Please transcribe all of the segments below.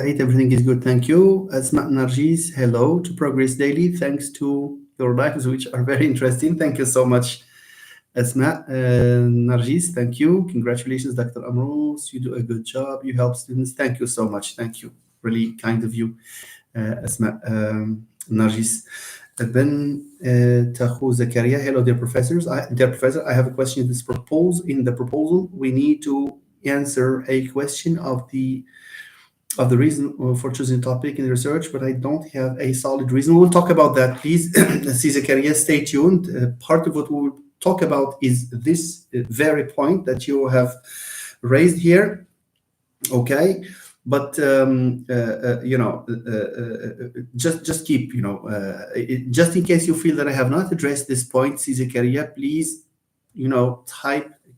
Everything is good, thank you. Asma Nargis, hello to Progress Daily. Thanks to your lives, which are very interesting. Thank you so much, Asma. Nargis, thank you. Congratulations, Dr. Amrous. You do a good job. You help students. Thank you so much. Thank you. Really kind of you, Asma. Nargis. Ben Tahu Zakaria, hello, dear professors. Dear professor, I have a question. In the proposal, we need to answer a question of the reason for choosing topic in research, but I don't have a solid reason. We'll talk about that, please. See, Zakaria, stay tuned. Part of what we'll talk about is this very point that you have raised here. Okay, but just keep, just in case you feel that I have not addressed this point, see, Zakaria, please,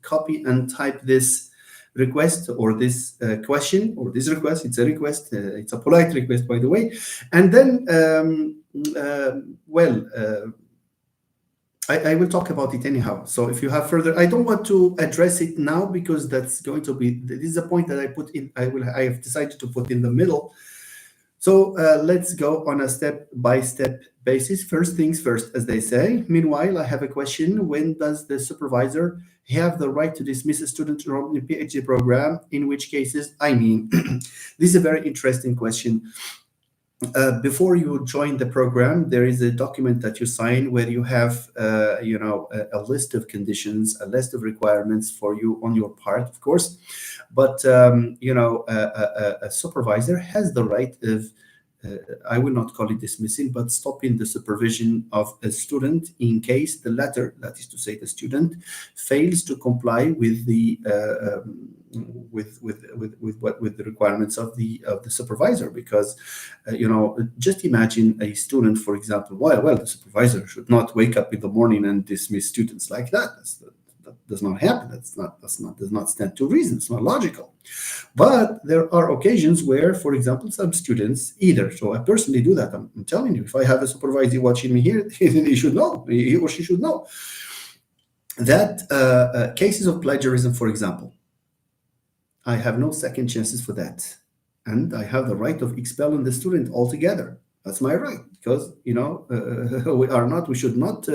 copy and type this request or this question or this request. It's a request. It's a polite request, by the way. And then, I will talk about it anyhow. So if you have further, I don't want to address it now because that's going to be, this is a point that I put in, I have decided to put in the middle. So let's go on a step-by-step basis. First things first, as they say. Meanwhile, I have a question. When does the supervisor have the right to dismiss a student enrolled in a PhD program? In which cases? This is a very interesting question. Before you join the program, there is a document that you sign where you have, a list of conditions, a list of requirements for you on your part, of course. But, a supervisor has the right of, I will not call it dismissing, but stopping the supervision of a student in case the latter, that is to say, the student, fails to comply with the with the requirements of the supervisor. Because just imagine a student, for example. Well, the supervisor should not wake up in the morning and dismiss students like that. That does not happen. Does not stand to reason. It's not logical. But there are occasions where, for example, some students either. So I personally do that. I'm telling you, if I have a supervisor watching me here, he should know. He or she should know that cases of plagiarism, for example, I have no second chances for that, and I have the right of expelling the student altogether. That's my right, because we should not.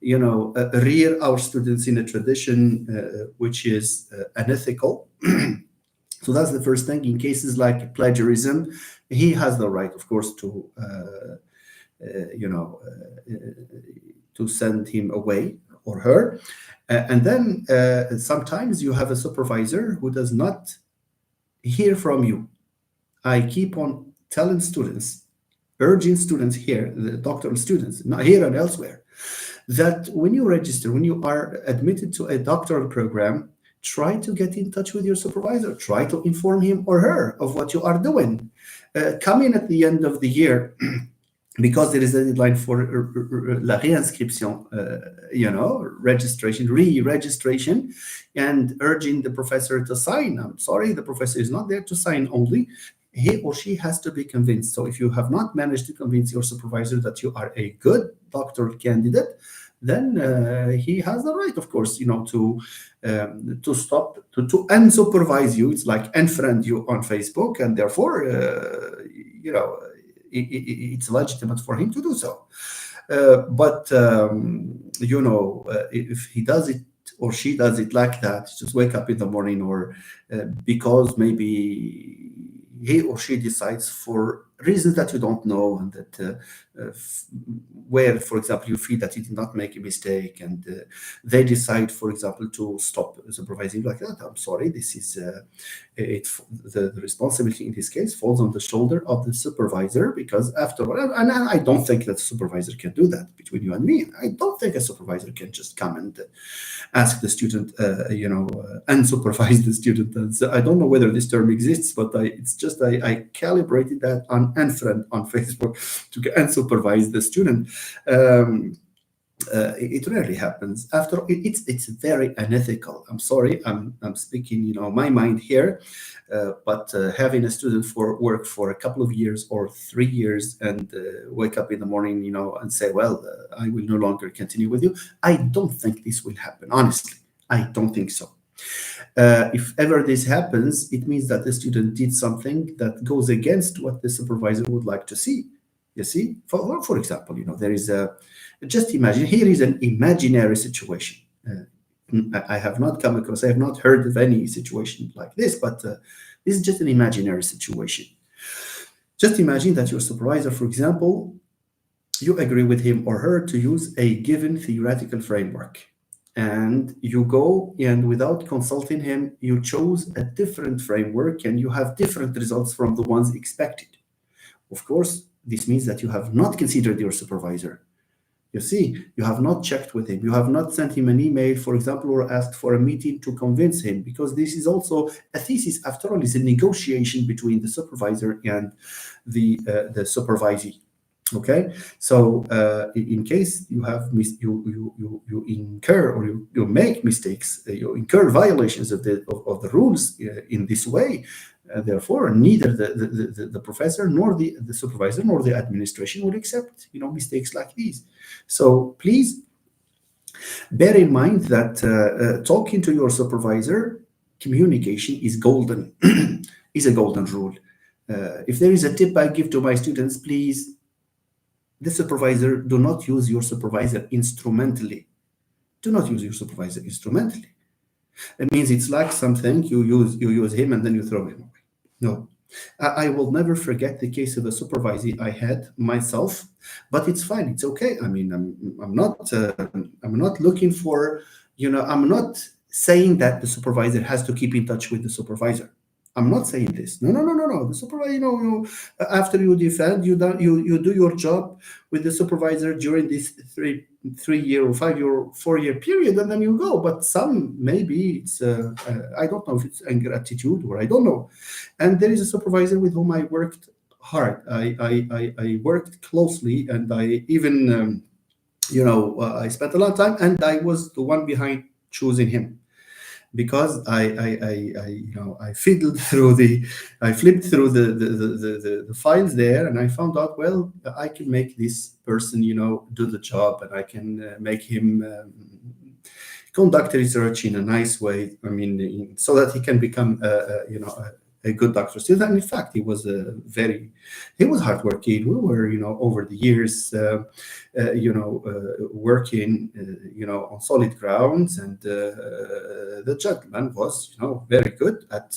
Rear our students in a tradition which is unethical. So that's the first thing. In cases like plagiarism, he has the right, of course, to to send him away or her. And then sometimes you have a supervisor who does not hear from you. I keep on telling students, urging students here, the doctoral students, not here and elsewhere, that when you register, when you are admitted to a doctoral program, try to get in touch with your supervisor. Try to inform him or her of what you are doing. Come in at the end of the year, because there is a deadline for la réinscription, registration, re-registration, and urging the professor to sign. I'm sorry, the professor is not there to sign only. He or she has to be convinced. So if you have not managed to convince your supervisor that you are a good doctoral candidate, then he has the right, of course, to stop, to unsupervise you. It's like unfriend you on Facebook, and therefore, it's legitimate for him to do so. But if he does it or she does it like that, just wake up in the morning, or because maybe he or she decides for reasons that you don't know, and that where, for example, you feel that you did not make a mistake, and they decide, for example, to stop supervising like that. I'm sorry, this is the responsibility in this case falls on the shoulder of the supervisor, because after all, and I don't think that the supervisor can do that. Between you and me, I don't think a supervisor can just come and ask the student, unsupervise the student. And so I don't know whether this term exists, but I calibrated that on unfriend on Facebook to unsupervise the student. It rarely happens. After all, it's very unethical. I'm sorry, I'm speaking my mind here, but having a student work for a couple of years or 3 years and wake up in the morning, and say, well, I will no longer continue with you. I don't think this will happen. Honestly, I don't think so. If ever this happens, it means that the student did something that goes against what the supervisor would like to see. You see, for example, there is a, just imagine, here is an imaginary situation. I have not come across, I have not heard of any situation like this, but this is just an imaginary situation. Just imagine that your supervisor, for example, you agree with him or her to use a given theoretical framework. And you go and without consulting him, you chose a different framework and you have different results from the ones expected. Of course, this means that you have not considered your supervisor. You see, you have not checked with him. You have not sent him an email, for example, or asked for a meeting to convince him, because this is also a thesis. After all, it's a negotiation between the supervisor and the supervisee. Okay, so in case you have you incur or you make mistakes, you incur violations of the rules in this way. Therefore, neither the professor nor the supervisor nor the administration would accept mistakes like these. So please bear in mind that talking to your supervisor, communication is golden, is a golden rule. If there is a tip I give to my students, please, the supervisor, do not use your supervisor instrumentally. Do not use your supervisor instrumentally. It means it's like something you use him and then you throw him away. No. I will never forget the case of a supervisor I had myself, but it's fine. It's okay. I mean, I'm not looking for, I'm not saying that the supervisor has to keep in touch with the supervisor. I'm not saying this. No. The supervisor, after you defend, you do your job with the supervisor during this 3-year or 5-year or 4-year period, and then you go. But some, maybe it's I don't know if it's ingratitude or I don't know. And there is a supervisor with whom I worked hard. I worked closely, and I even I spent a lot of time, and I was the one behind choosing him. Because I flipped through the files there, and I found out, well, I can make this person do the job, and I can make him conduct research in a nice way. I mean, so that he can become a good doctor student. And in fact, he was hardworking. We were over the years working on solid grounds, and the gentleman was very good at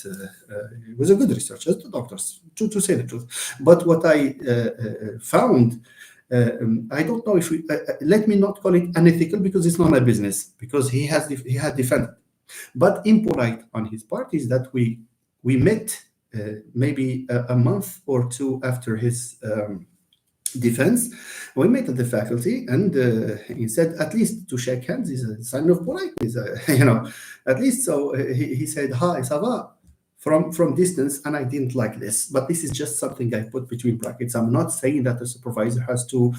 he was a good researcher, the doctors, to say the truth. But what I found, I don't know if let me not call it unethical, because it's not my business, because he had defended, but impolite on his part is that we met maybe a month or two after his defense. We met at the faculty, and he said, at least to shake hands is a sign of politeness, at least. So he said, hi, ça va, from distance, and I didn't like this. But this is just something I put between brackets. I'm not saying that the supervisor has to,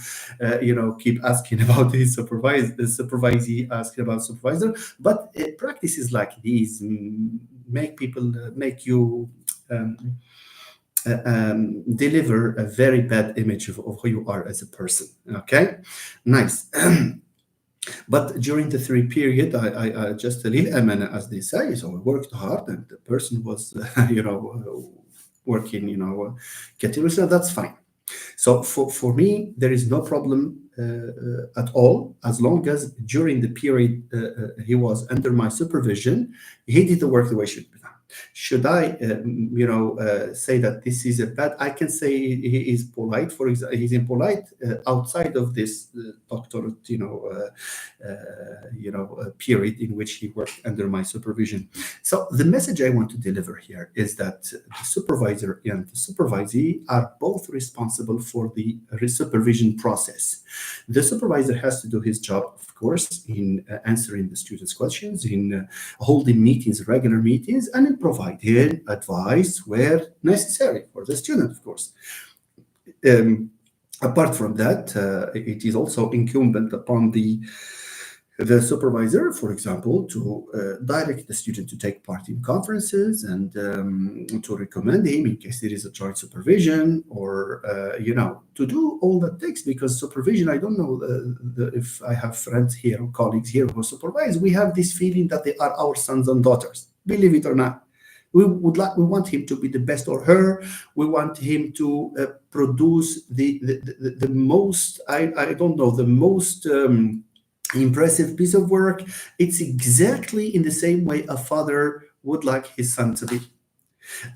keep asking about his supervisor, the supervisee asking about supervisor. But practices like these make you deliver a very bad image of who you are as a person. Okay, nice. But during the 3 period, I just a little amana, as they say. So I worked hard, and the person was, working, getting results. That's fine. So for me, there is no problem at all, as long as during the period he was under my supervision, he did the work the way it should be done. Should I, say that this is a bad? I can say he is polite. For example, he's impolite outside of this doctorate, period in which he worked under my supervision. So the message I want to deliver here is that the supervisor and the supervisee are both responsible for the supervision process. The supervisor has to do his job, of course, in answering the students' questions, in holding meetings, regular meetings, and in providing advice where necessary for the student, of course. Apart from that, it is also incumbent upon the supervisor, for example, to direct the student to take part in conferences, and to recommend him in case there is a joint supervision, or to do all that takes. Because supervision, I don't know if I have friends here or colleagues here who supervise, we have this feeling that they are our sons and daughters. believe it or not. We want him to be the best, or her. We want him to produce the most, I don't know, the most impressive piece of work. It's exactly in the same way a father would like his son to be.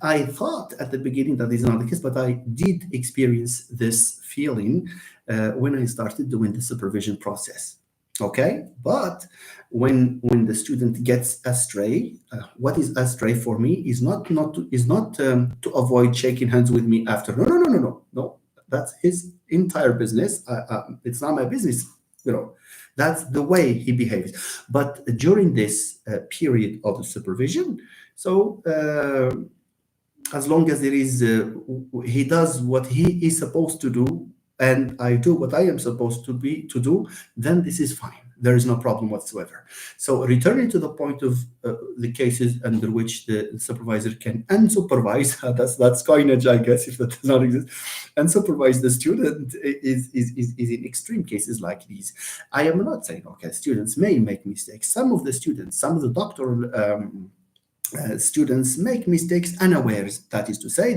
I thought at the beginning that is not the case, but I did experience this feeling when I started doing the supervision process. Okay, but when the student gets astray, what is astray for me is not to avoid shaking hands with me after. No, no, no, no, no, no. That's his entire business. It's not my business. You know, that's the way he behaves. But during this period of the supervision, so. As long as there is he does what he is supposed to do, and I do what I am supposed to do, then this is fine. There is no problem whatsoever. So returning to the point of the cases under which the supervisor can unsupervise, that's coinage, I guess, if that does not exist, unsupervise the student is in extreme cases like these. I am not saying, okay, students may make mistakes. Some of the doctoral students make mistakes unawares. That is to say,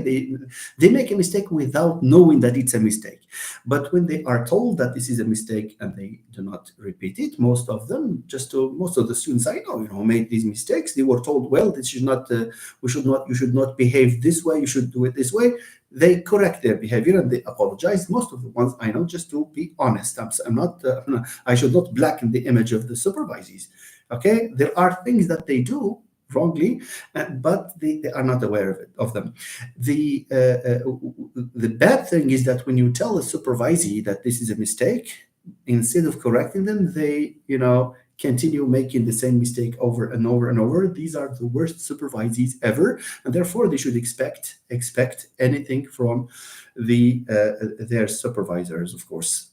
they make a mistake without knowing that it's a mistake. But when they are told that this is a mistake and they do not repeat it, most of the students I know, made these mistakes. They were told, well, this should not, you should not behave this way. You should do it this way. They correct their behavior and they apologize. Most of the ones I know, just to be honest, I'm not. I should not blacken the image of the supervisees. Okay, there are things that they do wrongly, but they are not aware of them. The bad thing is that when you tell a supervisee that this is a mistake, instead of correcting them, they continue making the same mistake over and over and over. These are the worst supervisees ever, and therefore they should expect anything from their supervisors, of course.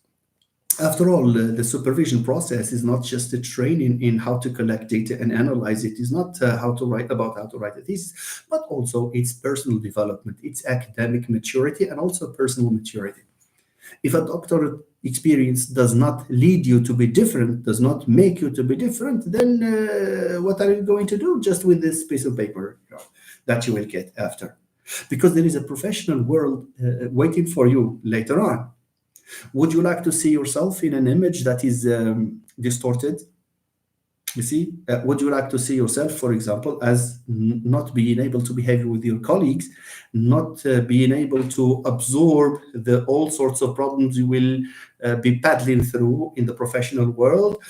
After all, the supervision process is not just a training in how to collect data and analyze it. It's not how to write a thesis, but also it's personal development, it's academic maturity, and also personal maturity. If a doctoral experience does not lead you to be different, does not make you to be different, then what are you going to do just with this piece of paper that you will get after? Because there is a professional world waiting for you later on. Would you like to see yourself in an image that is distorted? You see, would you like to see yourself, for example, as not being able to behave with your colleagues, not being able to absorb all sorts of problems you will be paddling through in the professional world?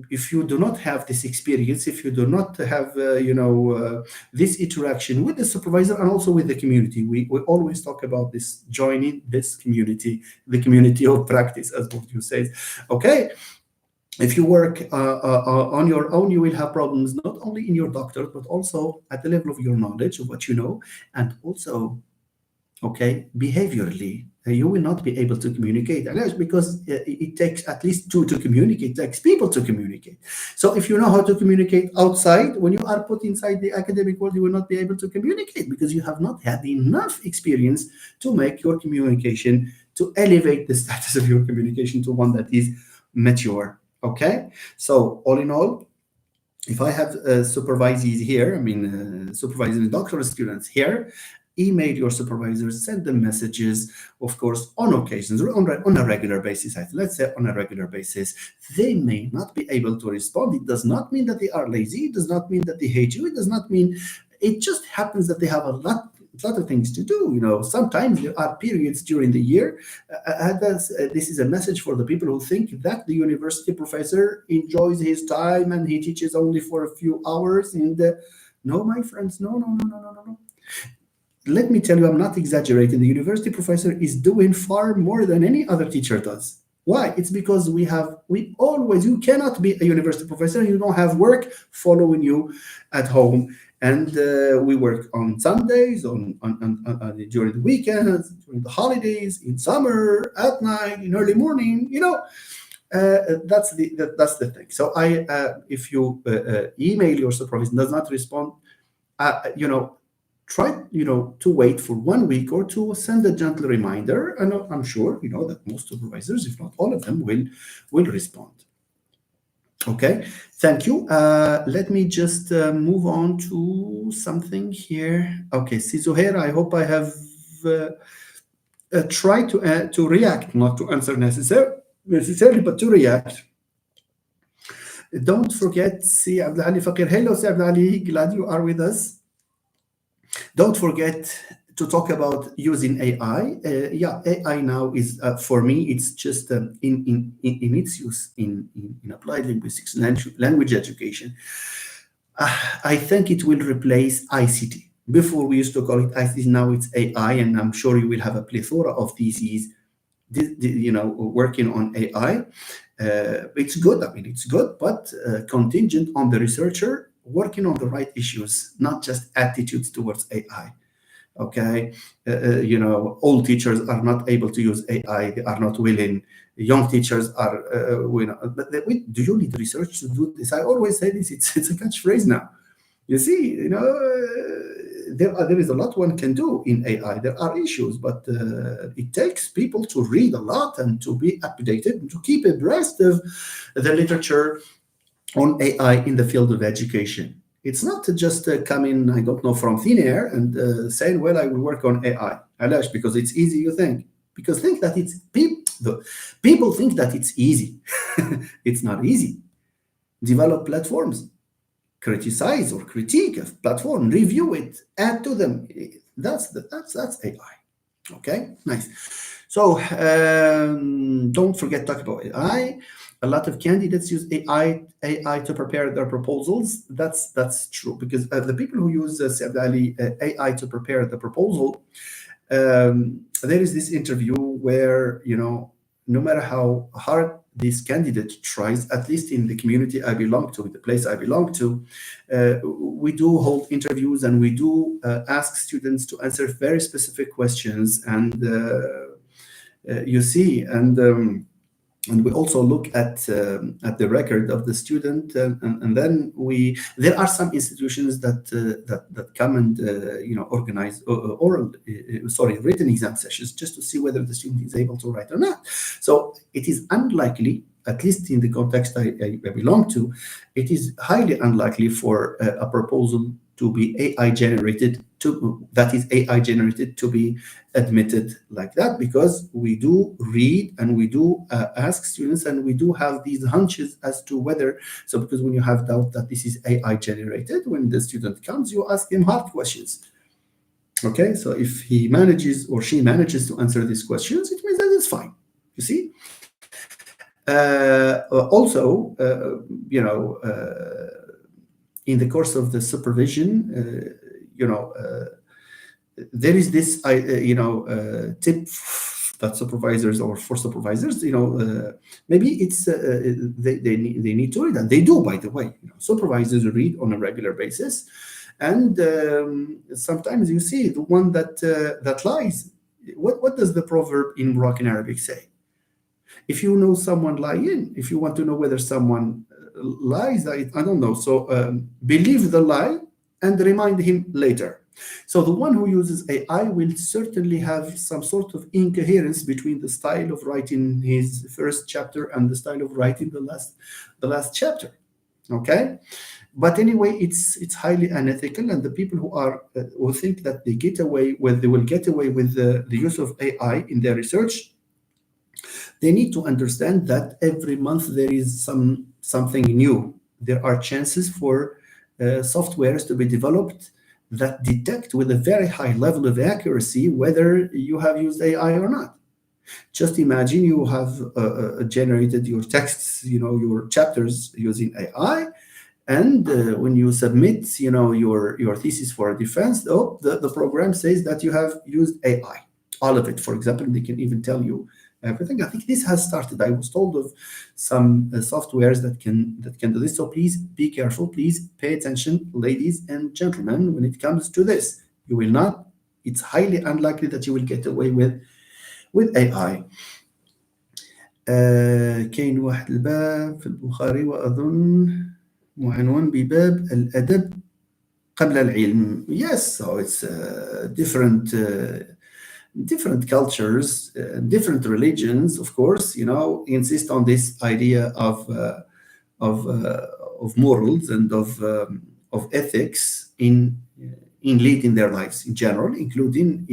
If you do not have this experience, if you do not have, this interaction with the supervisor and also with the community, we always talk about this, joining this community, the community of practice, as what you say. Okay, if you work on your own, you will have problems not only in your doctorate, but also at the level of your knowledge of what you know, and also, okay, behaviorally. You will not be able to communicate, and that's because it takes at least two to communicate. It takes people to communicate. So if you know how to communicate outside, when you are put inside the academic world, you will not be able to communicate because you have not had enough experience to make your communication, to elevate the status of your communication to one that is mature. Okay, so all in all, if I have supervisees here, supervising doctoral students here, email your supervisors, send them messages, of course, on occasions, or on a regular basis. Let's say on a regular basis. They may not be able to respond. It does not mean that they are lazy. It does not mean that they hate you. It does not mean, it just happens that they have a lot of things to do. Sometimes there are periods during the year. This is a message for the people who think that the university professor enjoys his time and he teaches only for a few hours. And no, my friends, no. Let me tell you, I'm not exaggerating. The university professor is doing far more than any other teacher does. Why? It's because you cannot be a university professor and you don't have work following you at home. And we work on Sundays, on during the weekends, during the holidays, in summer, at night, in early morning. That's the thing. So if you email your supervisor and does not respond, try to wait for 1 week or two, send a gentle reminder, and I'm sure that most supervisors, if not all of them, will respond. Okay, thank you. Let me just move on to something here. Okay, see, Zuhair, I hope I have uh, tried to react, not to answer necessarily, but to react. Don't forget, see Abdul Ali Fakir. Hello, see Abdul Ali. Glad you are with us. Don't forget to talk about using AI. Yeah, AI now is for me. It's just in its use in applied linguistics, language education. I think it will replace ICT. Before we used to call it ICT, now it's AI, and I'm sure you will have a plethora of DCs, working on AI. It's good. I mean, it's good, but contingent on the researcher working on the right issues, not just attitudes towards AI. Okay, all teachers are not able to use AI. They are not willing. Young teachers are, but do you need research to do this? I always say this. It's a catchphrase now. You see, there is a lot one can do in AI. There are issues, but it takes people to read a lot and to be updated and to keep abreast of the literature on AI in the field of education. It's not just coming, I don't know, from thin air and saying, well, I will work on AI. Alash, because it's easy, you think. Because think that people think that it's easy. It's not easy. Develop platforms, criticize or critique a platform, review it, add to them. That's AI. Okay, nice. So don't forget to talk about AI. A lot of candidates use AI to prepare their proposals. That's true, because the people who use Saad Ali, AI to prepare the proposal, there is this interview where, no matter how hard this candidate tries, at least in the community I belong to, the place I belong to, we do hold interviews, and we do ask students to answer very specific questions, and you see, and we also look at the record of the student, and then there are some institutions that come and organize written exam sessions, just to see whether the student is able to write or not. So it is unlikely, at least in the context I belong to, it is highly unlikely for a proposal to be AI generated, to be admitted like that, because we do read and we do ask students, and we do have these hunches as to whether. So because when you have doubt that this is AI generated, when the student comes, you ask him hard questions. Okay, so if he manages or she manages to answer these questions, it means that it's fine. You see. Also, in the course of the supervision, there is this, tip that supervisors, or for supervisors, maybe it's they need to read, and they do, by the way. Supervisors read on a regular basis, and sometimes you see the one that lies. What does the proverb in Moroccan Arabic say? If you know someone lying, if you want to know whether someone lies, I don't know. So believe the lie and remind him later. So the one who uses AI will certainly have some sort of incoherence between the style of writing his first chapter and the style of writing the last chapter. Okay, but anyway, it's highly unethical, and the people who think that they will get away with the use of AI in their research, they need to understand that every month there is something new. There are chances for softwares to be developed that detect with a very high level of accuracy whether you have used AI or not. Just imagine you have generated your texts, your chapters using AI, and when you submit, your thesis for a defense, the program says that you have used AI, all of it. For example, they can even tell you everything. I think this has started. I was told of some softwares that can do this. So please be careful. Please pay attention, ladies and gentlemen, when it comes to this. You will not. It's highly unlikely that you will get away with AI. كاين واحد الباب في البخاري وأظن معنون بباب الأدب قبل العلم. Yes, so it's different cultures, different religions, of course, insist on this idea of morals and of ethics in leading their lives in general, including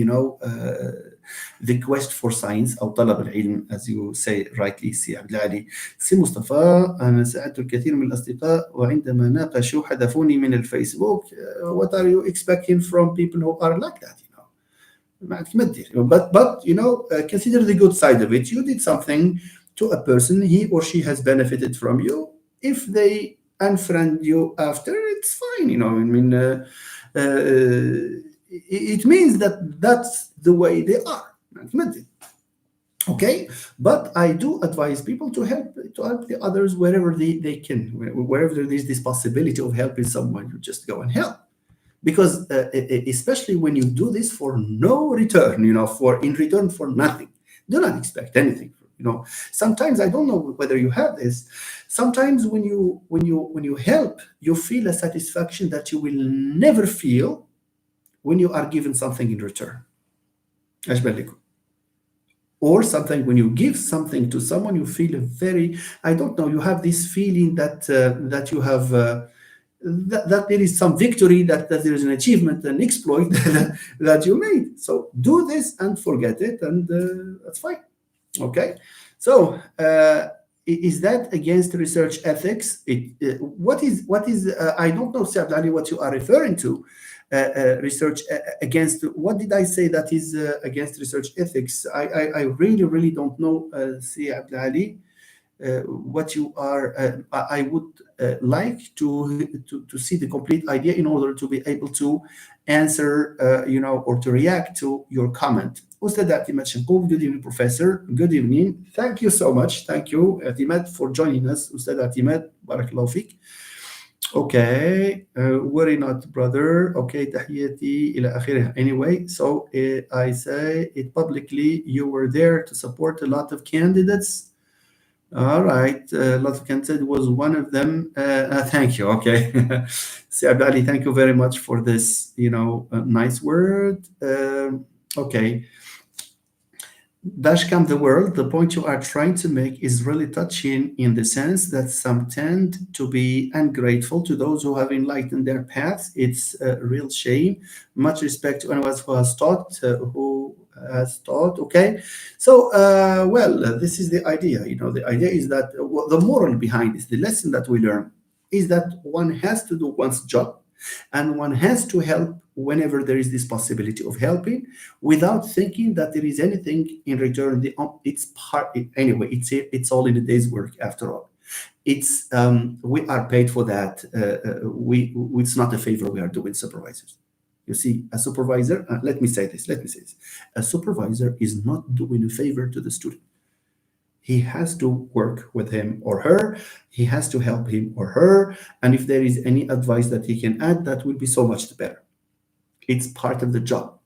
the quest for science أو طلب العلم, as you say rightly, سي عبد العالي. سي مصطفى: أنا ساعدت الكثير من الأصدقاء وعندما ناقشوا حذفوني من الفيسبوك. What are you expecting from people who are like that? ما عندك ما تدير. But consider the good side of it. You did something to a person, he or she has benefited from you. If they unfriend you after, it's fine. I mean, it means that that's the way they are. Okay, but I do advise people to help the others wherever they can, wherever there's this possibility of helping someone, you just go and help. Because especially when you do this for no return, for in return for nothing, do not expect anything. Sometimes, I don't know whether you have this. Sometimes when you help, you feel a satisfaction that you will never feel when you are given something in return. Or something, when you give something to someone, you feel I don't know, you have this feeling that you have that there is some victory, that there is an achievement, an exploit that you made. So do this and forget it, and that's fine. Okay, so is that against research ethics? What is I don't know, Saad Ali, what you are referring to. Research against, what did I say that is against research ethics? I really don't know, Saad Ali, what you are. I would like to see the complete idea in order to be able to answer, or to react to your comment. Ustad Atimat Shankoub, good evening, Professor. Good evening. Thank you so much. Thank you, Atimat, for joining us. Ustad Atimat, Barakallahu Fik. Okay, worry not, brother. Okay, tahiyati ila akhirih. Anyway, so I say it publicly. You were there to support a lot of candidates. All right, a lot of candidates was one of them. Thank you. Okay, Saad Ali, thank you very much for this. Nice word. Okay. Dashcam the world, the point you are trying to make is really touching, in the sense that some tend to be ungrateful to those who have enlightened their paths. It's a real shame. Much respect to anyone who has taught, Okay, so this is the idea. The idea is that the moral behind this, the lesson that we learn, is that one has to do one's job, and one has to help whenever there is this possibility of helping, without thinking that there is anything in return. It's part anyway. It's all in a day's work after all. It's we are paid for that. It's not a favor we are doing, supervisors. You see, a supervisor. Let me say this. A supervisor is not doing a favor to the student. He has to work with him or her. He has to help him or her. And if there is any advice that he can add, that will be so much better. It's part of the job.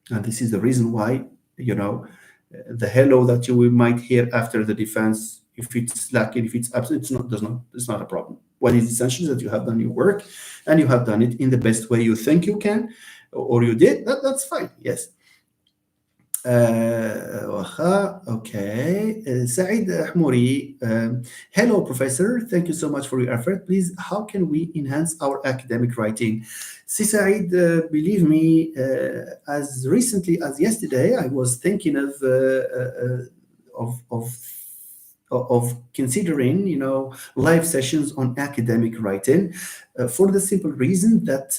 And this is the reason why, the hello that you might hear after the defense, if it's lacking, if it's absent, it's not a problem. What is essential is that you have done your work, and you have done it in the best way you think you can, or you did. That's fine. Yes. Okay. Saeed Ahmouri. Hello, Professor. Thank you so much for your effort. Please, how can we enhance our academic writing? See, Saeed, believe me, as recently as yesterday, I was thinking of considering, live sessions on academic writing, for the simple reason that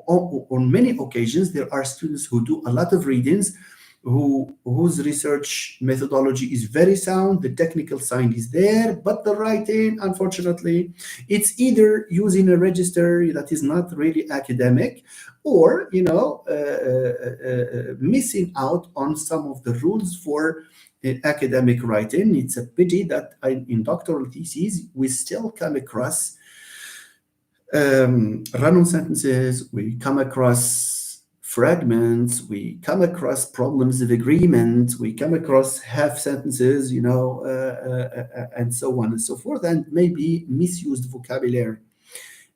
on many occasions there are students who do a lot of readings, whose research methodology is very sound, the technical side is there, but the writing, unfortunately, it's either using a register that is not really academic, or missing out on some of the rules for academic writing. It's a pity that in doctoral theses we still come across run-on sentences, we come across fragments, we come across problems of agreement, we come across half sentences, and so on and so forth, and maybe misused vocabulary.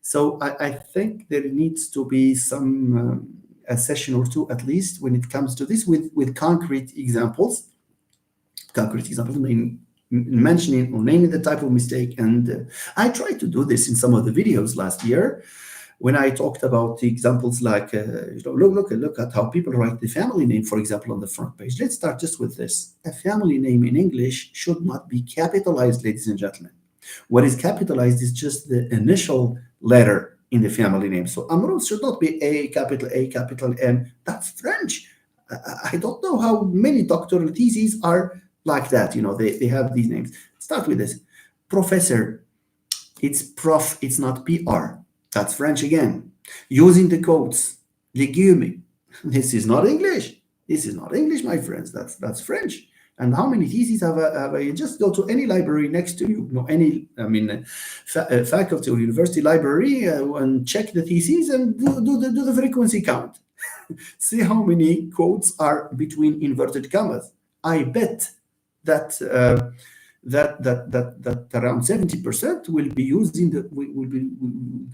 So I think there needs to be some a session or two at least when it comes to this, with concrete examples. I mean, mentioning or naming the type of mistake. And I tried to do this in some of the videos last year when I talked about the examples like, look at how people write the family name, for example, on the front page. Let's start just with this. A family name in English should not be capitalized, ladies and gentlemen. What is capitalized is just the initial letter in the family name. So Amrul should not be A, capital M. That's French. I don't know how many doctoral theses are like that. They have these names. Start with this. Professor, it's prof, it's not PR. That's French again. Using the quotes, legume. This is not English. This is not English, my friends. That's French. And how many theses have I? Just go to any library next to you. Faculty or university library and check the theses and do the frequency count. See how many quotes are between inverted commas. I bet that that around 70% will be using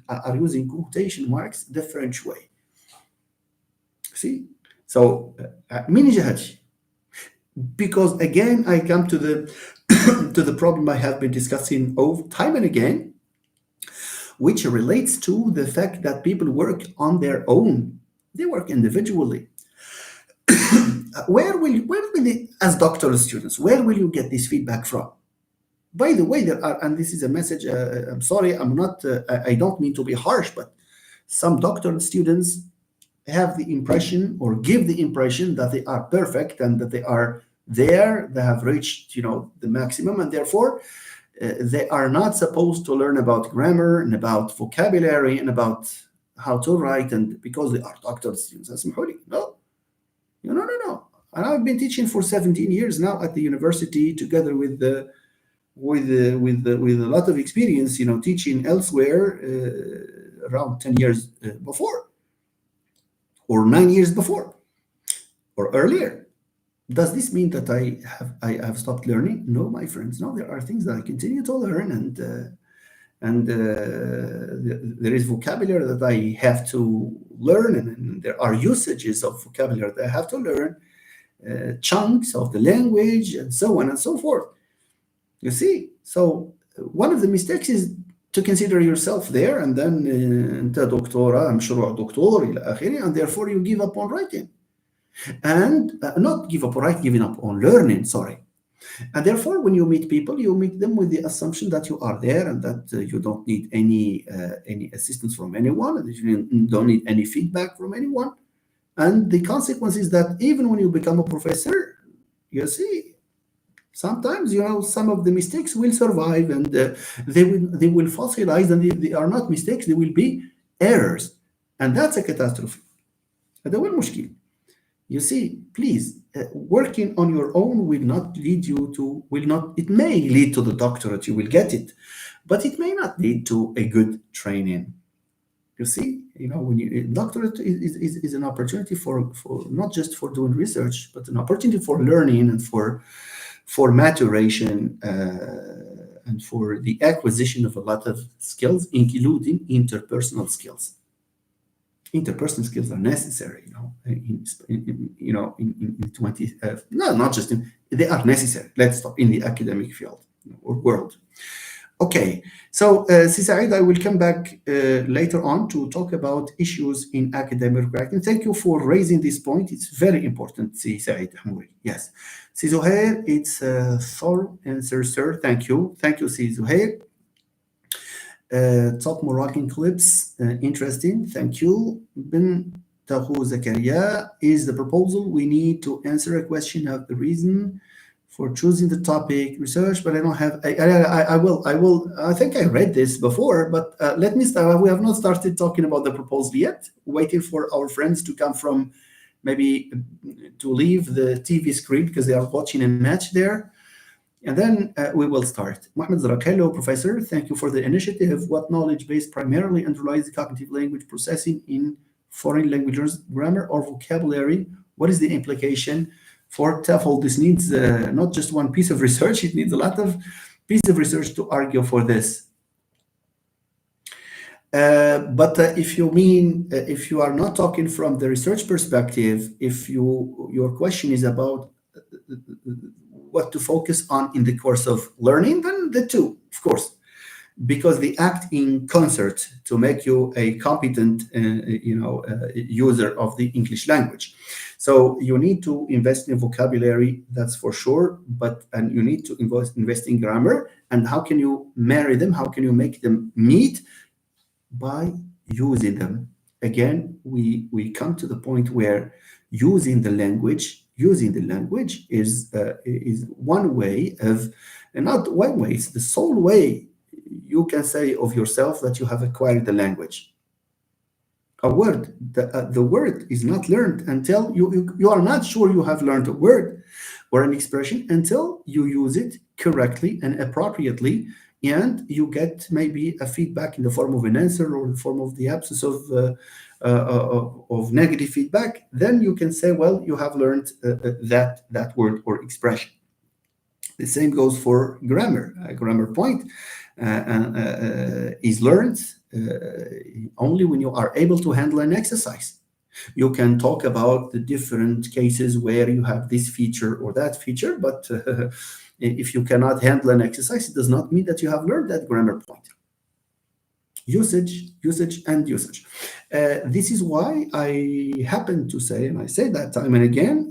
are using quotation marks the French way. See, so mini جهاتي. Because again, I come to the to the problem I have been discussing time and again, which relates to the fact that people work on their own. They work individually. Where will they, as doctoral students, where will you get this feedback from? By the way, there are, and this is a message. I'm sorry, I'm not. I don't mean to be harsh, but some doctoral students have the impression or give the impression that they are perfect and that they are there, they have reached the maximum, and therefore they are not supposed to learn about grammar and about vocabulary and about how to write, and because they are doctoral students. No. And I've been teaching for 17 years now at the university, together with a lot of experience, teaching elsewhere around 10 years before, or 9 years before, or earlier. Does this mean that I have stopped learning? No, my friends. No, there are things that I continue to learn, and there is vocabulary that I have to learn, and there are usages of vocabulary that I have to learn, chunks of the language, and so on and so forth. You see, so one of the mistakes is to consider yourself there, and then أنت دكتورة مشروع دكتور إلى آخره, and therefore you give up on writing, and not give up on writing, giving up on learning. Sorry. And therefore, when you meet people, you meet them with the assumption that you are there and that you don't need any assistance from anyone, and that you don't need any feedback from anyone. And the consequence is that even when you become a professor, you see, sometimes some of the mistakes will survive, and they will fossilize, and they are not mistakes; they will be errors, and that's a catastrophe. هذا هو المشكل. You see, please, working on your own will not lead you to, it may lead to the doctorate, you will get it, but it may not lead to a good training. You see, when doctorate is an opportunity for not just for doing research, but an opportunity for learning and for maturation and for the acquisition of a lot of skills, including interpersonal skills. Interpersonal skills are necessary, in 20. No, not just they are necessary. Let's stop in the academic field or world. Okay, so Said, I will come back later on to talk about issues in academic writing. Thank you for raising this point. It's very important, Said Hamouri. Yes, Zuhair, it's a thorough answer, sir. Thank you, Zuhair. Top Moroccan clips, interesting. Thank you. Ben Tahu Zakaria, is the proposal we need to answer a question of the reason for choosing the topic research, but I don't have. I will. I think I read this before, but let me start. We have not started talking about the proposal yet. Waiting for our friends to come from, maybe to leave the TV screen because they are watching a match there. And then we will start. Mohamed Zarak, hello, Professor. Thank you for the initiative. What knowledge base primarily underlies the cognitive language processing in foreign languages, grammar or vocabulary? What is the implication for TEFL? This needs not just one piece of research, it needs a lot of pieces of research to argue for this. But if you are not talking from the research perspective, if your question is about what to focus on in the course of learning, then the two, of course, because they act in concert to make you a competent user of the English language. So you need to invest in vocabulary, that's for sure, and you need to invest in grammar. And how can you marry them? How can you make them meet? By using them. Again, we come to the point where using the language is one way of, and not one way, it's the sole way you can say of yourself that you have acquired the language. A word, the word is not learned until you are not sure you have learned a word or an expression until you use it correctly and appropriately, and you get maybe a feedback in the form of an answer or in the form of the absence of negative feedback. Then you can say, well, you have learned that word or expression. The same goes for grammar. A grammar point is learned only when you are able to handle an exercise. You can talk about the different cases where you have this feature or that feature, but if you cannot handle an exercise, it does not mean that you have learned that grammar point. Usage, and usage. This is why I happen to say, and I say that time and again,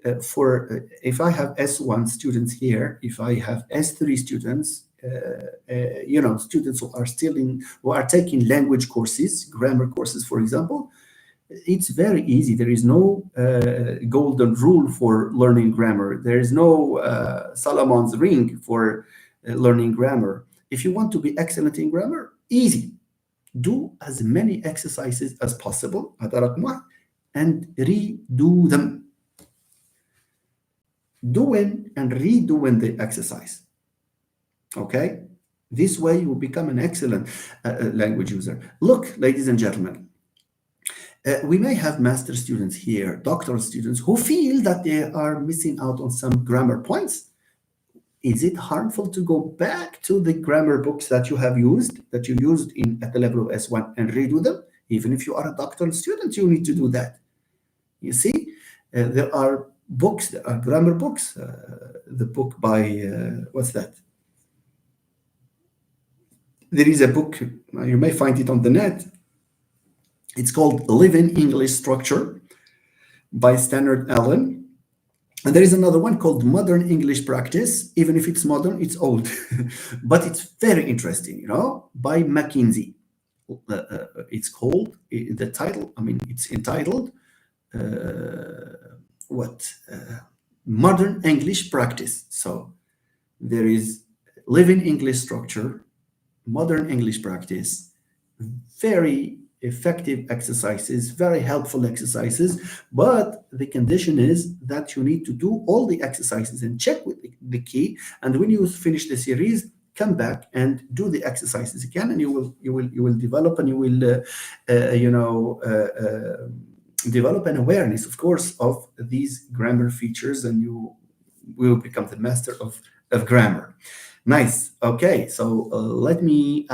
if I have S1 students here, if I have S3 students, students who are taking language courses, grammar courses, for example, it's very easy. There is no golden rule for learning grammar. There is no Solomon's ring for learning grammar. If you want to be excellent in grammar, easy. Do as many exercises as possible, and redo them. Doing and redoing the exercise. Okay? This way you will become an excellent language user. Look, ladies and gentlemen, we may have master students here, doctoral students, who feel that they are missing out on some grammar points. Is it harmful to go back to the grammar books that you used at the level of S1 and redo them? Even if you are a doctoral student, you need to do that. You see, there are books, there are grammar books. The book by, what's that? There is a book, you may find it on the net. It's called Living English Structure by Stannard Allen. And there is another one called Modern English Practice. Even if it's modern, it's old. But it's very interesting, by McKinsey. It's called, it's entitled, Modern English Practice. So there is Living English Structure, Modern English Practice, very effective exercises, very helpful exercises, but the condition is that you need to do all the exercises and check with the key, and when you finish the series, come back and do the exercises again, and you will develop, and you will develop an awareness, of course, of these grammar features, and you will become the master of grammar. Nice. Okay, so let me,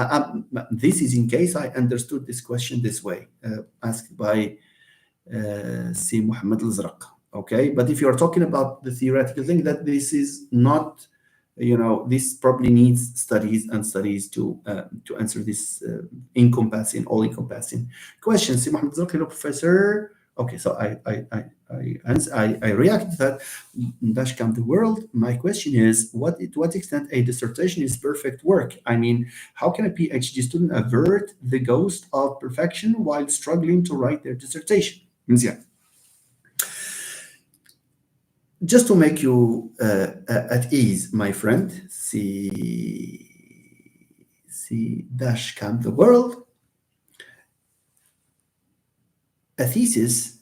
this is in case I understood this question this way, asked by Si Muhammad al-Zraq. Okay, but if you're talking about the theoretical thing, that this is not, this probably needs studies to answer this all-encompassing question. Si Muhammad al-Zraq, hello, Professor. Okay, so I react that dash come the world. My question is, to what extent a dissertation is perfect work? I mean, how can a PhD student avert the ghost of perfection while struggling to write their dissertation? Yeah. Just to make you at ease, my friend, see dash come the world. A thesis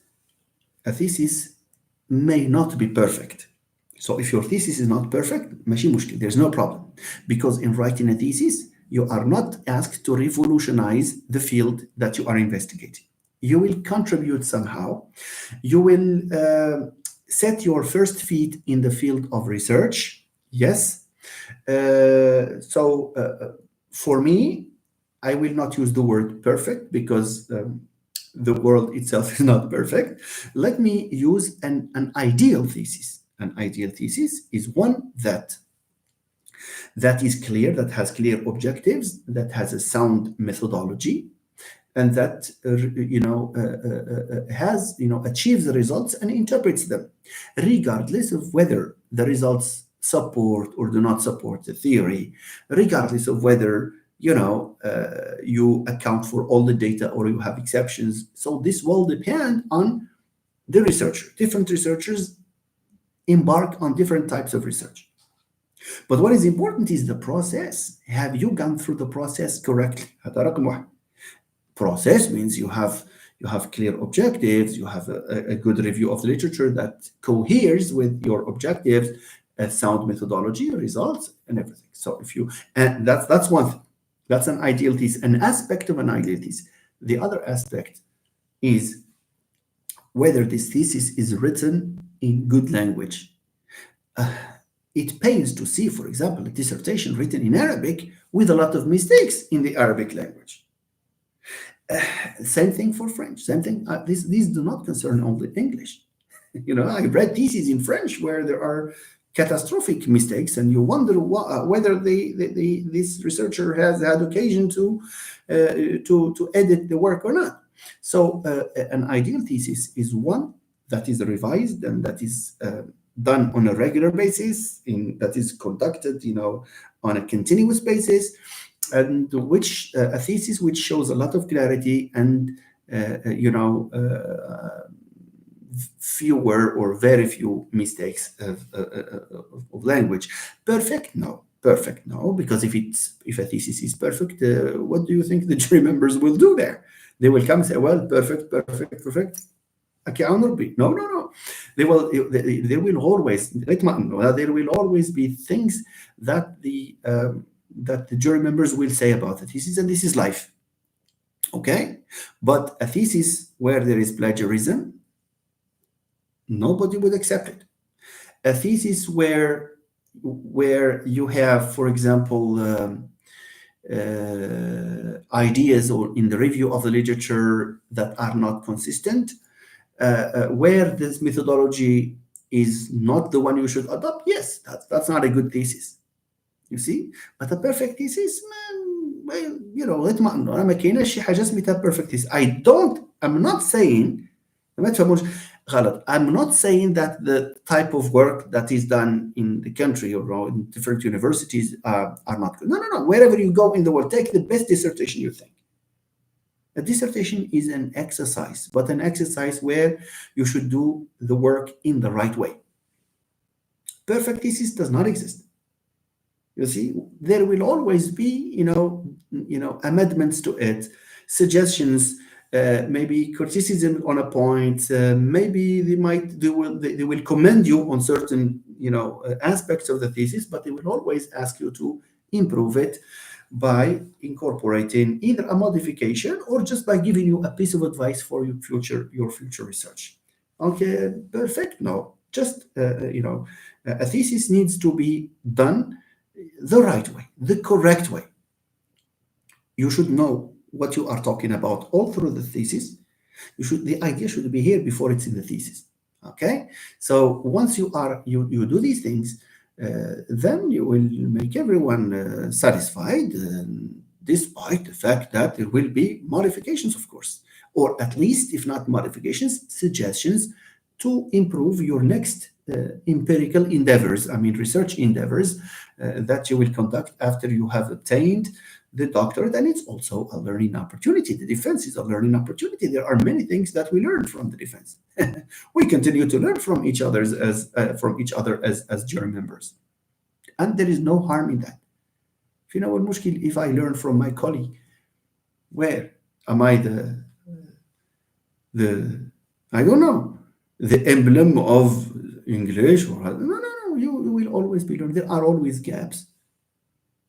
may not be perfect. So if your thesis is not perfect, there's no problem. Because in writing a thesis, you are not asked to revolutionize the field that you are investigating. You will contribute somehow. You will set your first feet in the field of research. Yes. For me, I will not use the word perfect because the world itself is not perfect. Let me use an ideal thesis. An ideal thesis is one that is clear, that has clear objectives, that has a sound methodology, and that has achieves the results and interprets them, regardless of whether the results support or do not support the theory, regardless of whether you account for all the data or you have exceptions. So this will depend on the researcher. Different researchers embark on different types of research. But what is important is the process. Have you gone through the process correctly? هذا رقم واحد. Process means you have clear objectives, you have a good review of literature that coheres with your objectives, a sound methodology, results, and everything. So and that's one thing. That's an ideal thesis, an aspect of an ideal thesis. The other aspect is whether this thesis is written in good language. It pains to see, for example, a dissertation written in Arabic with a lot of mistakes in the Arabic language. Same thing for French. Same thing. These do not concern only English. I read theses in French where there are catastrophic mistakes, and you wonder whether this researcher has had occasion to edit the work or not. So an ideal thesis is one that is revised and that is done on a regular basis, that is conducted, on a continuous basis, and which a thesis which shows a lot of clarity and fewer or very few mistakes of language. Perfect? No, because if a thesis is perfect, what do you think the jury members will do there? They will come and say, well, perfect. No. There will always be things that the jury members will say about the thesis, and this is life. Okay? But a thesis where there is plagiarism, nobody would accept it. A thesis where you have, for example, ideas or in the review of the literature that are not consistent, where this methodology is not the one you should adopt, yes, that's not a good thesis. You see? But a perfect thesis, man, اطمئنوا، انا ما كايناش شي حاجه سميتها perfect thesis. I'm not saying ما تفهموش غلط. I'm not saying that the type of work that is done in the country or in different universities are not good. No. Wherever you go in the world, take the best dissertation you think. A dissertation is an exercise, but an exercise where you should do the work in the right way. Perfect thesis does not exist. You see, there will always be, amendments to it, suggestions, maybe criticism on a point. Maybe they will commend you on certain, aspects of the thesis, but they will always ask you to improve it by incorporating either a modification or just by giving you a piece of advice for your future research. Okay, perfect? No, just a thesis needs to be done the right way, the correct way. You should know what you are talking about all through the thesis. The idea should be here before it's in the thesis. Okay, so once you do these things, then you will make everyone satisfied, despite the fact that there will be modifications, of course, or at least, if not modifications, suggestions to improve your next empirical endeavors, research endeavors that you will conduct after you have obtained the doctorate. And it's also a learning opportunity. The defense is a learning opportunity. There are many things that we learn from the defense. We continue to learn from each other as jury members, and there is no harm in that. If I learn from my colleague, where am I the I don't know, the emblem of English? Or no. You will always be learning. There are always gaps,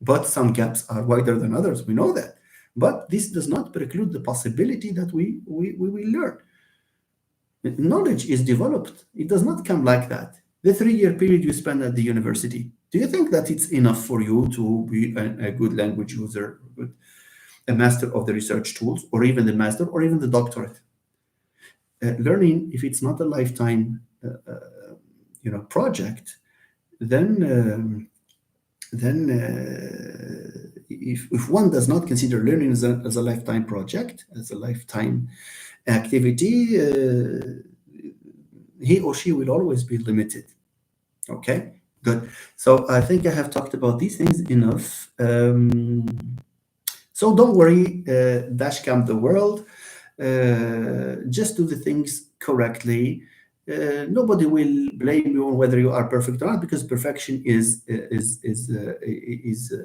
but some gaps are wider than others. We know that, but this does not preclude the possibility that we will learn. Knowledge is developed. It does not come like that. The 3-year period you spend at the university, do you think that it's enough for you to be a good language user, a master of the research tools, or even the master, or even the doctorate? Learning, if it's not a lifetime, project, then if one does not consider learning as a lifetime project, as a lifetime activity, he or she will always be limited. Okay, good. So I think I have talked about these things enough. So don't worry, dashcam the world. Just do the things correctly. Nobody will blame you on whether you are perfect or not, because perfection is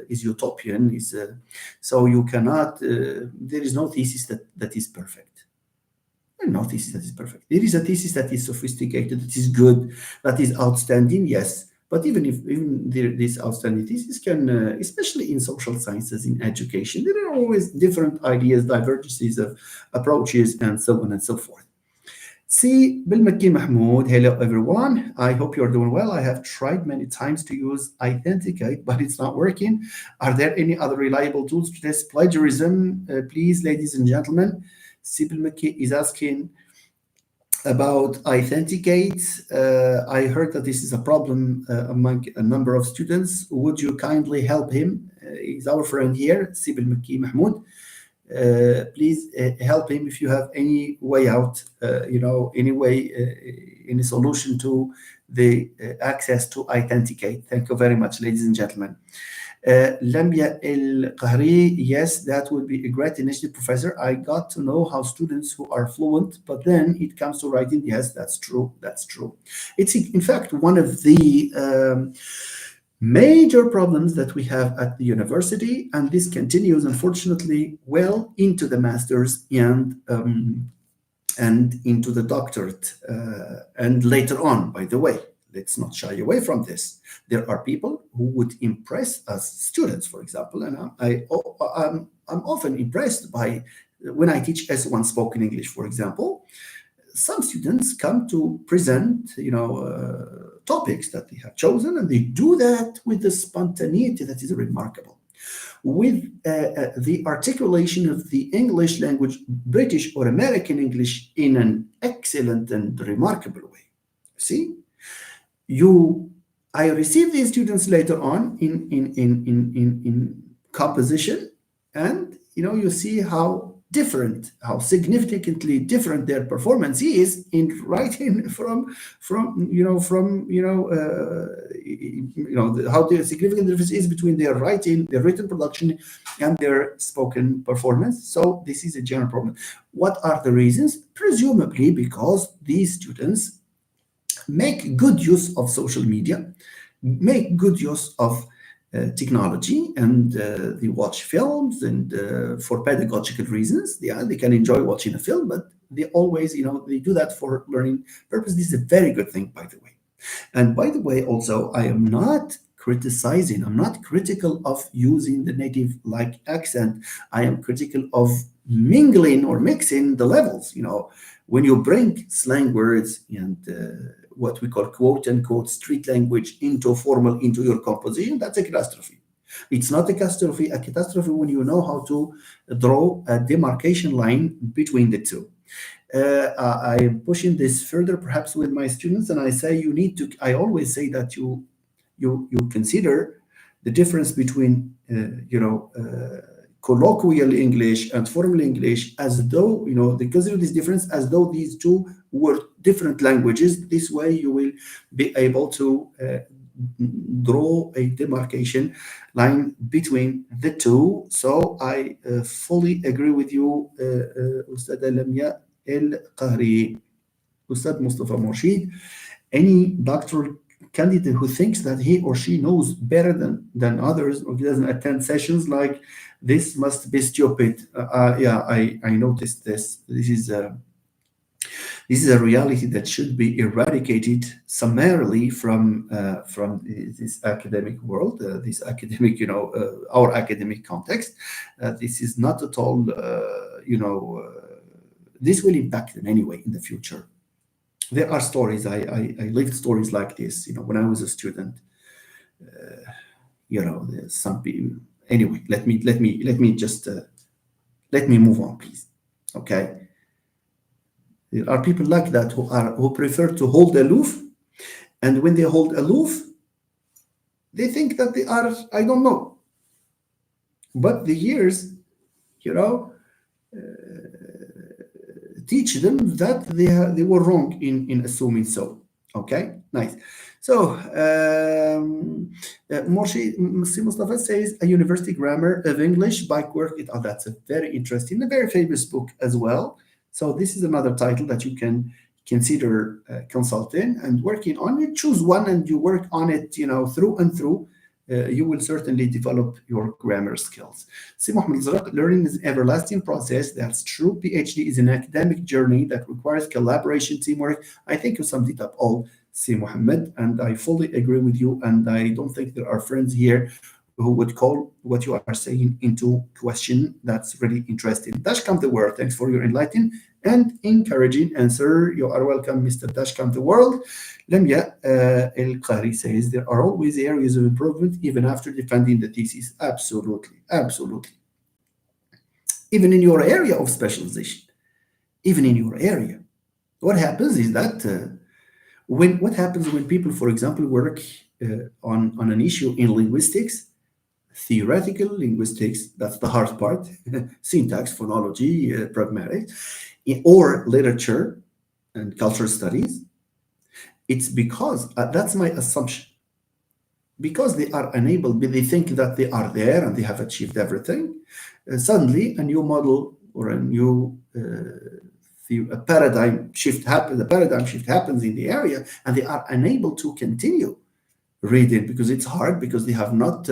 utopian. So you cannot. There is no thesis that is perfect. No thesis that is perfect. There is a thesis that is sophisticated, that is good, that is outstanding. Yes, but this outstanding thesis can, especially in social sciences, in education, there are always different ideas, divergences of approaches, and so on and so forth. See, Bilmaki Mahmoud, hello everyone. I hope you're doing well. I have tried many times to use Authenticate, but it's not working. Are there any other reliable tools to test plagiarism? Please, ladies and gentlemen. Sibyl Maki is asking about Authenticate. I heard that this is a problem among a number of students. Would you kindly help him? He's our friend here, Sibyl Maki Mahmoud. Please help him if you have any way out, any solution to the access to Authenticate. Thank you very much, ladies and gentlemen. Lamia El Qahri, yes, that would be a great initiative, Professor. I got to know how students who are fluent, but then it comes to writing. Yes, that's true. That's true. It's in fact one of the major problems that we have at the university, and this continues, unfortunately, well into the master's and into the doctorate, and later on, by the way. Let's not shy away from this. There are people who would impress us students, for example, and I'm often impressed by when I teach S1 spoken English, for example. Some students come to present, topics that they have chosen, and they do that with a spontaneity that is remarkable, with the articulation of the English language, British or American English, in an excellent and remarkable way. See? I receive these students later on in composition, and you see how significantly different their performance is in writing how the significant difference is between their written production, and their spoken performance. So this is a general problem. What are the reasons? Presumably because these students make good use of social media, make good use of technology, and they watch films, and for pedagogical reasons. Yeah, they can enjoy watching a film, but they always, they do that for learning purpose. This is a very good thing, by the way. And by the way, also, I am not criticizing, I'm not critical of using the native-like accent. I am critical of mingling or mixing the levels. When you bring slang words and what we call quote-unquote street language into your composition, that's a catastrophe. It's not a catastrophe when you know how to draw a demarcation line between the two. I am pushing this further, perhaps with my students, and I always say that you consider the difference between colloquial English and formal English, as though they consider this difference as though these two were different languages. This way you will be able to draw a demarcation line between the two. So I fully agree with you, Ustad Lamia El Qahri. Ustad Mustafa Morshid, any doctoral candidate who thinks that he or she knows better than others, or doesn't attend sessions like this, must be stupid. I noticed this. This is a reality that should be eradicated summarily from this academic world, this academic, our academic context. This is not at all, this will impact them anyway in the future. There are stories. I lived stories like this, when I was a student. Some people. Anyway, let me just let me move on, please. Okay. There are people like that who prefer to hold aloof And when they hold aloof, they think that they are, I don't know. But the years, you know, teach them that they were wrong in assuming so. Okay, nice. So, Morsi Mustafa says a university grammar of English by Quirk. Oh, that's a very interesting, a very famous book as well. So this is another title that you can consider consulting and working on. You choose one and you work on it, through and through. You will certainly develop your grammar skills. Si Mohammed Zarq, learning is an everlasting process. That's true. PhD is an academic journey that requires collaboration, teamwork. I think you summed it up all, Si Mohammed, and I fully agree with you. And I don't think there are friends here who would call what you are saying into question. That's really interesting. Dashcam the world. Thanks for your enlightening and encouraging answer. You are welcome, Mr. Dashcam the world. Lamia El Qari says there are always areas of improvement even after defending the thesis. Absolutely, absolutely. Even in your area of specialization, even in your area, what happens is that what happens when people, for example, work on an issue in linguistics, theoretical linguistics, that's the hard part, syntax, phonology, pragmatics, or literature and cultural studies. It's because, that's my assumption, because they are unable, they think that they are there and they have achieved everything. Suddenly, a new model or a new paradigm shift happens. The paradigm shift happens in the area, and they are unable to continue reading because it's hard, because they have not.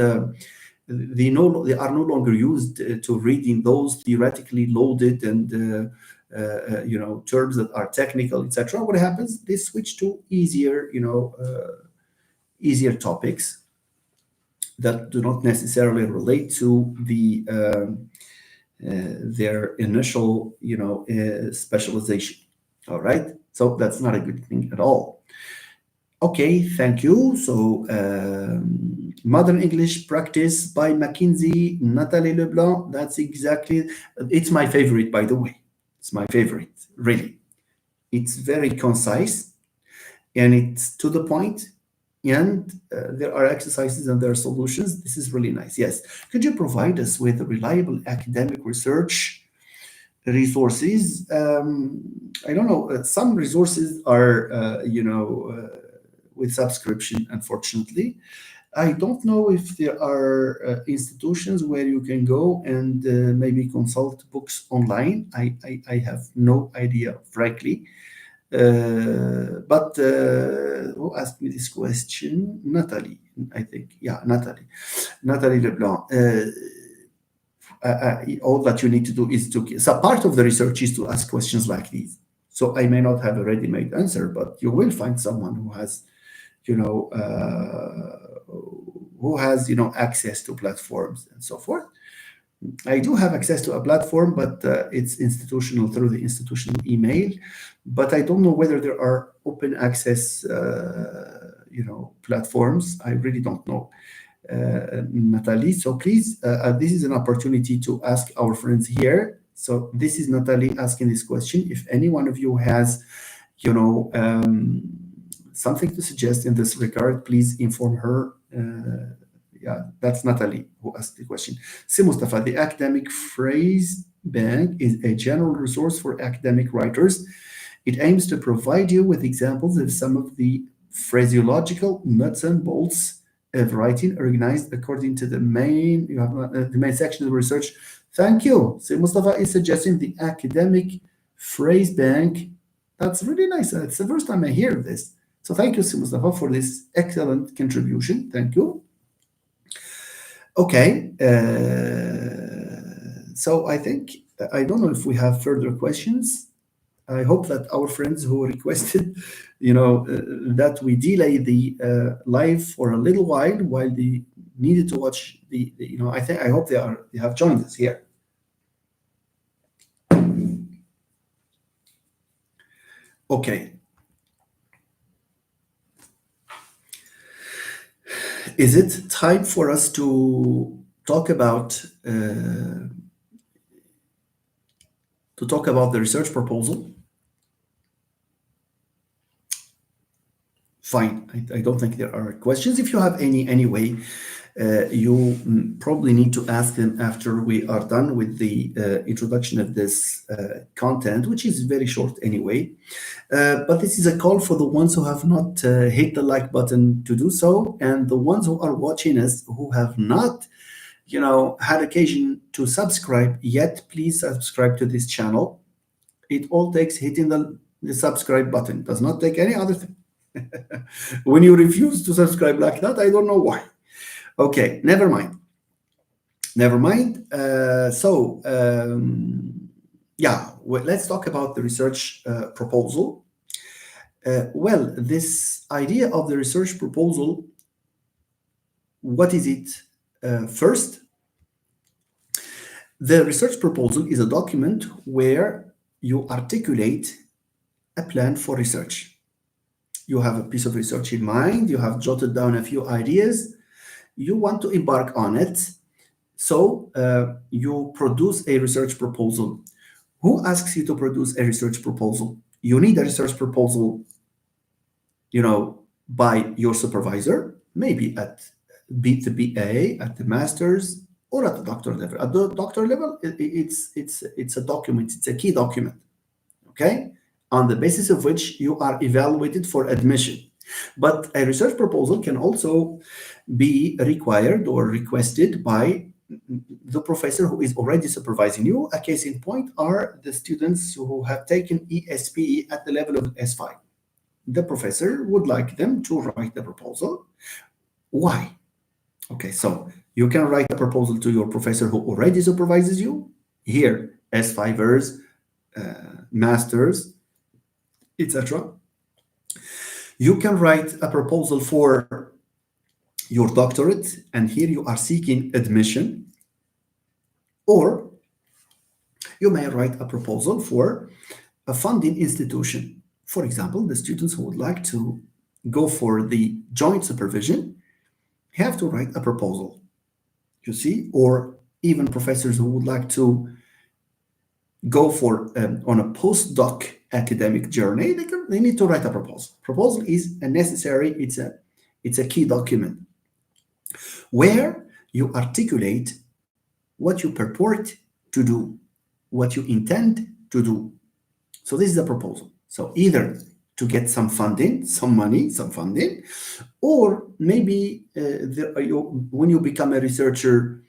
They are no longer used to reading those theoretically loaded and terms that are technical, etc. What happens? They switch to easier, easier topics that do not necessarily relate to their initial, specialization. All right, so that's not a good thing at all. Okay, thank you. So, Modern English Practice by Mackenzie, Nathalie Leblanc. That's exactly, it's my favorite, by the way. It's my favorite, really. It's very concise and it's to the point, and there are exercises and there are solutions. This is really nice. Yes. Could you provide us with reliable academic research resources? I don't know. Some resources are, with subscription, unfortunately. I don't know if there are institutions where you can go and maybe consult books online. I have no idea, frankly. But who asked me this question? Natalie, I think. Yeah, Natalie. Natalie Leblanc. All that you need to do is so part of the research is to ask questions like these. So I may not have a ready-made answer, but you will find someone who has, access to platforms and so forth. I do have access to a platform, but it's institutional through the institutional email. But I don't know whether there are open access, platforms. I really don't know, Natalie. So please, this is an opportunity to ask our friends here. So this is Natalie asking this question. If any one of you has, something to suggest in this regard, please inform her. Yeah, that's Natalie who asked the question. Si Mustafa, the academic phrase bank is a general resource for academic writers. It aims to provide you with examples of some of the phraseological nuts and bolts of writing organized according to the main section of research. Thank you. Si Mustafa is suggesting the academic phrase bank. That's really nice. It's the first time I hear this. So thank you, Si Mustafa, for this excellent contribution. Thank you. Okay, so I think, I don't know if we have further questions. I hope that our friends who requested, that we delay the live for a little while they needed to watch I hope they have joined us here. Okay. Is it time for us to talk about the research proposal? Fine. I don't think there are questions. If you have any anyway, you probably need to ask them after we are done with the introduction of this content, which is very short anyway. But this is a call for the ones who have not hit the like button to do so, and the ones who are watching us who have not, had occasion to subscribe yet, please subscribe to this channel. It all takes hitting the subscribe button. It does not take any other thing. When you refuse to subscribe like that, I don't know why. Okay, never mind. Let's talk about the research proposal. Well, this idea of the research proposal, what is it? First, the research proposal is a document where you articulate a plan for research. You have a piece of research in mind, you have jotted down a few ideas, you want to embark on it, so you produce a research proposal. Who asks you to produce a research proposal? You need a research proposal, by your supervisor, maybe at the BA, at the master's, or at the doctor level. At the doctor level, it's a document, it's a key document, okay? On the basis of which you are evaluated for admission. But a research proposal can also be required or requested by the professor who is already supervising you. A case in point are the students who have taken ESPE at the level of S5. The professor would like them to write the proposal. Why? Okay, so you can write a proposal to your professor who already supervises you. Here, S5ers, masters, etc. You can write a proposal for your doctorate, and here you are seeking admission. Or you may write a proposal for a funding institution. For example, the students who would like to go for the joint supervision have to write a proposal, you see, or even professors who would like to go for on a postdoc academic journey, they need to write a proposal. Proposal is a necessary, it's a key document where you articulate what you purport to do, what you intend to do. So this is a proposal. So either to get some funding, some money, some funding, or maybe when you become a researcher,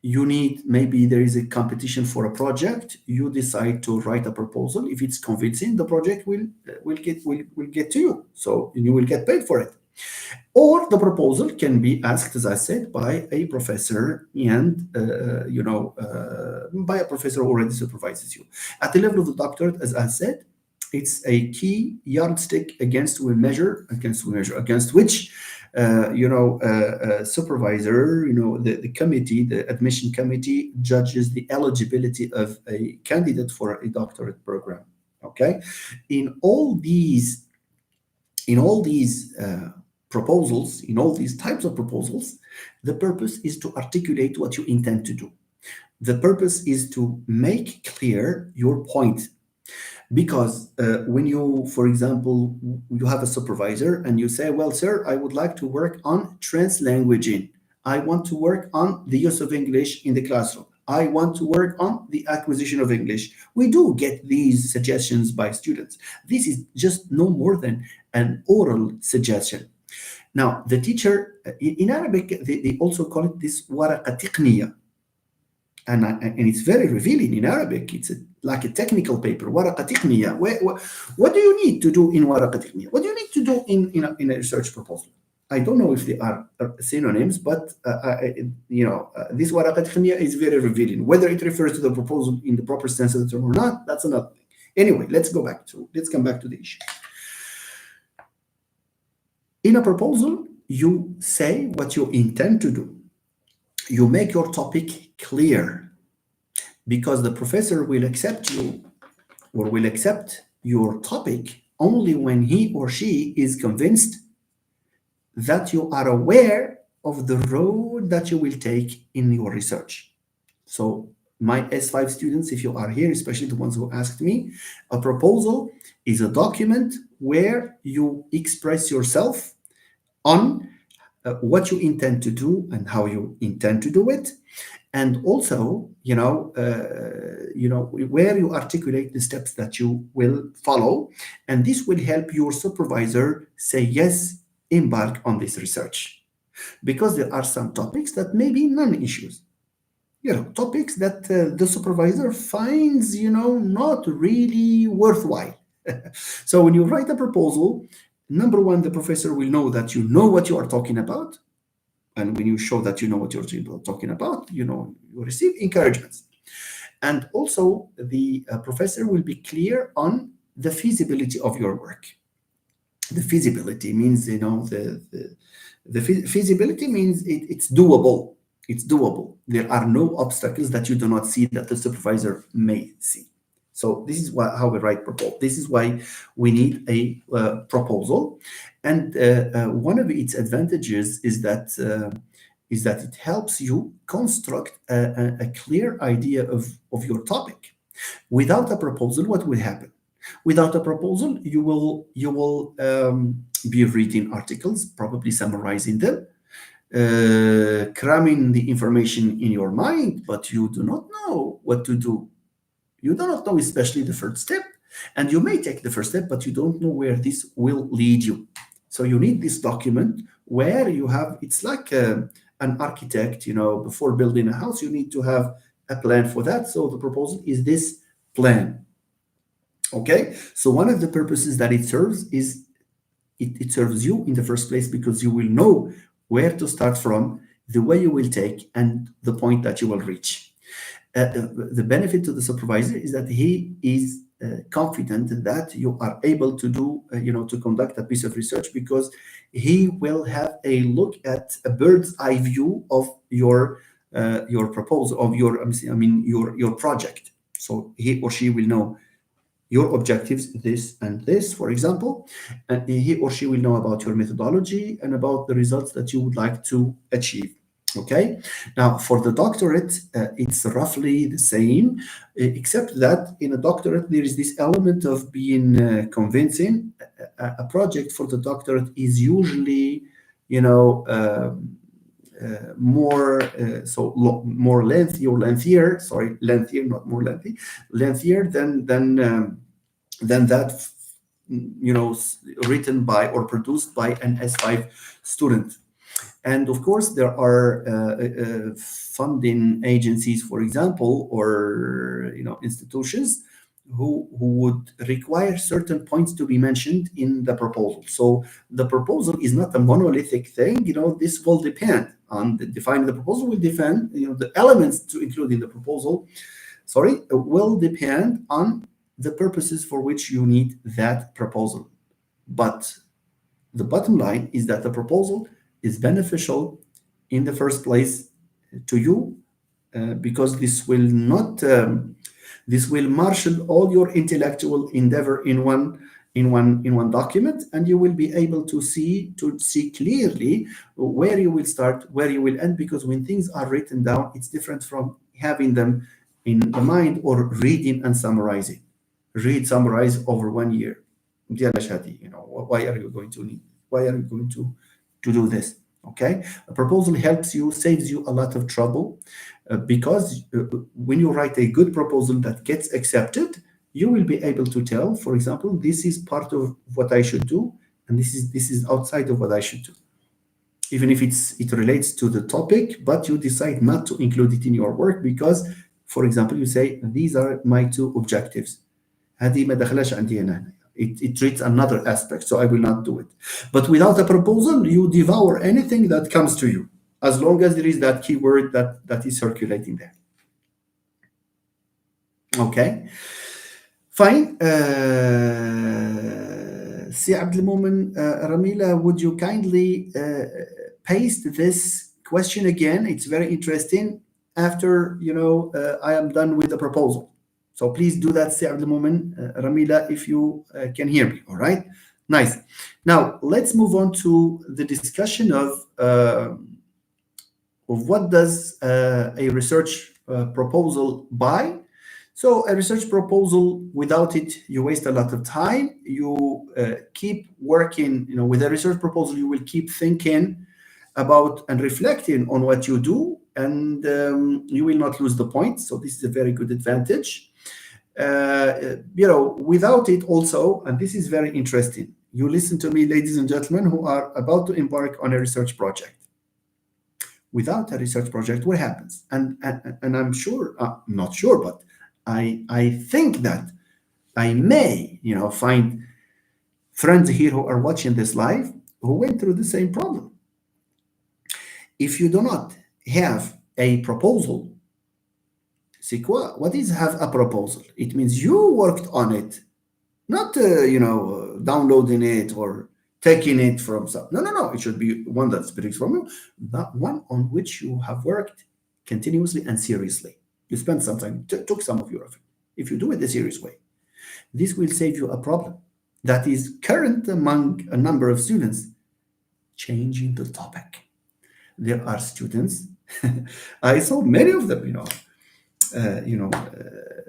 maybe there is a competition for a project, you decide to write a proposal. If it's convincing, the project will get to you, so you will get paid for it. Or the proposal can be asked, as I said, by a professor, and by a professor who already supervises you. At the level of the doctorate, as I said, it's a key yardstick against which supervisor, the committee, the admission committee, judges the eligibility of a candidate for a doctorate program. Okay, in all these proposals, in all these types of proposals, the purpose is to articulate what you intend to do. The purpose is to make clear your point. Because when you, for example, you have a supervisor and you say, well, sir, I would like to work on translanguaging. I want to work on the use of English in the classroom. I want to work on the acquisition of English. We do get these suggestions by students. This is just no more than an oral suggestion. Now, the teacher, in Arabic, they also call it this ورقة تقنية. And it's very revealing in Arabic. It's like a technical paper. ورقة تقنية. What do you need to do in ورقة تقنية? What do you need to do in a research proposal? I don't know if they are synonyms, but this ورقة تقنية is very revealing. Whether it refers to the proposal in the proper sense of the term or not, that's another thing. Anyway, let's come back to the issue. In a proposal, you say what you intend to do. You make your topic clear, because the professor will accept you or will accept your topic only when he or she is convinced that you are aware of the road that you will take in your research. So my S5 students, if you are here, especially the ones who asked me, a proposal is a document where you express yourself on what you intend to do and how you intend to do it, and also where you articulate the steps that you will follow, and this will help your supervisor say yes, embark on this research, because there are some topics that may be non-issues, topics that the supervisor finds not really worthwhile. So when you write a proposal, number one, the professor will know that you know what you are talking about. And when you show that you know what you're talking about, you receive encouragements. And also, the professor will be clear on the feasibility of your work. The feasibility means, feasibility means it's doable. It's doable. There are no obstacles that you do not see that the supervisor may see. So this is how we write proposal. This is why we need a proposal, and one of its advantages is that it helps you construct a clear idea of your topic. Without a proposal, what will happen? Without a proposal, you will be reading articles, probably summarizing them, cramming the information in your mind, but you do not know what to do. You do not know, especially the first step. And you may take the first step, but you don't know where this will lead you. So you need this document where you have, it's like an architect, before building a house, you need to have a plan for that. So the proposal is this plan. Okay. So one of the purposes that it serves is it serves you in the first place, because you will know where to start from, the way you will take, and the point that you will reach. The benefit to the supervisor is that he is confident that you are able to do, to conduct a piece of research, because he will have a look at a bird's eye view of your proposal, of your project. So he or she will know your objectives, this and this, for example, and he or she will know about your methodology and about the results that you would like to achieve. Okay, now for the doctorate, it's roughly the same, except that in a doctorate, there is this element of being convincing. A project for the doctorate is usually, more more lengthier, sorry, lengthier, not more lengthy, lengthier than that, written by or produced by an S5 student. And of course, there are funding agencies, for example, or institutions who would require certain points to be mentioned in the proposal. So the proposal is not a monolithic thing. This will depend on defining the proposal. Will depend, the elements to include in the proposal. Will depend on the purposes for which you need that proposal. But the bottom line is that the proposal is beneficial in the first place to you, because this will not this will marshal all your intellectual endeavor in one document, and you will be able to see clearly where you will start, where you will end, because when things are written down, it's different from having them in the mind or reading and summarizing. Summarize over 1 year. Why are you going to do this? Okay, a proposal saves you a lot of trouble, because when you write a good proposal that gets accepted, you will be able to tell, for example, this is part of what I should do, and this is outside of what I should do, even if it relates to the topic, but you decide not to include it in your work because, for example, you say these are my 2 objectives. هذه ما دخلش عندي هنا. It treats another aspect, so I will not do it. But without a proposal, you devour anything that comes to you, as long as there is that keyword that is circulating there. Okay, fine. Si Abdelmoumen, Ramila, would you kindly paste this question again? It's very interesting. After I am done with the proposal. So please do that, Si Abdelmoumen, Ramila, if you can hear me. All right, nice. Now let's move on to the discussion of what does a research proposal buy. So a research proposal, without it, you waste a lot of time. You keep working, with a research proposal, you will keep thinking about and reflecting on what you do, and you will not lose the point. So this is a very good advantage. Without it also, and this is very interesting, you listen to me, ladies and gentlemen, who are about to embark on a research project. Without a research project, what happens? And I'm sure, not sure, but I think that I may, find friends here who are watching this live who went through the same problem. If you do not have a proposal, c'est quoi? What is have a proposal? It means you worked on it, not downloading it or taking it from some. No. It should be one that speaks from you, that one on which you have worked continuously and seriously. You spent some time, took some of your effort. If you do it the serious way, this will save you a problem that is current among a number of students: changing the topic. There are students, I saw many of them,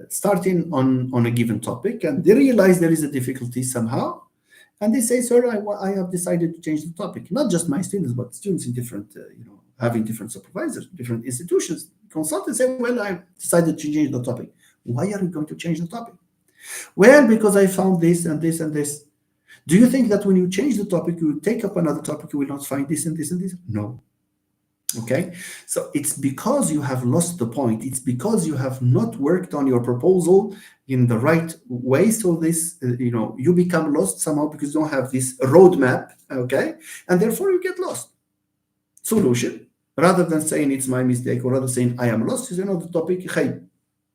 starting on a given topic, and they realize there is a difficulty somehow, and they say, "Sir, I have decided to change the topic." Not just my students, but students in different, having different supervisors, different institutions. Consultants say, "Well, I decided to change the topic." Why are you going to change the topic? Well, because I found this and this and this. Do you think that when you change the topic, you will take up another topic, you will not find this and this and this? No. Okay, so it's because you have lost the point. It's because you have not worked on your proposal in the right way. So this, you become lost somehow because you don't have this roadmap. Okay, and therefore you get lost. Solution: rather than saying it's my mistake, or rather saying I am lost, the topic,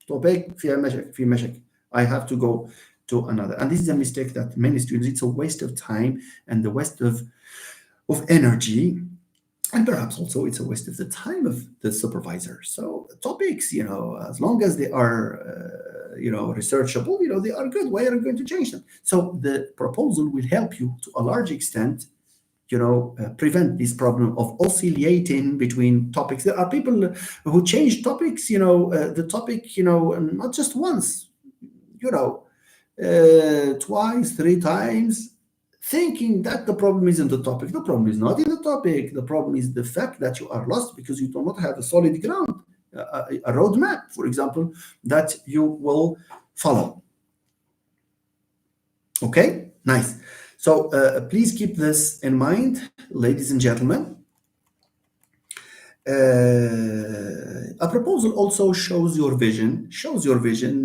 في مشاكل. I have to go to another. And this is a mistake that many students. It's a waste of time and the waste of energy. And perhaps also it's a waste of the time of the supervisor. So topics, as long as they are, researchable, they are good. Why are you going to change them? So the proposal will help you to a large extent, prevent this problem of oscillating between topics. There are people who change topics, the topic, not just once, twice, three times, thinking that the problem is in the topic. The problem is not in the topic. The problem is the fact that you are lost because you do not have a solid ground, a roadmap, for example, that you will follow. Okay, nice. So please keep this in mind, ladies and gentlemen. A proposal also shows your vision.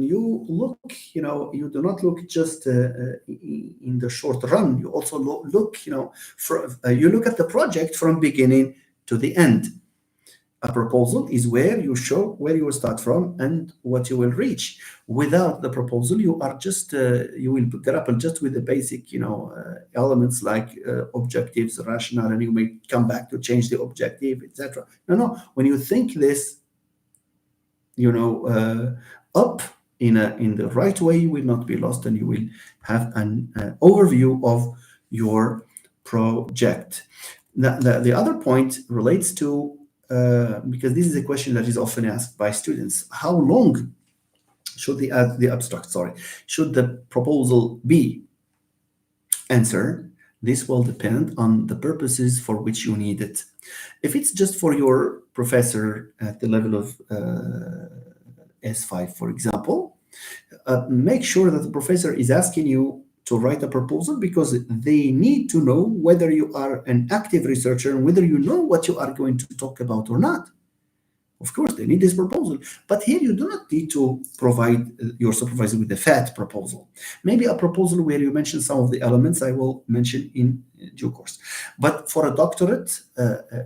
You look, you do not look just in the short run. You also look, you look at the project from beginning to the end. A proposal is where you show where you will start from and what you will reach. Without the proposal, you are just you will grapple just with the basic, elements like objectives, rationale, and you may come back to change the objective, etc. No. When you think this, up in the right way, you will not be lost, and you will have an overview of your project. The other point relates to. Because this is a question that is often asked by students: how long should the abstract, should the proposal be? Answer: this will depend on the purposes for which you need it. If it's just for your professor at the level of S5, for example, make sure that the professor is asking you to write a proposal because they need to know whether you are an active researcher and whether you know what you are going to talk about or not. Of course, they need this proposal. But here you do not need to provide your supervisor with a fat proposal. Maybe a proposal where you mention some of the elements I will mention in due course. But for a doctorate,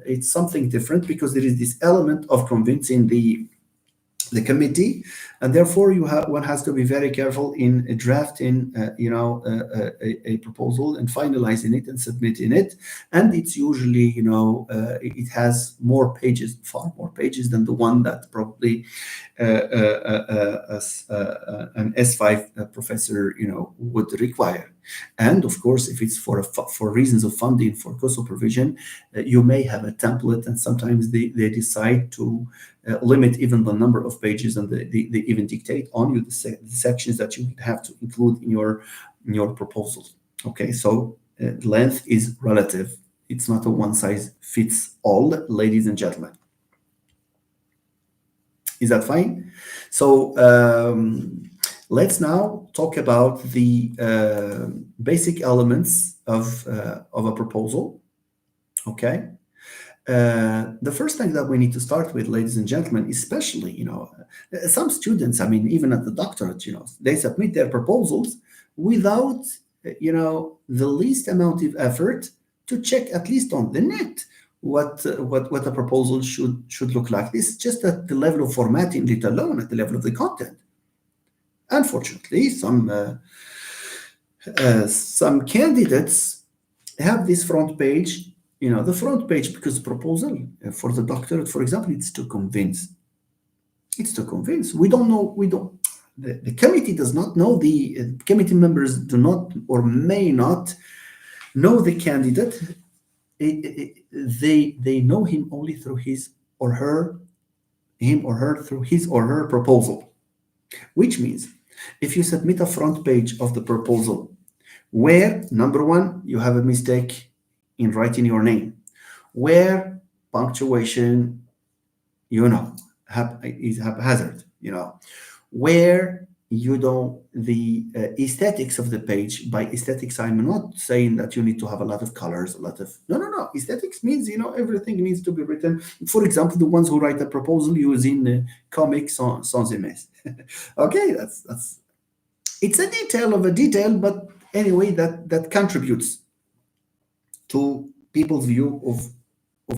it's something different because there is this element of convincing the committee, and therefore one has to be very careful in drafting a proposal and finalizing it and submitting it. And it's usually it has more pages, far more pages than the one that probably an S5 professor would require. And of course, if it's for reasons of funding for co-supervision, you may have a template, and sometimes they decide to limit even the number of pages, and they even dictate on you the sections that you would have to include in your proposal. Okay, so length is relative. It's not a one size fits all, ladies and gentlemen. Is that fine? So let's now talk about the basic elements of a proposal. Okay. The first thing that we need to start with, ladies and gentlemen, especially, some students, I mean, even at the doctorate, they submit their proposals without, the least amount of effort to check, at least on the net, what a proposal should look like. This is just at the level of formatting, let alone at the level of the content. Unfortunately, some candidates have this front page. The front page, because proposal for the doctorate, for example, it's to convince. It's to convince. We don't know. The committee does not know. The committee members do not or may not know the candidate. They know him only through him or her through his or her proposal, which means if you submit a front page of the proposal where, number one, you have a mistake in writing your name, where punctuation, is haphazard, where the aesthetics of the page. By aesthetics, I'm not saying that you need to have a lot of colors, no. Aesthetics means, everything needs to be written. For example, the ones who write a proposal using Comic Sans MS. Okay, that's it's a detail of a detail, but anyway, that contributes to people's view of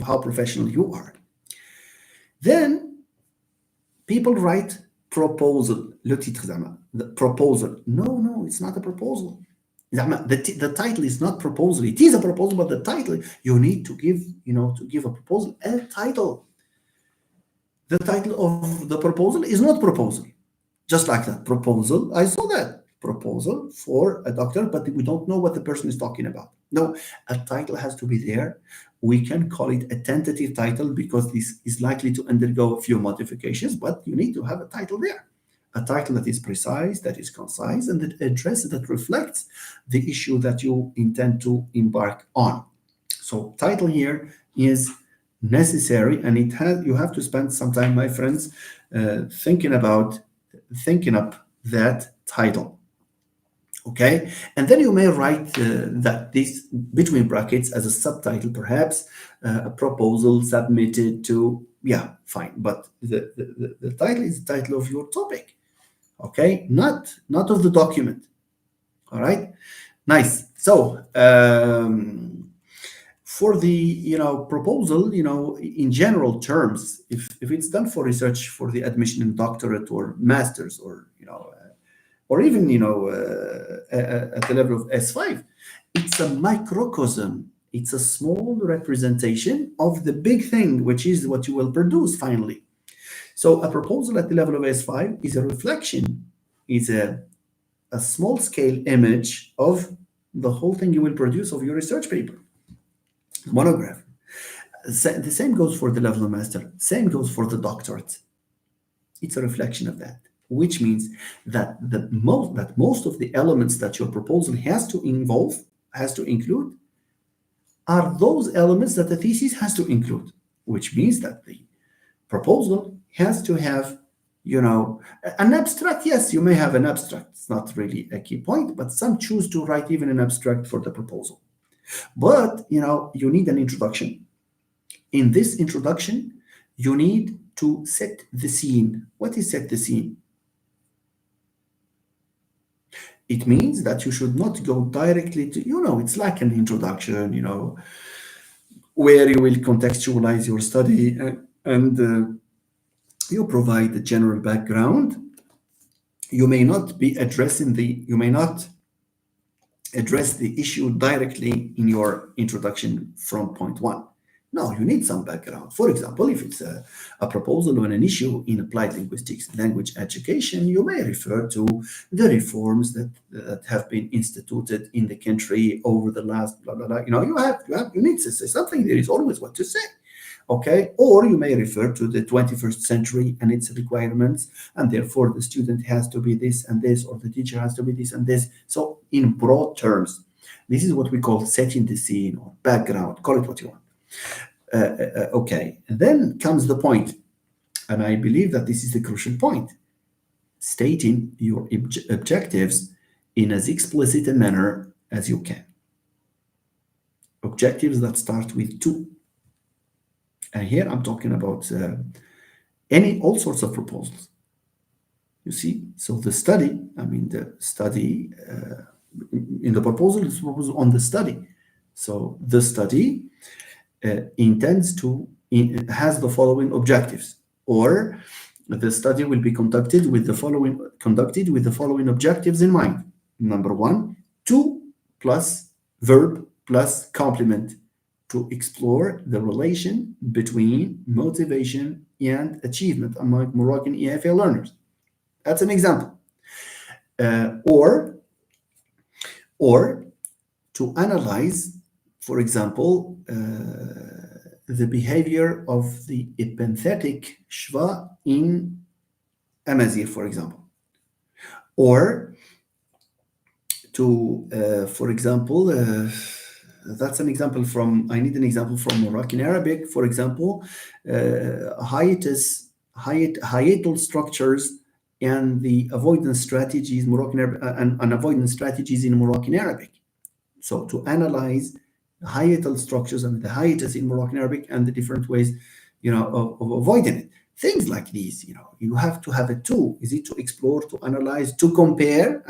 how professional you are. Then people write proposal, le titre, the proposal. No, it's not a proposal. The title is not proposal. It is a proposal, but the title, you need to give a proposal a title. The title of the proposal is not proposal. Just like that, proposal, I saw that. Proposal for a doctor, but we don't know what the person is talking about. No, a title has to be there. We can call it a tentative title because this is likely to undergo a few modifications, but you need to have a title there. A title that is precise, that is concise, and that reflects the issue that you intend to embark on. So title here is necessary, and you have to spend some time, my friends, thinking up that title. Okay, and then you may write that this between brackets as a subtitle, perhaps a proposal submitted to, fine, but the title is the title of your topic. Okay, not of the document. All right, nice. So for the proposal, in general terms, if it's done for research for the admission in doctorate or masters or even at the level of S5, it's a microcosm. It's a small representation of the big thing, which is what you will produce finally. So a proposal at the level of S5 is a reflection, is a small scale image of the whole thing you will produce of your research paper, monograph. The same goes for the level of master. Same goes for the doctorate. It's a reflection of that, which means that most of the elements that your proposal has to include, are those elements that the thesis has to include, which means that the proposal has to have, an abstract. Yes, you may have an abstract. It's not really a key point, but some choose to write even an abstract for the proposal. But, you need an introduction. In this introduction, you need to set the scene. What is set the scene? It means that you should not go directly to, it's like an introduction, where you will contextualize your study and you provide the general background. You may not address the issue directly in your introduction from point one. No, you need some background. For example, if it's a proposal on an issue in applied linguistics language education, you may refer to the reforms that have been instituted in the country over the last blah blah blah. You need to say something. There is always what to say. Okay, or you may refer to the 21st century and its requirements, and therefore the student has to be this and this, or the teacher has to be this and this. So, in broad terms, this is what we call setting the scene or background, call it what you want. Okay, and then comes the point, and I believe that this is the crucial point, stating your objectives in as explicit a manner as you can. Objectives that start with two. And here I'm talking about all sorts of proposals. You see, so the study in the proposal is proposed on the study. So the study has the following objectives, or the study will be conducted with the following objectives in mind. Number one, to plus verb plus complement, to explore the relation between motivation and achievement among Moroccan EFA learners. That's an example. Or to analyze, for example, the behavior of the epenthetic schwa in Amazigh, for example. Or to, for example, that's an example from, I need an example from Moroccan Arabic, for example, hiatal structures and the avoidance strategies, Moroccan Arabic, and avoidance strategies in Moroccan Arabic. So to analyze hiatal structures and the hiatus in Moroccan Arabic and the different ways, of avoiding it. Things like these, you have to have a tool. Is it to explore, to analyze, to compare?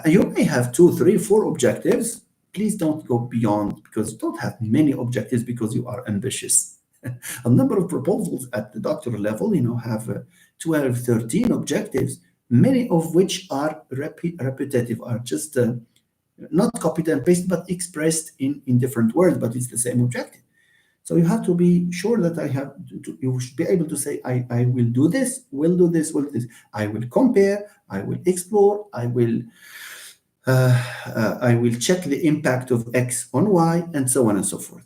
You may have 2, 3, 4 objectives. Please don't go beyond, because you don't have many objectives because you are ambitious. A number of proposals at the doctoral level, have 12, 13 objectives, many of which are repetitive, are just not copied and pasted, but expressed in different words, but it's the same objective. So you have to be sure that you should be able to say, I will do this, will do this, will do this. I will compare, I will explore, I will check the impact of X on Y, and so on and so forth.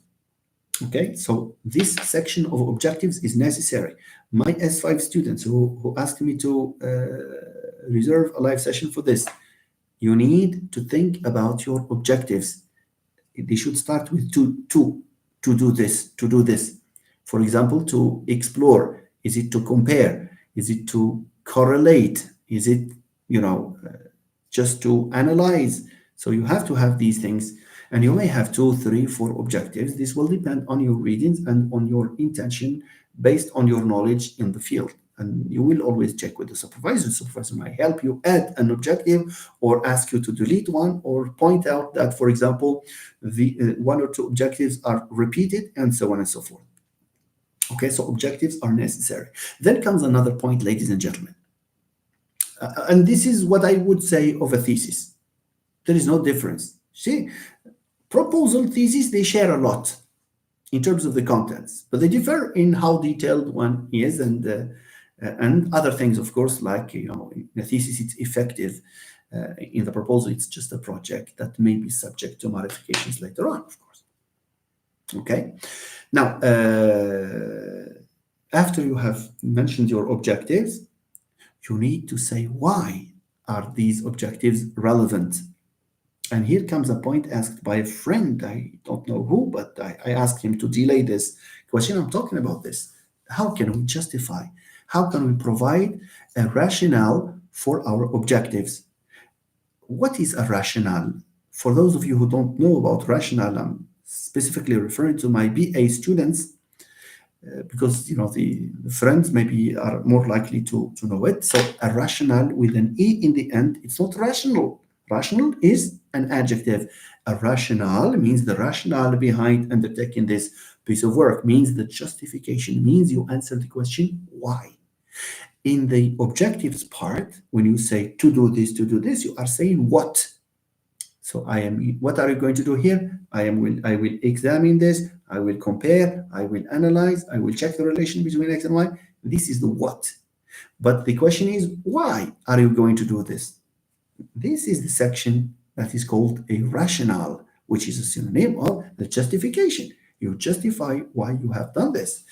Okay, so this section of objectives is necessary. My S5 students who asked me to reserve a live session for this, you need to think about your objectives. They should start with to do this. For example, to explore. Is it to compare? Is it to correlate? Is it, just to analyze? So you have to have these things, and you may have 2, 3, 4 objectives. This will depend on your readings and on your intention based on your knowledge in the field. And you will always check with the supervisor. The supervisor might help you add an objective or ask you to delete one, or point out that, for example, the 1 or 2 objectives are repeated, and so on and so forth. Okay, so objectives are necessary. Then comes another point, ladies and gentlemen. And this is what I would say of a thesis. There is no difference. See, proposal thesis, they share a lot in terms of the contents, but they differ in how detailed one is, and other things, of course, like, in the thesis, it's effective. In the proposal, it's just a project that may be subject to modifications later on, of course. Okay. Now, after you have mentioned your objectives, you need to say why are these objectives relevant. And here comes a point asked by a friend, I don't know who, but I asked him to delay this question. I'm talking about this. How can we justify? How can we provide a rationale for our objectives? What is a rationale? For those of you who don't know about rationale, I'm specifically referring to my BA students, because the friends maybe are more likely to know it. So a rationale with an E in the end, it's not rational. Rational is an adjective. A rationale means the rationale behind undertaking this piece of work, means the justification, means you answer the question why. In the objectives part, when you say to do this, you are saying what. So I am. What are you going to do here? I will examine this. I will compare. I will analyze. I will check the relation between x and y. This is the what. But the question is, why are you going to do this? This is the section that is called a rationale, which is a synonym of the justification. You justify why you have done this.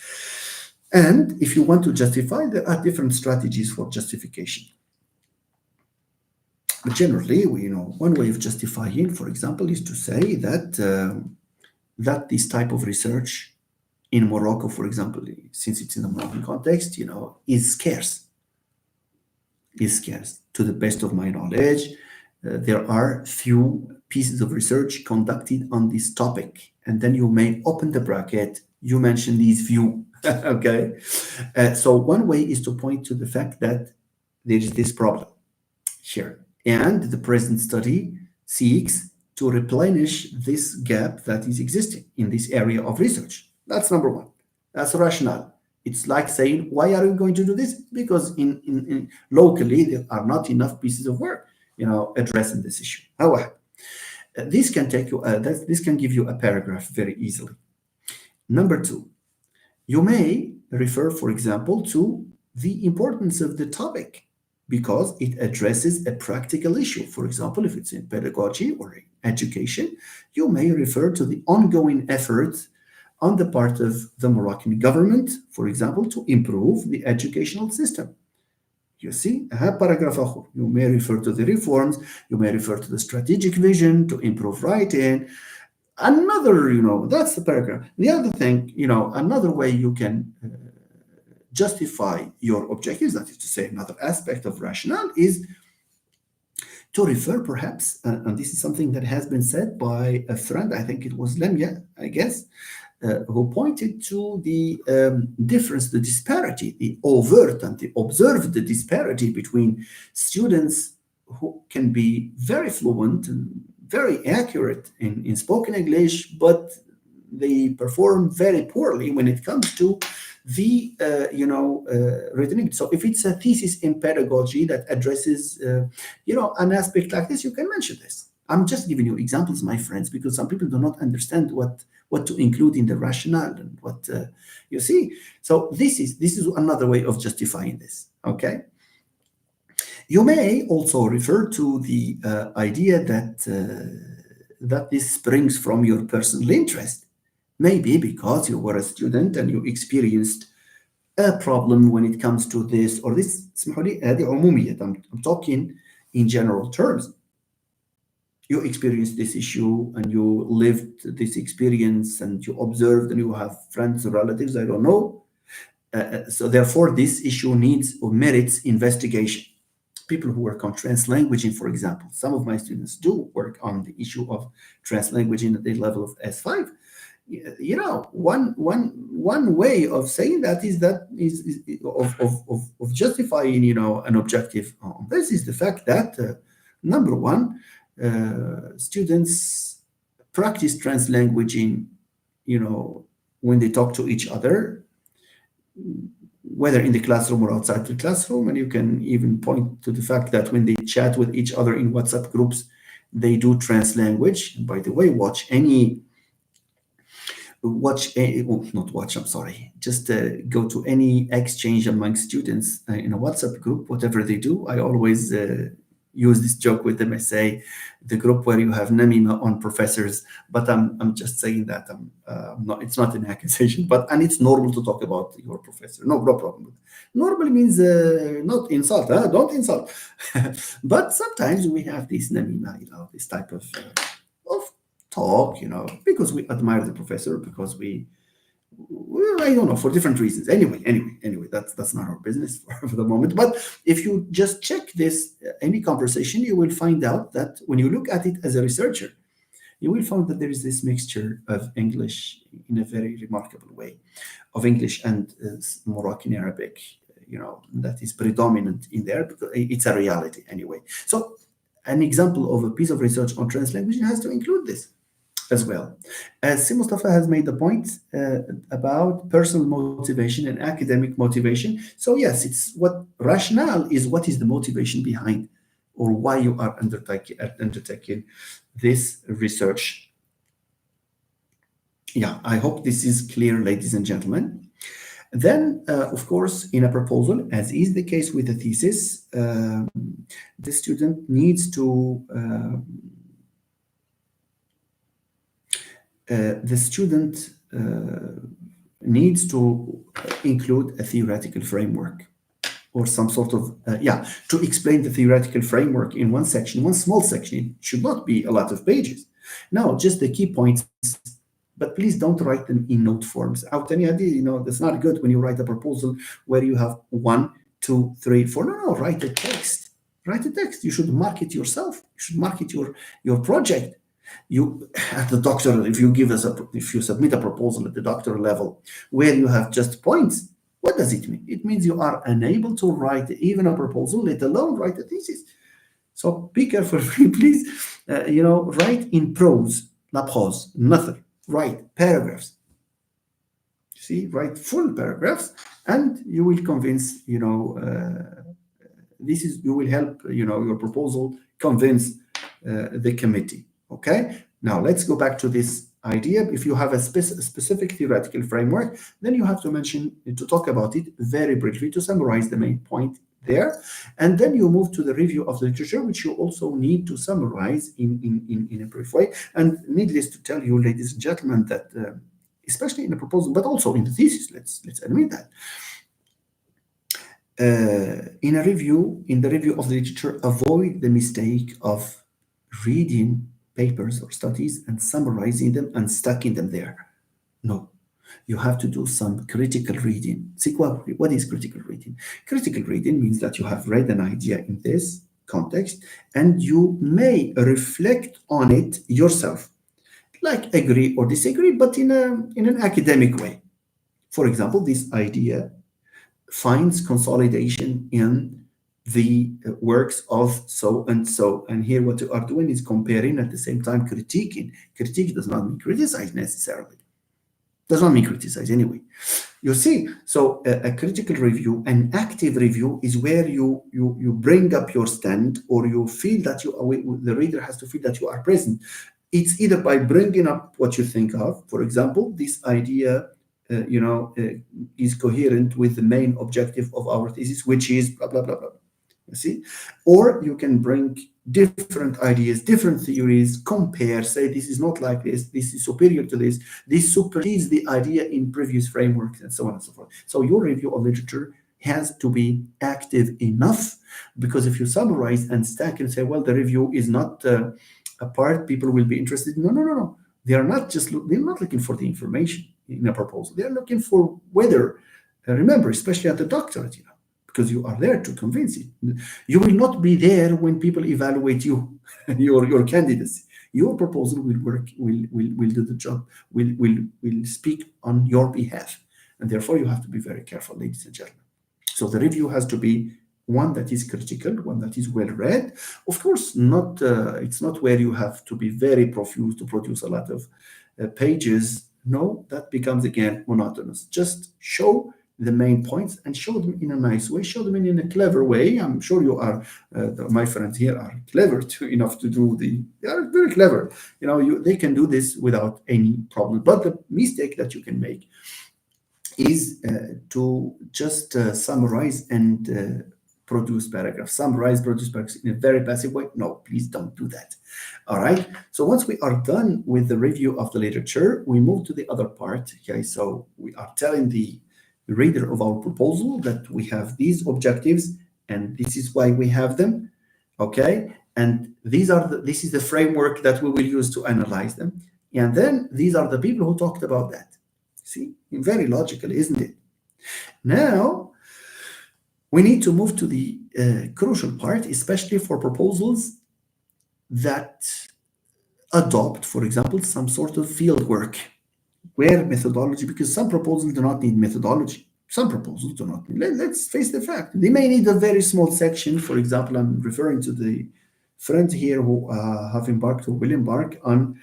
And if you want to justify, there are different strategies for justification. But generally, one way of justifying, for example, is to say that this type of research in Morocco, for example, since it's in the Moroccan context, is scarce. Is scarce. To the best of my knowledge, there are few pieces of research conducted on this topic. And then you may open the bracket, you mention these few, okay? So one way is to point to the fact that there is this problem here. And the present study seeks to replenish this gap that is existing in this area of research. That's number one. That's rationale. It's like saying, why are we going to do this? Because in locally, there are not enough pieces of work, addressing this issue. However, this can give you a paragraph very easily. Number two, you may refer, for example, to the importance of the topic because it addresses a practical issue. For example, if it's in pedagogy or in education, you may refer to the ongoing efforts on the part of the Moroccan government, for example, to improve the educational system. You see, paragraph آخر. You may refer to the reforms, you may refer to the strategic vision to improve writing. Another, that's the paragraph. The other thing, another way you can justify your objectives, that is to say, another aspect of rationale, is to refer perhaps, and this is something that has been said by a friend, I think it was Lemia, I guess, who pointed to the difference, the disparity, the overt and the observed disparity between students who can be very fluent and very accurate in spoken English, but they perform very poorly when it comes to the written English. So if it's a thesis in pedagogy that addresses an aspect like this, you can mention this. I'm just giving you examples, my friends, because some people do not understand what to include in the rationale and what you see. So this is another way of justifying this. Okay. You may also refer to the idea that this springs from your personal interest. Maybe because you were a student and you experienced a problem when it comes to this or this. اسمحوا لي هذه عمومية. I'm talking in general terms. You experienced this issue and you lived this experience and you observed and you have friends or relatives, I don't know. So therefore, this issue needs or merits investigation. People who work on translanguaging, for example, some of my students do work on the issue of translanguaging at the level of S5. One way of saying that is of justifying an objective on this is the fact that number one, students practice translanguaging when they talk to each other, whether in the classroom or outside the classroom. And you can even point to the fact that when they chat with each other in WhatsApp groups, they do translanguage. And by the way, just go to any exchange among students in a WhatsApp group, whatever they do. I always use this joke with them. I say the group where you have namima on professors, but I'm just saying that not. It's not an accusation, and it's normal to talk about your professor. No problem. Normally means not insult. Don't insult. But sometimes we have this namima, this type of talk, because we admire the professor, because I don't know, for different reasons. Anyway, that's not our business for the moment. But if you just check this, any conversation, you will find out that when you look at it as a researcher, you will find that there is this mixture of English in a very remarkable way, of English and Moroccan Arabic, that is predominant in there, because it's a reality anyway. So an example of a piece of research on translanguaging has to include this as well. As Mustafa has made the point about personal motivation and academic motivation. So yes, it's what rationale is. What is the motivation behind or why you are undertaking this research. Yeah, I hope this is clear, ladies and gentlemen. Then, of course, in a proposal, as is the case with the thesis, the student needs to include a theoretical framework or some sort of to explain the theoretical framework in one section, one small section. It should not be a lot of pages. No, just the key points. But please don't write them in note forms. Out any idea, that's not good when you write a proposal where you have 1, 2, 3, 4. No, write a text. Write a text. You should market yourself. You should market your project. You at the doctoral, if you submit a proposal at the doctoral level where you have just points, what does it mean? It means you are unable to write even a proposal, let alone write a thesis. So be careful, please. Write in prose, la prose, nothing. Write paragraphs. See, write full paragraphs, and you will convince. You will help. Your proposal convince the committee. Okay. Now let's go back to this idea. If you have a specific theoretical framework, then you have to talk about it very briefly to summarize the main point there, and then you move to the review of the literature, which you also need to summarize in a brief way. And needless to tell you, ladies and gentlemen, that especially in a proposal, but also in the thesis, let's admit that in the review of the literature, avoid the mistake of reading papers or studies and summarizing them and stacking them there. No. You have to do some critical reading. See, what is critical reading? Critical reading means that you have read an idea in this context and you may reflect on it yourself, like agree or disagree, but in an academic way. For example, this idea finds consolidation in the works of so and so. And here what you are doing is comparing, at the same time critiquing. Critique does not mean criticize necessarily. Does not mean criticize anyway. You see, so a critical review, an active review, is where you bring up your stand, or you feel that the reader has to feel that you are present. It's either by bringing up what you think of. For example, this idea, is coherent with the main objective of our thesis, which is blah blah blah blah. You see, or you can bring different ideas, different theories, compare, say this is not like this is superior to this supersedes the idea in previous frameworks, and so on and so forth. So your review of literature has to be active enough, because if you summarize and stack and say, well, the review is not a part people will be interested in. No. They're not looking for the information in a proposal. They're looking for whether, remember, especially at the doctorate, because you are there to convince it. You will not be there when people evaluate you, your candidacy. Your proposal will work, will do the job, will speak on your behalf. And therefore, you have to be very careful, ladies and gentlemen. So the review has to be one that is critical, one that is well read. Of course, it's not where you have to be very profuse to produce a lot of pages. No, that becomes, again, monotonous. Just show the main points and show them in a nice way, show them in a clever way. I'm sure you are, my friends here are clever enough to do they are very clever. They can do this without any problem. But the mistake that you can make is to just summarize and produce paragraphs. Produce paragraphs in a very passive way. No, please don't do that. All right. So once we are done with the review of the literature, we move to the other part. Okay. So we are telling the reader of our proposal that we have these objectives and this is why we have them. Okay. And this is the framework that we will use to analyze them. And then these are the people who talked about that. See, very logical, isn't it? Now, we need to move to the crucial part, especially for proposals that adopt, for example, some sort of field work, where methodology, because some proposals do not need methodology. Some proposals do not need. Let's face the fact. They may need a very small section. For example, I'm referring to the friends here who will embark on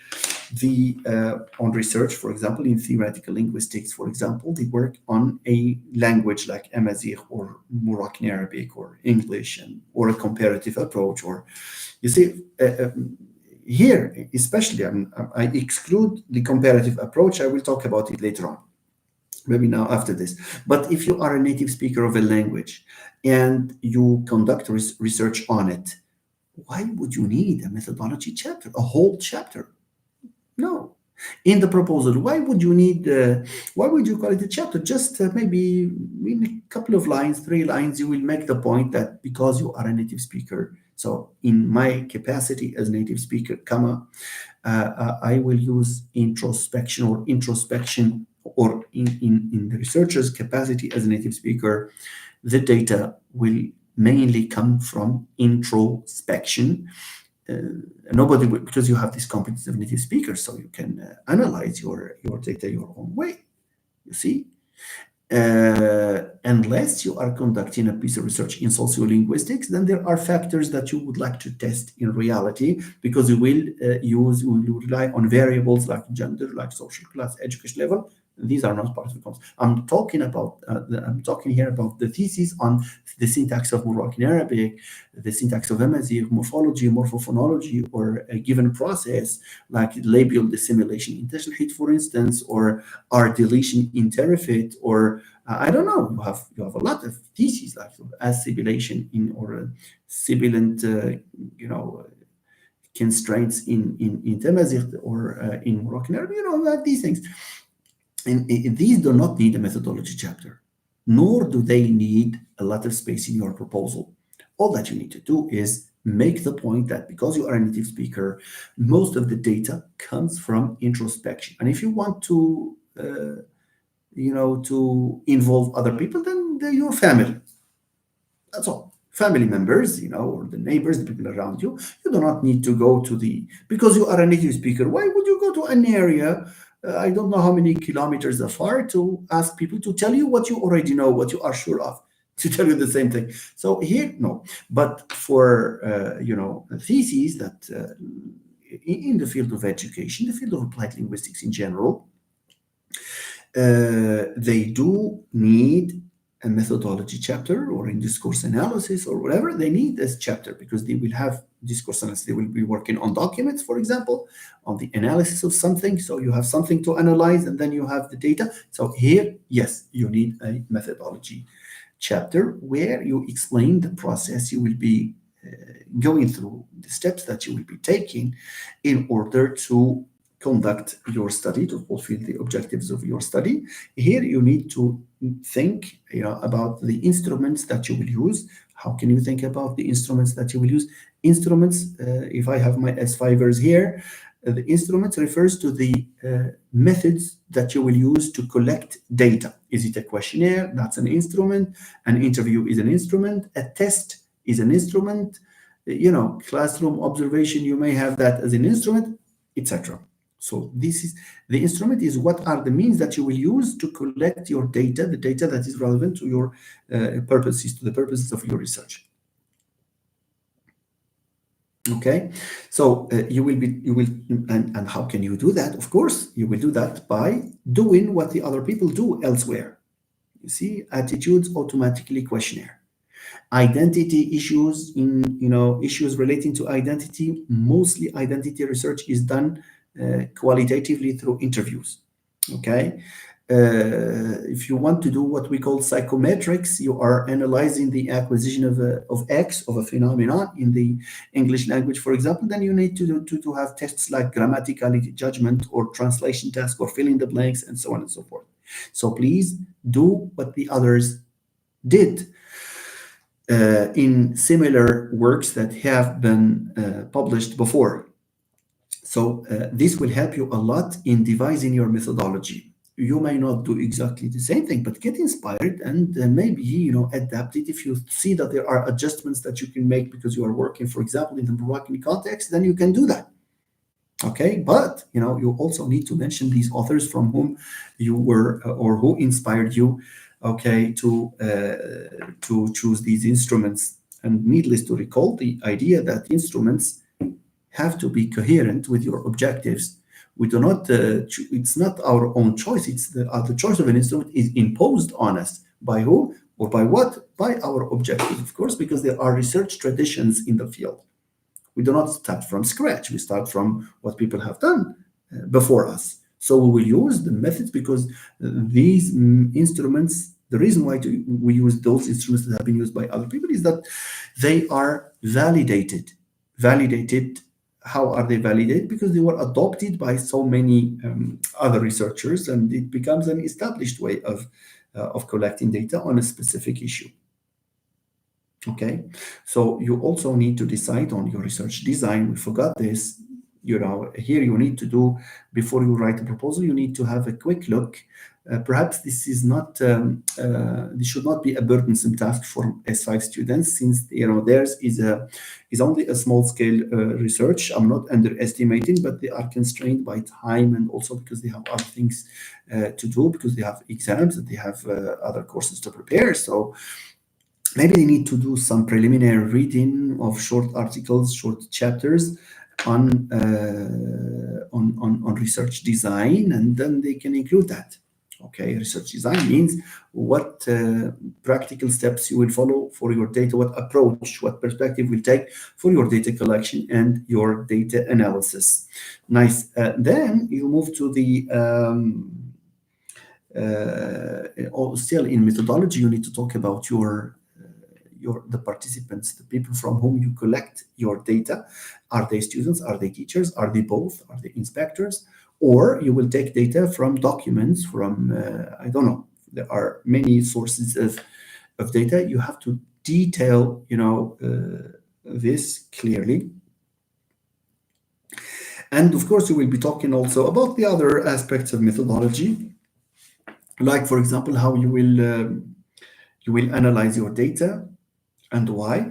on research, for example, in theoretical linguistics, for example, they work on a language like Amazigh or Moroccan Arabic or English, or a comparative approach. Or you see, here especially, I exclude the comparative approach. I will talk about it later on, maybe now after this. But if you are a native speaker of a language and you conduct research on it, why would you need a methodology chapter, a whole chapter? No. In the proposal, why would you call it a chapter? Just maybe in a couple of lines, 3 lines, you will make the point that because you are a native speaker, so in my capacity as native speaker, I will use introspection, or in the researcher's capacity as a native speaker, the data will mainly come from introspection. Nobody will, because you have this competence of native speakers, so you can analyze your data your own way. You see, unless you are conducting a piece of research in sociolinguistics, then there are factors that you would like to test in reality, because you will rely on variables like gender, like social class, education level. These are not part of the concept. I'm talking here about the thesis on the syntax of Moroccan Arabic, the syntax of Amazigh, morphology, morphophonology, or a given process like labial dissimilation in Tashhid, for instance, or R deletion in Terafit, or I don't know. You have a lot of theses like assimilation or sibilant, constraints in Tamazight or in Moroccan Arabic. Like these things. And these do not need a methodology chapter, nor do they need a lot of space in your proposal. All that you need to do is make the point that because you are a native speaker, most of the data comes from introspection. And if you want to, to involve other people, then they're your family. That's all. Family members, or the neighbors, the people around you. You do not need to go because you are a native speaker. Why would you go to an area, I don't know how many kilometers afar, to ask people to tell you what you already know, what you are sure of, to tell you the same thing? So here, no. But for, theses that in the field of education, the field of applied linguistics in general, they do need a methodology chapter, or in discourse analysis or whatever, they need this chapter because they will have discourse analysis. They will be working on documents, for example, on the analysis of something. So you have something to analyze and then you have the data. So here, yes, you need a methodology chapter where you explain the process you will be going through, the steps that you will be taking in order to conduct your study, to fulfill the objectives of your study. Here you need to think about the instruments that you will use. How can you think about the instruments that you will use? Instruments, if I have my S5ers here, the instruments refers to the methods that you will use to collect data. Is it a questionnaire? That's an instrument. An interview is an instrument. A test is an instrument. Classroom observation, you may have that as an instrument, etc. So the instrument is what are the means that you will use to collect your data, the data that is relevant to your purposes, to the purposes of your research. Okay, so and how can you do that? Of course, you will do that by doing what the other people do elsewhere. You see, attitudes automatically questionnaire. Identity issues, issues relating to identity, mostly identity research is done qualitatively through interviews. Okay, if you want to do what we call psychometrics, you are analyzing the acquisition of X, of a phenomenon in the English language, for example, then you need to have tests like grammaticality judgment or translation task or fill in the blanks and so on and so forth. So please do what the others did in similar works that have been published before. So this will help you a lot in devising your methodology. You may not do exactly the same thing, but get inspired and maybe adapt it. If you see that there are adjustments that you can make because you are working, for example, in the Moroccan context, then you can do that. Okay, but you also need to mention these authors from whom you were or who inspired you. Okay, to choose these instruments. And needless to recall the idea that instruments have to be coherent with your objectives, We do not. It's not our own choice. It's the choice of an instrument is imposed on us by who or by what? By our objectives, of course, because there are research traditions in the field. We do not start from scratch. We start from what people have done before us. So we will use the methods because these instruments, the reason why we use those instruments that have been used by other people is that they are validated. Validated. How are they validated? Because they were adopted by so many other researchers, and it becomes an established way of collecting data on a specific issue. Okay, so you also need to decide on your research design. We forgot this. Here you need to do, before you write a proposal, you need to have a quick look. Perhaps this is not, this should not be a burdensome task for S5 students, since theirs is only a small scale research. I'm not underestimating, but they are constrained by time, and also because they have other things to do, because they have exams and they have other courses to prepare. So maybe they need to do some preliminary reading of short articles, short chapters on research design, and then they can include that. Okay, research design means what practical steps you will follow for your data, what approach, what perspective will take for your data collection and your data analysis. Nice. Then you move to the still in methodology, you need to talk about the participants, the people from whom you collect your data. Are they students? Are they teachers? Are they both? Are they inspectors? Or you will take data from documents, from, I don't know, there are many sources of data. You have to detail, this clearly. And of course, you will be talking also about the other aspects of methodology, like, for example, how you will analyze your data and why.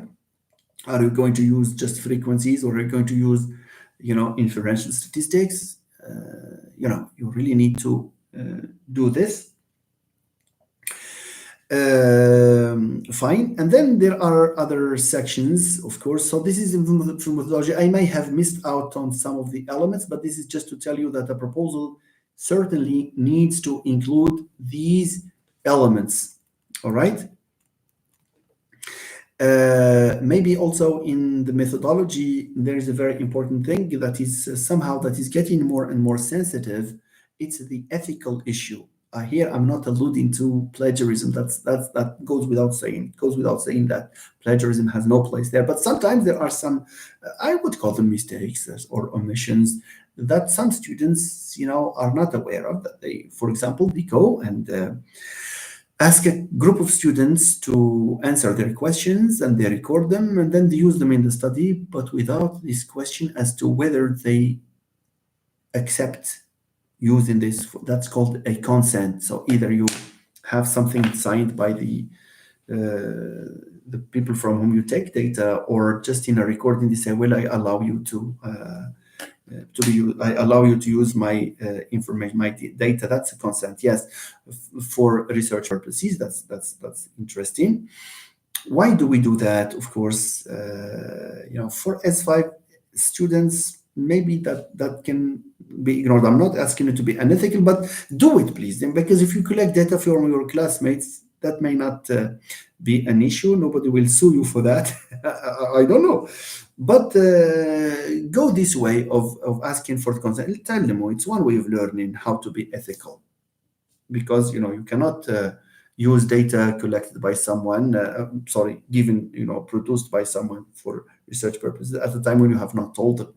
Are you going to use just frequencies, or are you going to use, inferential statistics? You really need to do this. Fine. And then there are other sections, of course. So this is from methodology. I may have missed out on some of the elements, but this is just to tell you that the proposal certainly needs to include these elements. All right. Maybe also in the methodology, there is a very important thing that is getting more and more sensitive. It's the ethical issue. Here, I'm not alluding to plagiarism. That goes without saying. It goes without saying that plagiarism has no place there. But sometimes there are some, I would call them mistakes or omissions that some students, are not aware of. That they, for example, they go and ask a group of students to answer their questions, and they record them, and then they use them in the study, but without this question as to whether they accept using this. That's called a consent. So either you have something signed by the people from whom you take data, or just in a recording they say, well, I allow you to use my information, my data. That's a consent. Yes, for research purposes. That's interesting. Why do we do that? Of course, for S5 students, maybe that can be ignored. I'm not asking it to be unethical, but do it, please. Because if you collect data from your classmates, that may not be an issue. Nobody will sue you for that. I don't know. But go this way of asking for consent. Tell them it's one way of learning how to be ethical. Because, you cannot use data collected by someone, produced by someone for research purposes at the time when you have not told them.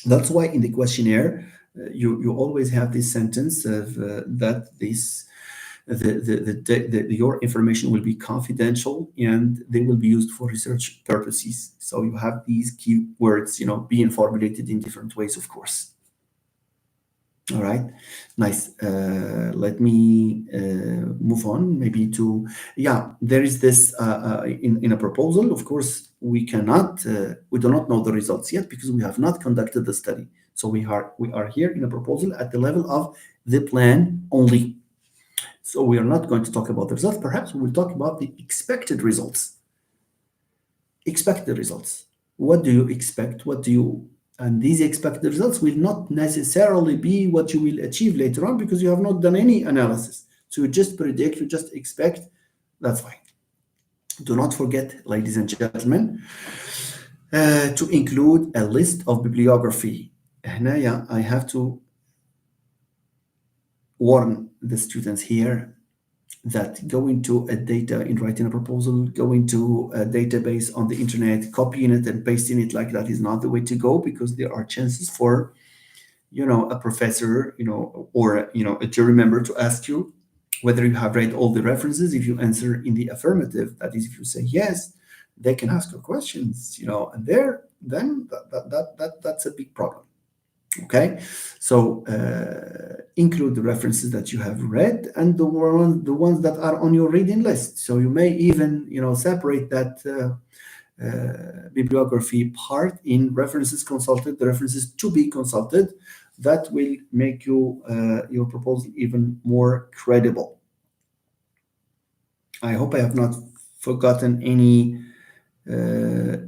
That's why in the questionnaire, you always have this sentence of that your information will be confidential and they will be used for research purposes. So you have these keywords, being formulated in different ways, of course. All right, nice. Let me move on maybe to, there is this in a proposal. Of course, we do not know the results yet because we have not conducted the study. So we are here in a proposal at the level of the plan only. So we are not going to talk about the results. Perhaps we will talk about the expected results. Expected results. What do you expect? What do you And these expected results will not necessarily be what you will achieve later on because you have not done any analysis. So you just predict, you just expect, that's fine. Do not forget, ladies and gentlemen, to include a list of bibliography. هنا I have to warn the students here that going to a data in writing a proposal, going to a database on the internet, copying it and pasting it like that is not the way to go, because there are chances for, a professor, or, a jury member to ask you whether you have read all the references. If you answer in the affirmative, that is, if you say yes, they can ask you questions, and then that's a big problem. Okay, so include the references that you have read and the ones that are on your reading list. So you may even, separate that bibliography part in references consulted, the references to be consulted. That will make your proposal even more credible. I hope I have not forgotten any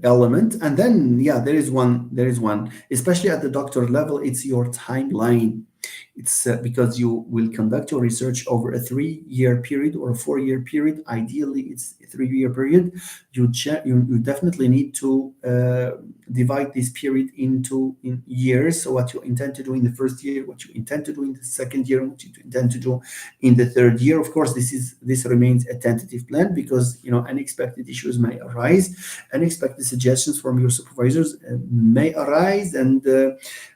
element. And then there is one, especially at the doctorate level. It's your timeline. It's because you will conduct your research over a 3-year period or a 4-year period. Ideally it's a 3-year period. You definitely need to divide this period in years. So what you intend to do in the first year, what you intend to do in the second year, what you intend to do in the third year. Of course, this remains a tentative plan because unexpected issues may arise, unexpected suggestions from your supervisors may arise, and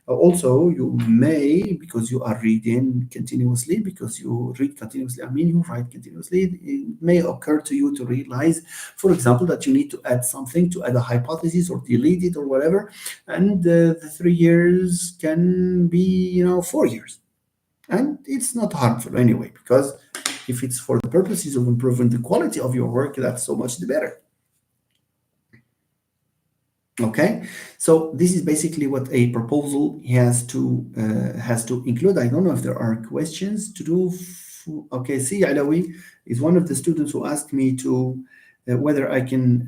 also you may, because you are reading continuously, because you read continuously, you write continuously, it may occur to you to realize, for example, that you need to add something, to add a hypothesis or delete it or whatever, and the 3 years can be 4 years. And it's not harmful anyway, because if it's for the purposes of improving the quality of your work, that's so much the better. Okay, so this is basically what a proposal has to include. I don't know if there are questions to do. Okay, see, Alawi is one of the students who asked me to whether I can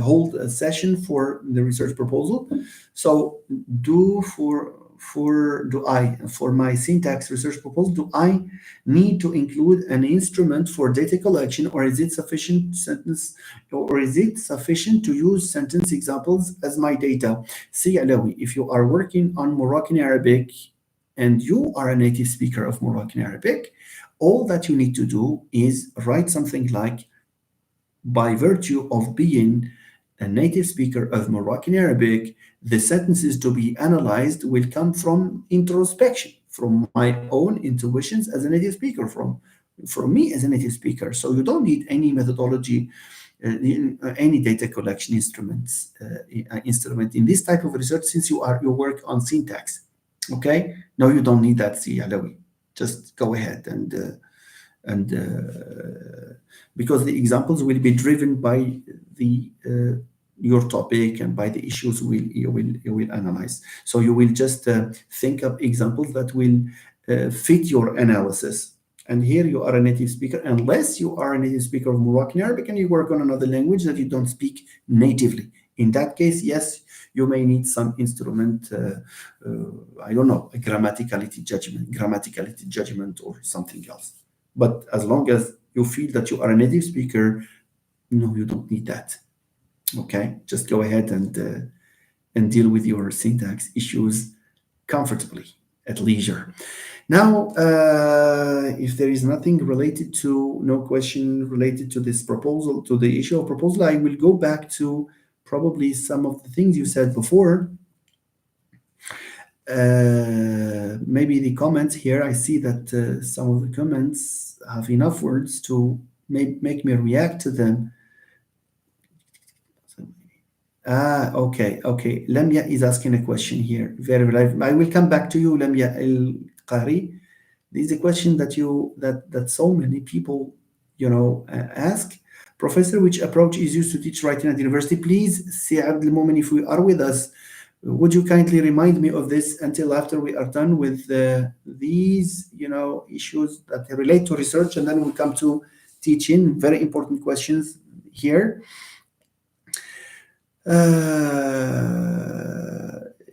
hold a session for the research proposal. So for my syntax research proposal, do I need to include an instrument for data collection, or is it sufficient to use sentence examples as my data? See, Alawi, if you are working on Moroccan Arabic and you are a native speaker of Moroccan Arabic, all that you need to do is write something like, by virtue of being a native speaker of Moroccan Arabic, the sentences to be analyzed will come from introspection, from my own intuitions as a native speaker, from me as a native speaker. So you don't need any methodology, any data collection instrument in this type of research, since you work on syntax. Okay, no, you don't need that. See, Alawi, just go ahead and because the examples will be driven by your topic and by the issues you will analyze. So you will just think of examples that will fit your analysis. And here you are a native speaker, unless you are a native speaker of Moroccan Arabic and you work on another language that you don't speak natively. In that case, yes, you may need some instrument, I don't know, a grammaticality judgment or something else. But as long as you feel that you are a native speaker, no, you don't need that. Okay, just go ahead and deal with your syntax issues comfortably, at leisure. Now, if there is nothing no question related to this proposal, to the issue of proposal, I will go back to probably some of the things you said before. Maybe the comments here, I see that some of the comments have enough words to make me react to them. Okay. Lamia is asking a question here. Very well. I will come back to you, Lamia El-Qari. This is a question that so many people, ask. Professor, which approach is used to teach writing at university? Please, Si Abdul Mumin, if you are with us, would you kindly remind me of this until after we are done with these, issues that relate to research, and then we'll come to teaching. Very important questions here.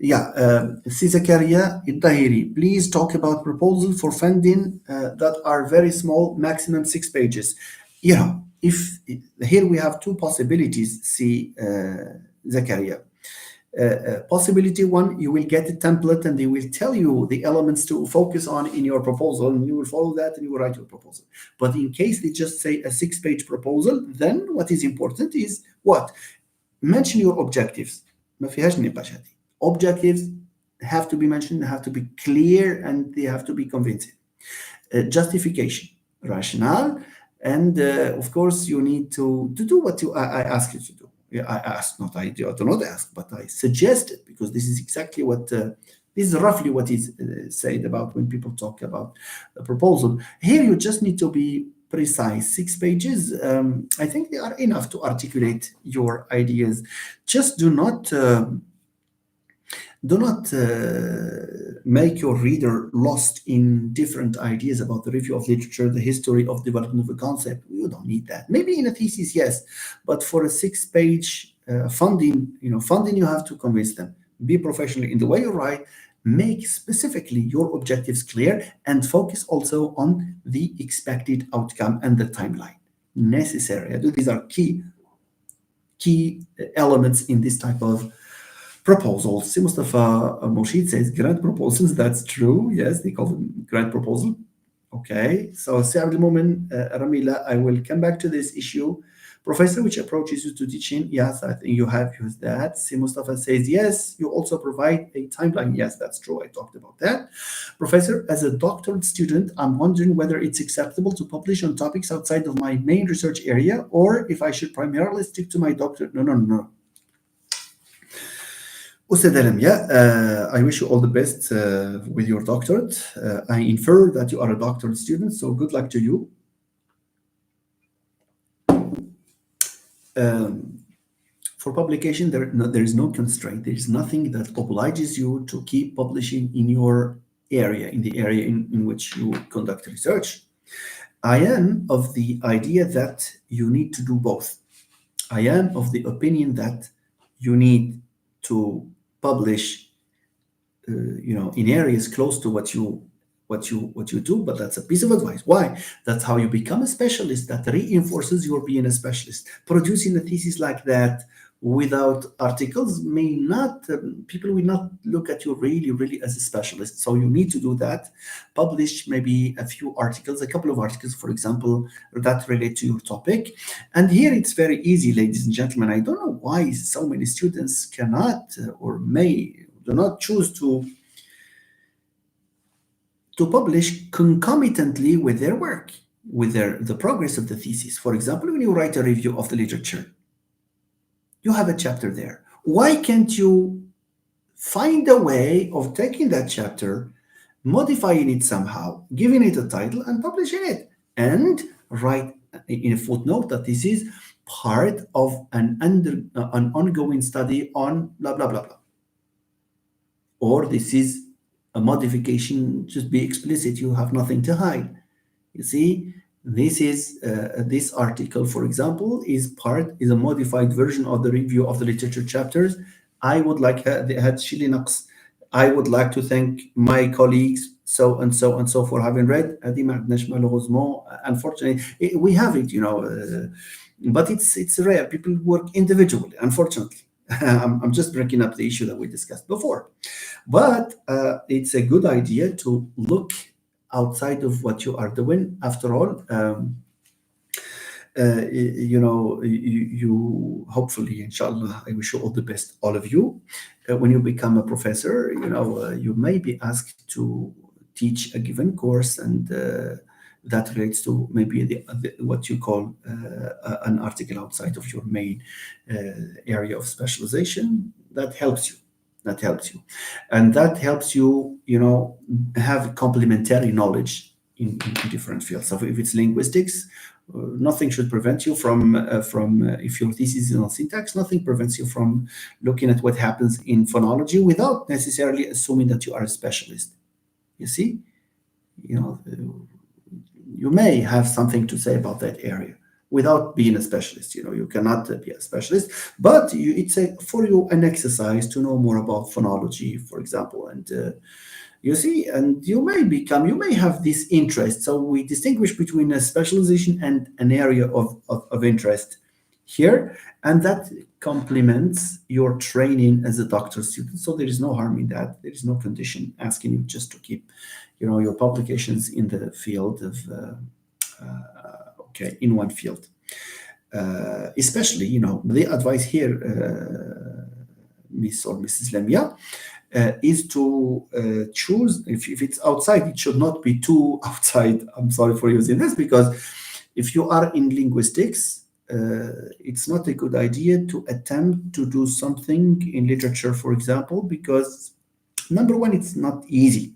Yeah, Si Zakaria Tahiri, please talk about proposal for funding that are very small, maximum 6 pages. Yeah, if here we have two possibilities, see Zakaria. Possibility one, you will get a template and they will tell you the elements to focus on in your proposal, and you will follow that and you will write your proposal. But in case they just say a 6 page proposal, then what is important is what? Mention your objectives. ما فيهاش نقاش هذه. Objectives have to be mentioned, have to be clear, and they have to be convincing. Justification, rationale, and of course you need to do what I ask you to do. Yeah, I asked, not I do not ask, but I suggested, because this is exactly what this is roughly what is said about when people talk about the proposal. Here you just need to be precise. 6 pages, I think they are enough to articulate your ideas. Just do not make your reader lost in different ideas about the review of literature, the history of development of a concept. You don't need that. Maybe in a thesis, yes, but for a 6 page funding, you have to convince them. Be professional in the way you write. Make specifically your objectives clear, and focus also on the expected outcome and the timeline necessary. These are key elements in this type of proposals. Si Mustafa Moshid says grant proposals. That's true. Yes, they call them grant proposal. Okay. So Si Abdul Mumin, Ramila, I will come back to this issue. Professor, which approach is used to teaching? Yes, I think you have used that. Si Mustafa says yes. You also provide a timeline. Yes, that's true. I talked about that. Professor, as a doctorate student, I'm wondering whether it's acceptable to publish on topics outside of my main research area, or if I should primarily stick to my doctorate. No. Ustad Alamia, I wish you all the best with your doctorate. I infer that you are a doctorate student, so good luck to you. For publication, there is no constraint. There is nothing that obliges you to keep publishing in your area, in the area in which you conduct research. I am of the idea that you need to do both. I am of the opinion that you need to publish, in areas close to what you do, but that's a piece of advice. Why? That's how you become a specialist. That reinforces your being a specialist. Producing a thesis like that without articles people will not look at you really as a specialist. So you need to do that. Publish maybe a few articles, a couple of articles, for example, that relate to your topic. And here it's very easy, ladies and gentlemen. I don't know why so many students cannot or do not choose to publish concomitantly with their work, with the progress of the thesis. For example, when you write a review of the literature, you have a chapter there. Why can't you find a way of taking that chapter, modifying it somehow, giving it a title, and publishing it, and write in a footnote that this is part of an ongoing study on blah blah blah blah, or this is a modification. Just be explicit. You have nothing to hide. You see, this article, for example, is a modified version of the review of the literature chapters. I would like I would like to thank my colleagues so and so for having read. Unfortunately, we have it, but it's rare. People work individually, unfortunately. I'm just breaking up the issue that we discussed before. But it's a good idea to look outside of what you are doing. After all, you hopefully, inshallah, I wish you all the best, all of you. When you become a professor, you may be asked to teach a given course, and that relates to maybe what you call an article outside of your main area of specialization. That helps you. And that helps you, have complementary knowledge in different fields. So if it's linguistics, nothing should prevent you from if your thesis is on syntax, nothing prevents you from looking at what happens in phonology without necessarily assuming that you are a specialist. You see, you may have something to say about that area, without being a specialist. You cannot be a specialist, but it's for you an exercise to know more about phonology, for example, and you see, and you may have this interest. So we distinguish between a specialization and an area of interest here, and that complements your training as a doctor student. So there is no harm in that. There is no condition asking you just to keep, your publications in the field of, okay, in one field. Especially, the advice here, Miss or Mrs. Lamia, is to choose, if it's outside, it should not be too outside. I'm sorry for using this, because if you are in linguistics, it's not a good idea to attempt to do something in literature, for example, because number one, it's not easy.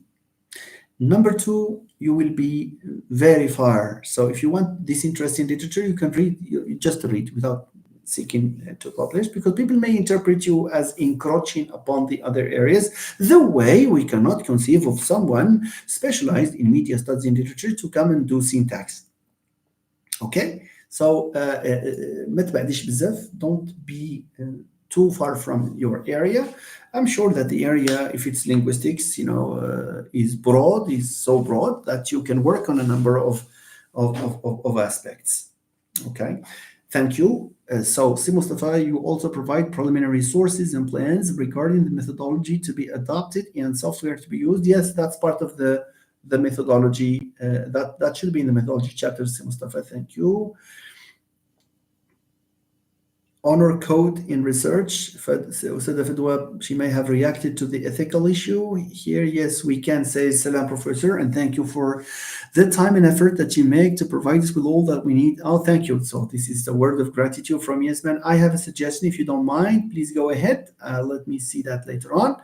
Number two, you will be very far. So if you want this interest in literature, you can read, you just read without seeking to publish, because people may interpret you as encroaching upon the other areas, the way we cannot conceive of someone specialized in media studies in literature to come and do syntax. Okay, so ما تبعديش بزاف, don't be too far from your area. I'm sure that the area, if it's linguistics, is so broad that you can work on a number of aspects. Okay, thank you. So, Si Mustafa, you also provide preliminary sources and plans regarding the methodology to be adopted and software to be used. Yes, that's part of the methodology. That should be in the methodology chapter, Si Mustafa. Thank you. Honor code in research. She may have reacted to the ethical issue here. Yes, we can say salam, professor, and thank you for the time and effort that you make to provide us with all that we need. Oh, thank you. So this is the word of gratitude from Yasmin. I have a suggestion. If you don't mind, please go ahead. Let me see that later on.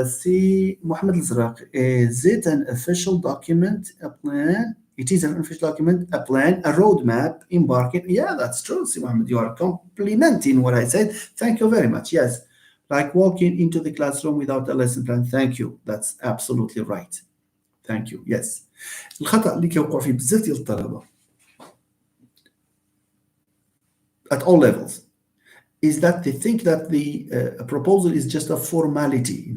See, Mohammed Al-Zaraq, is it an official document, a plan? It is an official document, a plan, a roadmap, embarking. Yeah, that's true, Si Mohammed. You are complimenting what I said. Thank you very much. Yes, like walking into the classroom without a lesson plan. Thank you. That's absolutely right. Thank you. Yes. الخطأ اللي كيوقع فيه بزاف ديال الطلبة at all levels is that they think that the proposal is just a formality.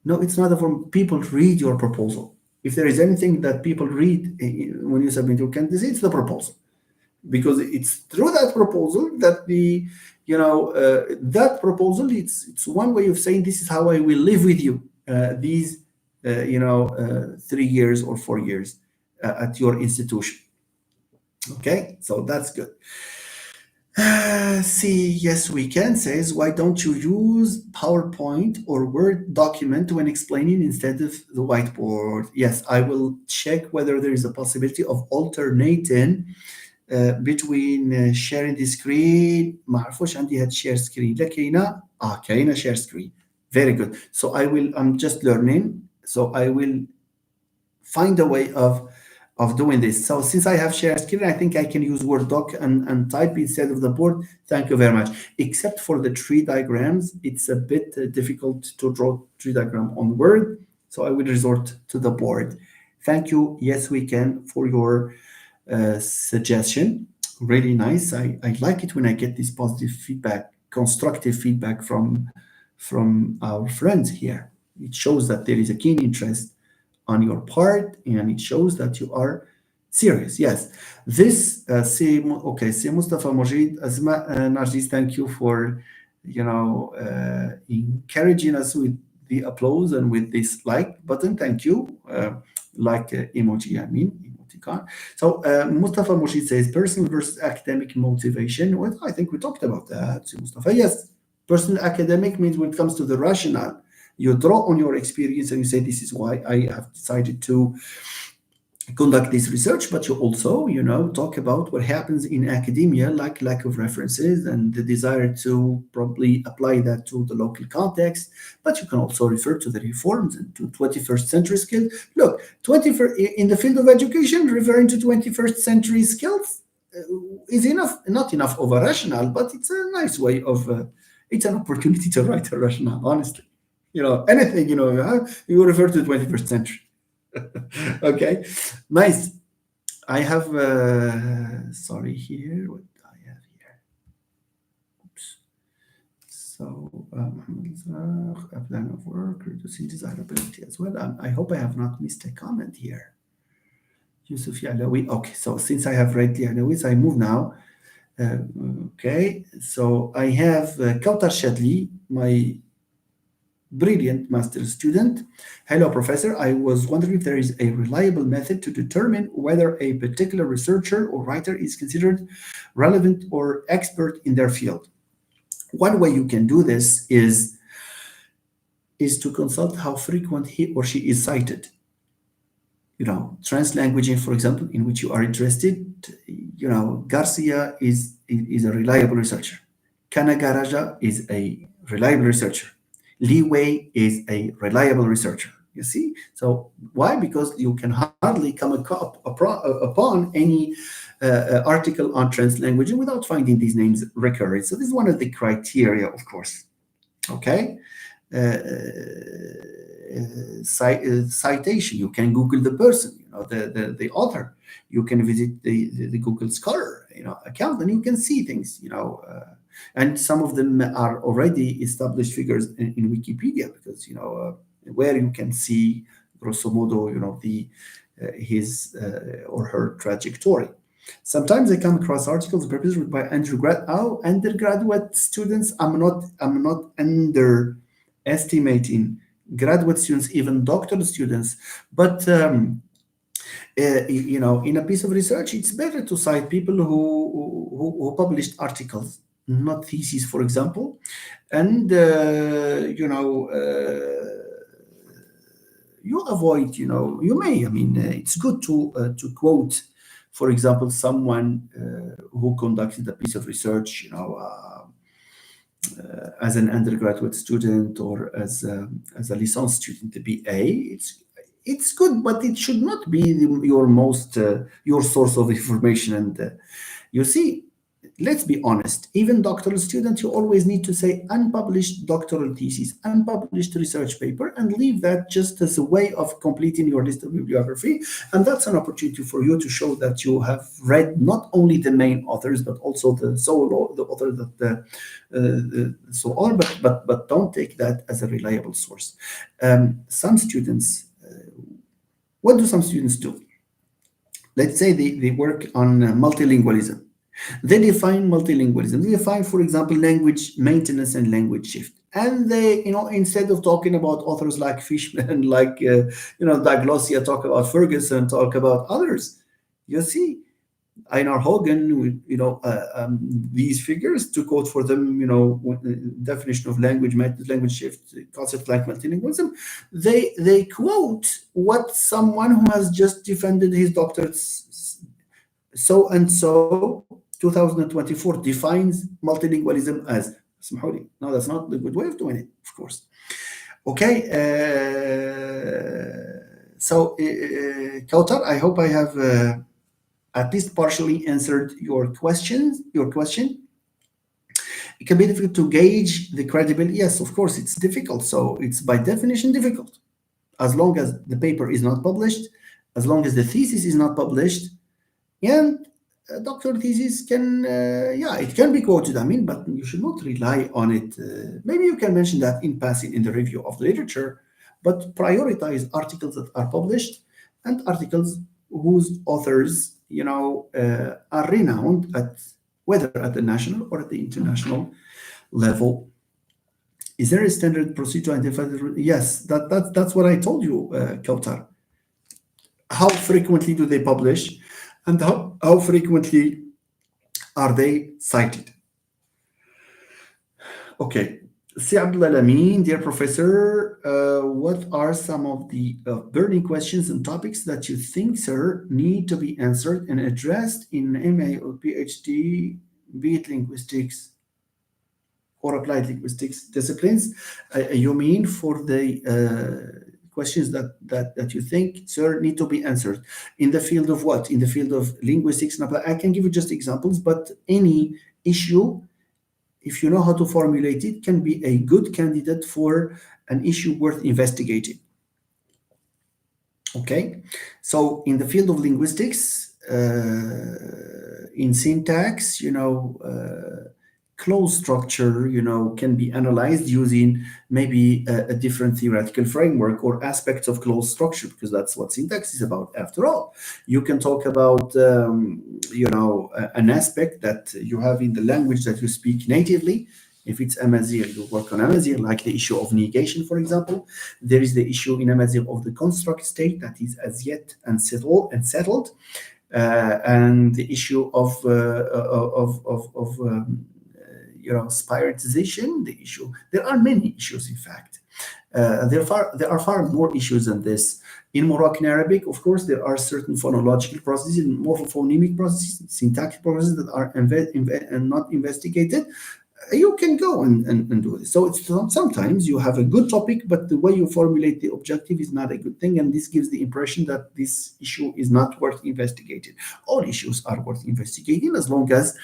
No, it's not a form. People read your proposal. If there is anything that people read when you submit your candidacy, it's the proposal, because it's through that proposal that that proposal, it's one way of saying this is how I will live with you these 3 years or 4 years at your institution. Okay, so that's good. See, yes, we can says, why don't you use PowerPoint or Word document when explaining instead of the whiteboard? Yes, I will check whether there is a possibility of alternating between sharing the screen. ما عرفوش عندي هاد share screen. لا كاينة كاينة share screen. Very good. So I'm just learning. So I will find a way of doing this. So since I have shared screen, I think I can use Word doc and type instead of the board. Thank you very much. Except for the tree diagrams, it's a bit difficult to draw tree diagram on Word. So I will resort to the board. Thank you. Yes, we can, for your suggestion. Really nice. I like it when I get this positive feedback, constructive feedback from our friends here. It shows that there is a keen interest on your part, and it shows that you are serious. Yes, this say Mustafa Mojid, Asma Narjis, thank you for encouraging us with the applause and with this like button. Thank you. Emoji, I mean emoticon. So Mustafa Mojid says personal versus academic motivation. Well, I think we talked about that, Mustafa. Yes, personal academic means when it comes to the rationale, you draw on your experience and you say, this is why I have decided to conduct this research. But you also, talk about what happens in academia, like lack of references and the desire to probably apply that to the local context. But you can also refer to the reforms and to 21st century skills. Look, in the field of education, referring to 21st century skills is not enough of a rationale, but it's a nice way of, it's an opportunity to write a rationale, honestly. Anything, you refer to the 21st century. Okay, nice. I have, sorry here, what I have here. Oops. So, a plan of work, reducing desirability as well. I hope I have not missed a comment here. Yusuf Yalawi. Okay, so since I have read the Yalawi, I move now. Okay, so I have Kautar Shadli, my brilliant master's student. Hello, professor. I was wondering if there is a reliable method to determine whether a particular researcher or writer is considered relevant or expert in their field. One way you can do this is to consult how frequent he or she is cited. Translanguaging, for example, in which you are interested. Garcia is a reliable researcher. Kanagaraja is a reliable researcher. Li Wei is a reliable researcher. You see? So why? Because you can hardly come upon any article on translanguaging without finding these names recurring. So this is one of the criteria, of course. Okay? Citation. You can Google the person, the author. You can visit the Google Scholar, account, and you can see things, and some of them are already established figures in Wikipedia, because where you can see grosso modo, his or her trajectory. Sometimes I come across articles prepared by undergraduate students. I'm not underestimating graduate students, even doctoral students, but in a piece of research, it's better to cite people who published articles, not theses, for example, and you avoid, you may. I mean, it's good to quote, for example, someone who conducted a piece of research, as an undergraduate student or as a licence student, the BA. It's good, but it should not be your source of information. And you see, let's be honest, even doctoral students, you always need to say unpublished doctoral thesis, unpublished research paper, and leave that just as a way of completing your list of bibliography. And that's an opportunity for you to show that you have read not only the main authors, but also the author that so on, but don't take that as a reliable source. Some students, what do some students do? Let's say they work on multilingualism. They define multilingualism. They define, for example, language maintenance and language shift. And they, instead of talking about authors like Fishman, like, Diglossia, talk about Ferguson, talk about others. You see, Einar Hogan, these figures, to quote for them, definition of language maintenance, language shift, concept like multilingualism. They quote what someone who has just defended his doctorate, so and so 2024 defines multilingualism as. No, that's not the good way of doing it, of course. Okay, so Kautar, I hope I have at least partially answered your question. It can be difficult to gauge the credibility. Yes, of course, it's difficult. So it's by definition difficult. As long as the paper is not published, as long as the thesis is not published, and doctoral thesis can, it can be quoted, but you should not rely on it. Maybe you can mention that in passing in the review of the literature, but prioritize articles that are published and articles whose authors, are renowned whether at the national or at the international level. Is there a standard procedure to identify Yes, that's what I told you, Kautar. How frequently do they publish, and how frequently are they cited? Okay. Si Abdul Alamin, dear professor, what are some of the burning questions and topics that you think, sir, need to be answered and addressed in MA or PhD, be it linguistics or applied linguistics disciplines? You mean for the questions that you think, sir, need to be answered in the field of what? In the field of linguistics and applied. I can give you just examples, but any issue, if you know how to formulate it, can be a good candidate for an issue worth investigating. Okay, so in the field of linguistics, in syntax, clause structure, can be analyzed using maybe a different theoretical framework or aspects of clause structure, because that's what syntax is about after all. You can talk about, an aspect that you have in the language that you speak natively. If it's Amazigh, you work on Amazigh, like the issue of negation, for example. There is the issue in Amazigh of the construct state that is as yet unsettled, and the issue of spiritization. The issue. There are many issues, in fact. There are far more issues than this. In Moroccan Arabic, of course, there are certain phonological processes, morphophonemic processes, syntactic processes that are and not investigated. You can go and do this. So it's sometimes you have a good topic, but the way you formulate the objective is not a good thing, and this gives the impression that this issue is not worth investigating. All issues are worth investigating as long as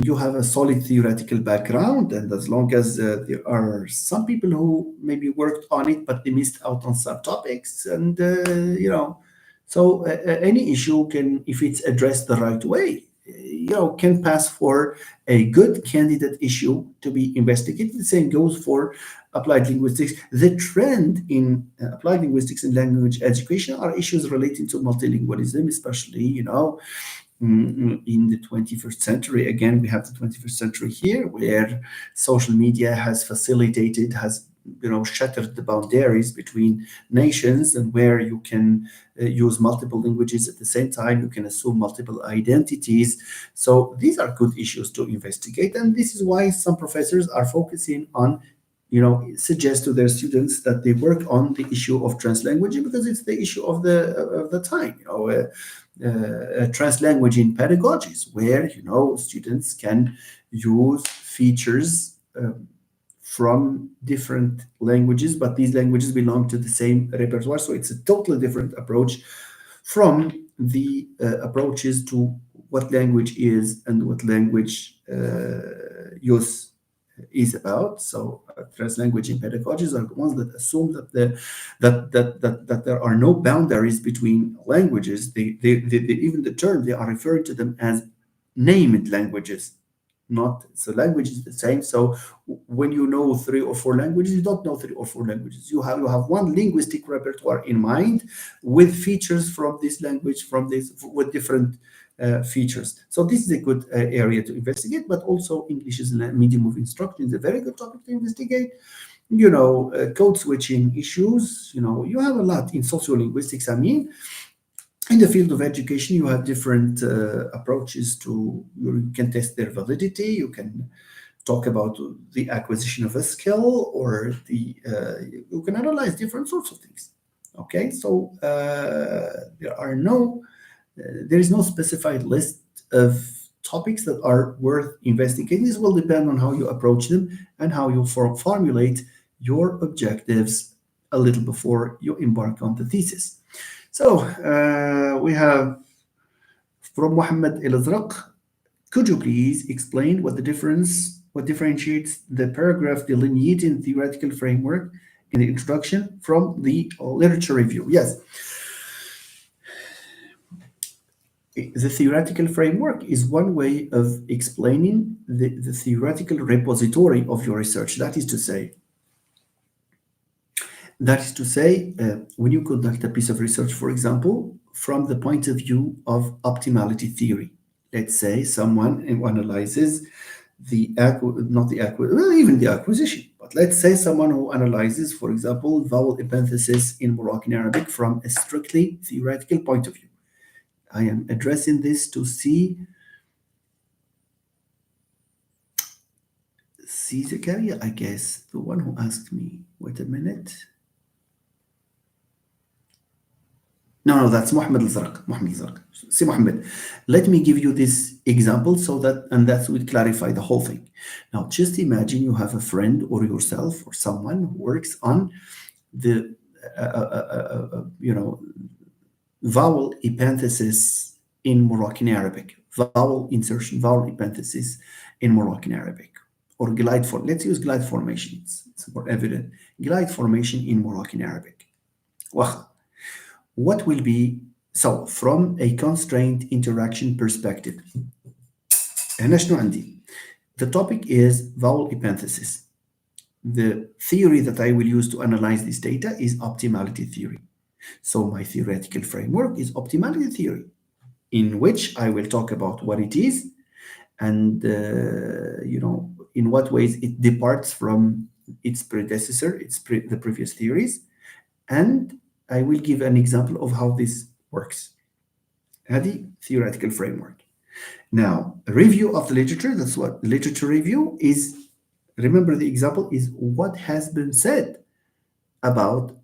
you have a solid theoretical background, and as long as there are some people who maybe worked on it but they missed out on subtopics, and so any issue can, if it's addressed the right way, can pass for a good candidate issue to be investigated. The same goes for applied linguistics. The trend in applied linguistics and language education are issues relating to multilingualism, especially in the 21st century. Again, we have the 21st century here, where social media has shattered the boundaries between nations, and where you can use multiple languages at the same time. You can assume multiple identities. So these are good issues to investigate, and this is why some professors are focusing on, suggest to their students that they work on the issue of translanguaging, because it's the issue of the time. Translanguaging pedagogies, where students can use features from different languages, but these languages belong to the same repertoire. So it's a totally different approach from the approaches to what language is and what language use is about. So translanguaging pedagogies are the ones that assume that there are no boundaries between languages. Even the term, they are referring to them as named languages. Not so language is the same. So when you know 3 or 4 languages, you don't know 3 or 4 languages. You have one linguistic repertoire in mind, with features from this language, with different features. So this is a good area to investigate. But also, English is a medium of instruction. Is a very good topic to investigate. Code switching issues. You have a lot in sociolinguistics. In the field of education, you have different approaches to. You can test their validity. You can talk about the acquisition of a skill, or you can analyze different sorts of things. Okay, so there is no specified list of topics that are worth investigating. This will depend on how you approach them and how you formulate your objectives a little before you embark on the thesis. So we have from Mohammed El Azraq. Could you please explain what differentiates the paragraph delineating theoretical framework in the introduction from the literature review? Yes. The theoretical framework is one way of explaining the theoretical repository of your research. That is to say, when you conduct a piece of research, for example, from the point of view of optimality theory, let's say someone analyzes even the acquisition, but let's say someone who analyzes, for example, vowel epenthesis in Moroccan Arabic from a strictly theoretical point of view. I am addressing this to see Zakaria, I guess, the one who asked me. Wait a minute. No, that's Mohammed Al-Zarq. See, Mohammed, let me give you this example that would clarify the whole thing. Now, just imagine you have a friend or yourself or someone who works on the, vowel epenthesis in Moroccan Arabic, vowel insertion, vowel epenthesis in Moroccan Arabic, or glide form. Let's use glide formations. It's more evident. Glide formation in Moroccan Arabic. what will be, so from a constraint interaction perspective. هنا شنو عندي؟ The topic is vowel epenthesis. The theory that I will use to analyze this data is optimality theory. So my theoretical framework is optimality theory, in which I will talk about what it is and in what ways it departs from its predecessor, the previous theories, and I will give an example of how this works. هذه theoretical framework. Now, a review of the literature, that's what literature review is. Remember, the example is what has been said about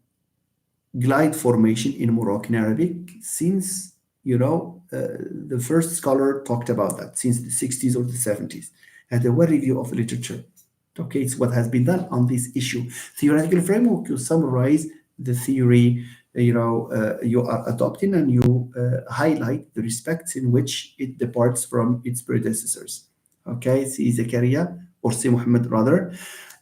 glide formation in Moroccan Arabic since, the first scholar talked about that since the 60s or the 70s. And a well review of the literature. Okay, it's what has been done on this issue. Theoretical framework, you summarize the theory, you are adopting, and you highlight the respects in which it departs from its predecessors. Okay, see Zakaria, or see Muhammad rather.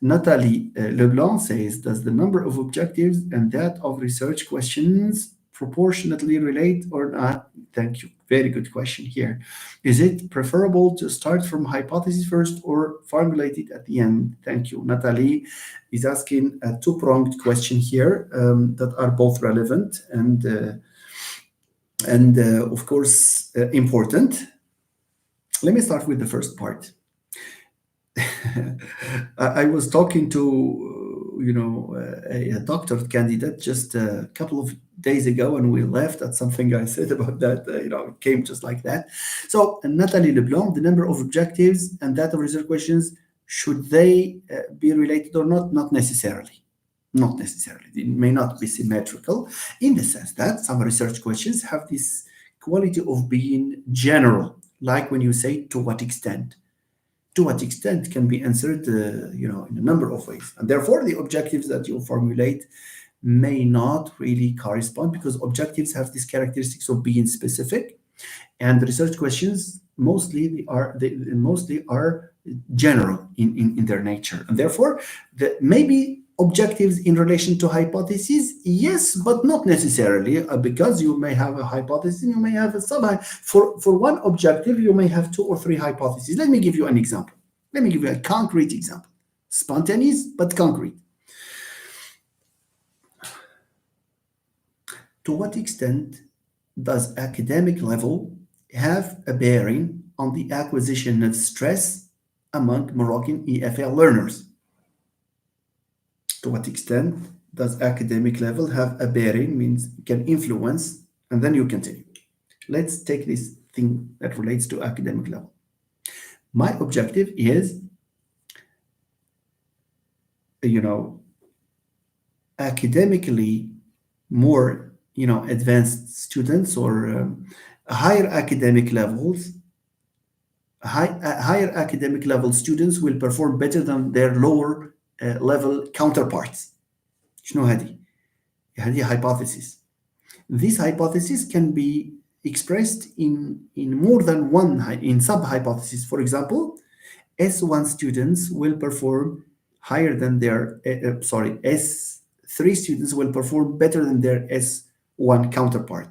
Nathalie Leblanc says, does the number of objectives and that of research questions proportionately relate or not? Thank you. Very good question here. Is it preferable to start from hypothesis first or formulate it at the end? Thank you. Nathalie is asking a two-pronged question here that are both relevant and of course important. Let me start with the first part. I was talking to a doctorate candidate just a couple of days ago, and we laughed at something I said about that. It came just like that. So Nathalie Leblanc, the number of objectives and that of research questions, should they be related or not? Not necessarily. Not necessarily. It may not be symmetrical in the sense that some research questions have this quality of being general, like when you say to what extent. To what extent can be answered, in a number of ways. And therefore, the objectives that you formulate may not really correspond, because objectives have these characteristics of being specific, and the research questions mostly are general in their nature. And therefore, maybe objectives in relation to hypotheses, yes, but not necessarily, because you may have a hypothesis, you may have a for one objective, you may have 2 or 3 hypotheses. Let me give you an example. Let me give you a concrete example. Spontaneous, but concrete. To what extent does academic level have a bearing on the acquisition of stress among Moroccan EFL learners? To what extent does academic level have a bearing, means can influence, and then you continue. Let's take this thing that relates to academic level. My objective is, academically more, advanced students or higher academic levels, higher academic level students will perform better than their lower level counterparts. شنو هذه؟ هذه hypothesis. This hypothesis can be expressed in more than one, in sub-hypotheses. For example, S1 students will perform higher than their, S3 students will perform better than their S1 counterpart.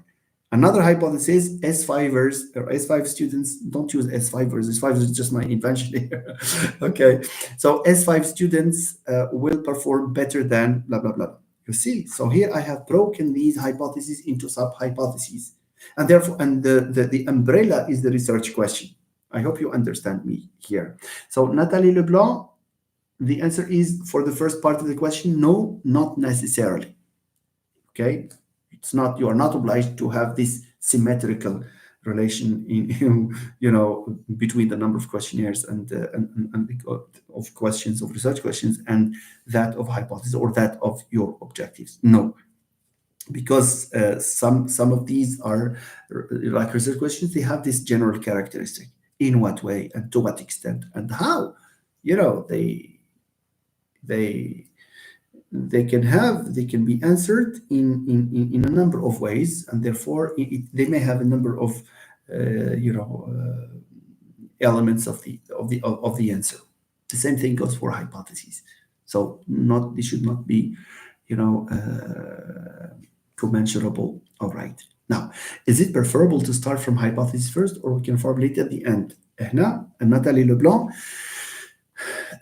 Another hypothesis, S5ers or S5 students, don't use S5ers, S5 is just my invention here. Okay, so S5 students will perform better than blah, blah, blah. You see, so here I have broken these hypotheses into sub-hypotheses. And therefore, and the umbrella is the research question. I hope you understand me here. So Nathalie Leblanc, the answer is, for the first part of the question, no, not necessarily. Okay, it's not, you are not obliged to have this symmetrical relation between the number of questionnaires and of questions, of research questions, and that of hypothesis or that of your objectives. No, because some of these are like research questions. They have this general characteristic. In what way and to what extent and how, they can be answered in a number of ways, and therefore they may have a number of elements of the answer. The same thing goes for hypotheses. So they should not be commensurable. All right. Now, is it preferable to start from hypothesis first or we can formulate at the end? هنا Nathalie Leblanc,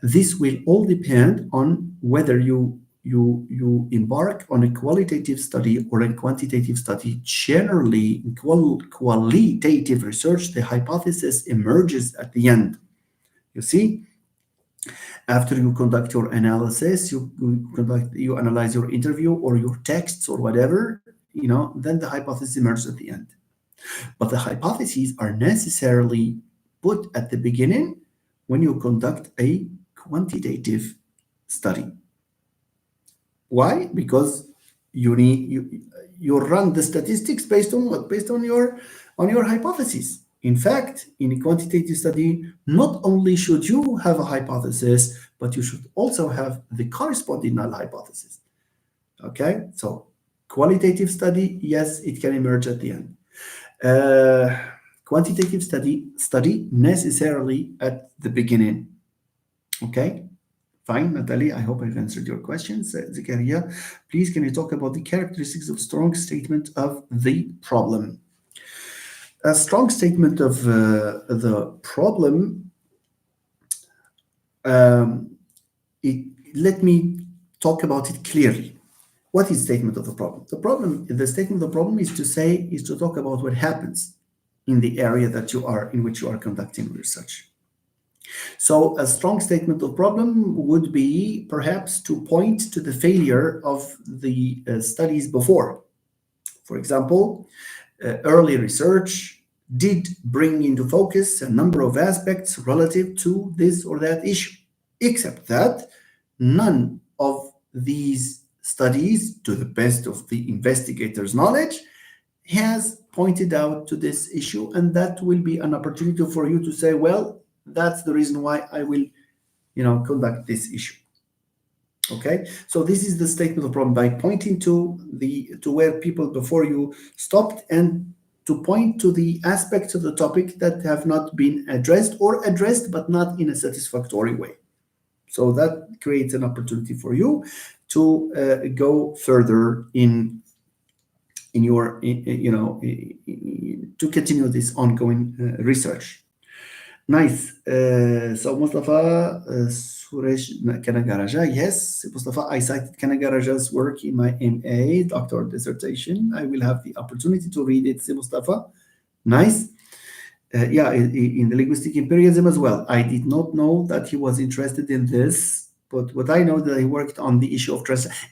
this will all depend on whether you embark on a qualitative study or a quantitative study. Generally, in qualitative research, the hypothesis emerges at the end. You see, after you conduct your analysis, you analyze your interview or your texts or whatever, then the hypothesis emerges at the end. But the hypotheses are necessarily put at the beginning when you conduct a quantitative study. Why? Because you run the statistics based on what? Based on your hypothesis. In fact, in a quantitative study, not only should you have a hypothesis, but you should also have the corresponding null hypothesis. Okay, so qualitative study, yes, it can emerge at the end. Quantitative study necessarily at the beginning. Okay, fine, Natalie, I hope I've answered your questions. Zakaria, please can you talk about the characteristics of strong statement of the problem? A strong statement of the problem, let me talk about it clearly. What is statement of the problem? The statement of the problem is to talk about what happens in the area in which you are conducting research. So a strong statement of problem would be perhaps to point to the failure of the studies before. For example, early research did bring into focus a number of aspects relative to this or that issue, except that none of these studies, to the best of the investigator's knowledge, has pointed out to this issue, and that will be an opportunity for you to say, well, that's the reason why I will, conduct this issue. Okay, so this is the statement of problem by pointing to where people before you stopped and to point to the aspects of the topic that have not been addressed or addressed but not in a satisfactory way. So that creates an opportunity for you to go further in your, to continue this ongoing research. Nice. So Mustafa Suresh Kanagaraja, yes, Mustafa, I cited Kanagaraja's work in my MA doctoral dissertation. I will have the opportunity to read it, Mustafa. Nice. Yeah, in the linguistic imperialism as well. I did not know that he was interested in this, but what I know that he worked on the issue of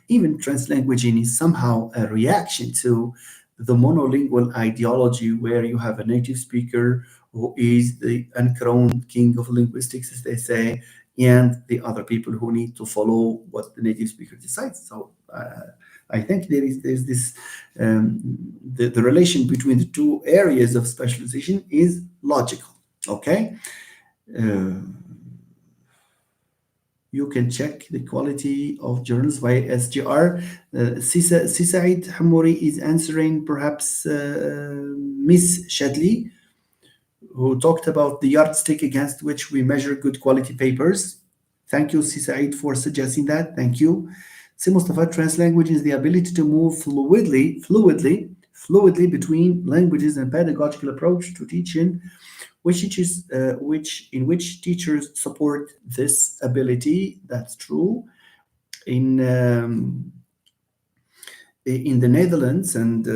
even translanguaging is somehow a reaction to the monolingual ideology where you have a native speaker who is the uncrowned king of linguistics, as they say, and the other people who need to follow what the native speaker decides. So I think there's this the relation between the two areas of specialization is logical. Okay, you can check the quality of journals by SGR. Sisaid Hamouri is answering perhaps Miss Shadley, who talked about the yardstick against which we measure good quality papers. Thank you, Sisaid, for suggesting that. Thank you. Si Mustafa, translanguage is the ability to move fluidly between languages and pedagogical approach to teaching, in which teachers support this ability. That's true. In the Netherlands and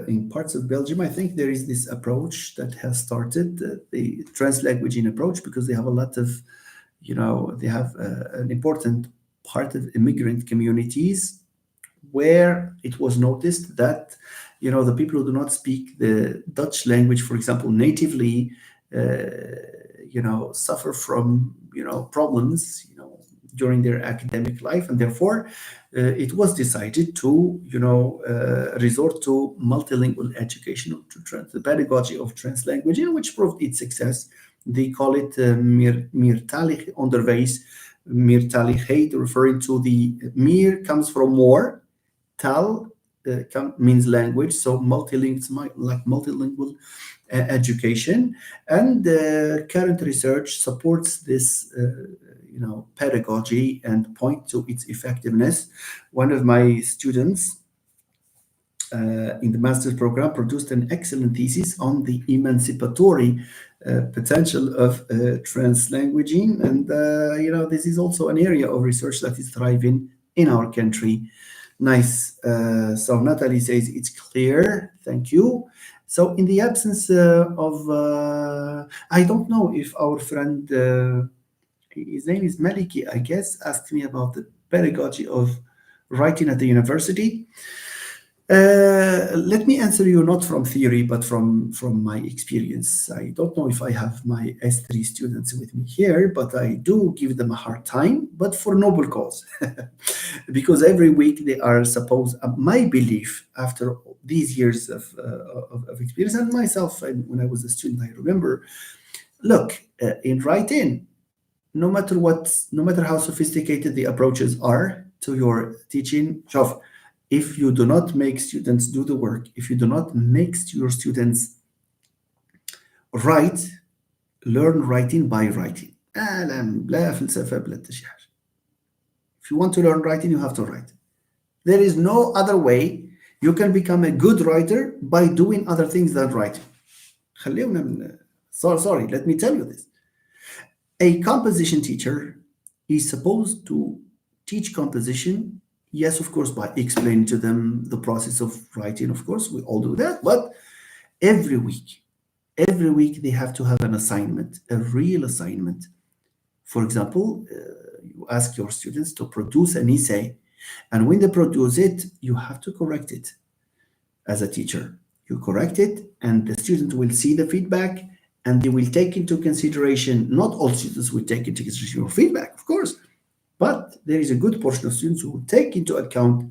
in parts of Belgium, I think there is this approach that has started, the translanguaging approach, because they have a lot of, they have an important part of immigrant communities where it was noticed that, the people who do not speak the Dutch language, for example, natively, suffer from, problems, during their academic life, and therefore it was decided to, resort to multilingual education, to the pedagogy of translanguaging, which proved its success. They call it meertalig onderwijs, meertaligheid, referring to the meer comes from more, tal means language, so multilingual, like multilingual education, and current research supports this pedagogy and point to its effectiveness. One of my students in the master's program produced an excellent thesis on the emancipatory potential of translanguaging. And, this is also an area of research that is thriving in our country. Nice. So Natalie says it's clear. Thank you. So in the absence I don't know if our friend, his name is Maliki, I guess, asked me about the pedagogy of writing at the university. Let me answer you not from theory, but from my experience. I don't know if I have my S3 students with me here, but I do give them a hard time, but for noble cause. Because every week they are supposed, my belief after these years of experience, and myself, and when I was a student, I remember, look, in writing, no matter how sophisticated the approaches are to your teaching, شوف, if you do not make students do the work, if you do not make your students write, learn writing by writing. لا فلسفة بلا تشجيع. If you want to learn writing, you have to write. There is no other way you can become a good writer by doing other things than writing. Sorry, let me tell you this. A composition teacher is supposed to teach composition, yes, of course, by explaining to them the process of writing. Of course, we all do that, but every week they have to have an assignment, a real assignment. For example, you ask your students to produce an essay, and when they produce it, you have to correct it. As a teacher, you correct it, and the student will see the feedback, and they will take into consideration, not all students will take into consideration your feedback, of course, but there is a good portion of students who will take into account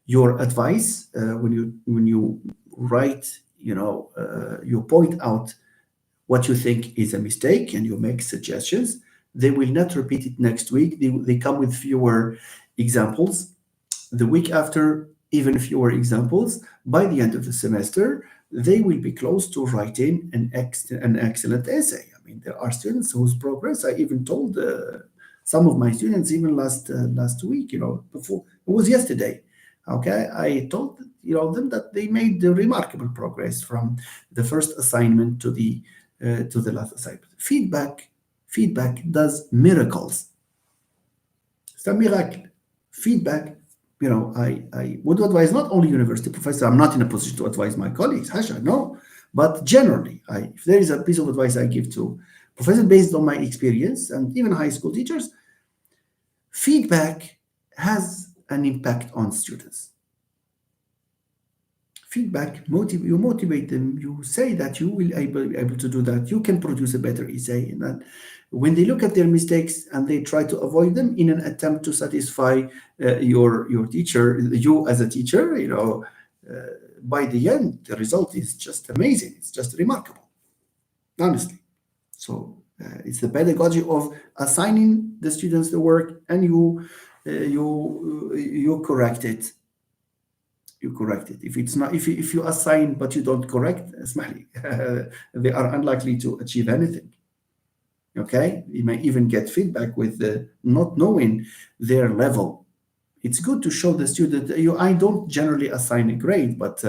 your advice when you write, you point out what you think is a mistake and you make suggestions. They will not repeat it next week. They come with fewer examples. The week after, even fewer examples. By the end of the semester, they will be close to writing an excellent essay. I mean, there are students whose progress, I even told some of my students even last week, before it was yesterday. Okay, I told them that they made remarkable progress from the first assignment to the last assignment. Feedback does miracles. It's a miracle. Feedback. I would advise not only university professors. I'm not in a position to advise my colleagues, hasha, no. But generally, if there is a piece of advice I give to professors based on my experience and even high school teachers, feedback has an impact on students. Feedback, you motivate them. You say that you will be able to do that. You can produce a better essay. And that when they look at their mistakes and they try to avoid them in an attempt to satisfy your teacher, you as a teacher, by the end, the result is just amazing. It's just remarkable, honestly. So it's the pedagogy of assigning the students the work, and you correct it. You correct it. If it's not, if you assign but you don't correct, they are unlikely to achieve anything. Okay, you may even get feedback with not knowing their level. It's good to show the student. I don't generally assign a grade, but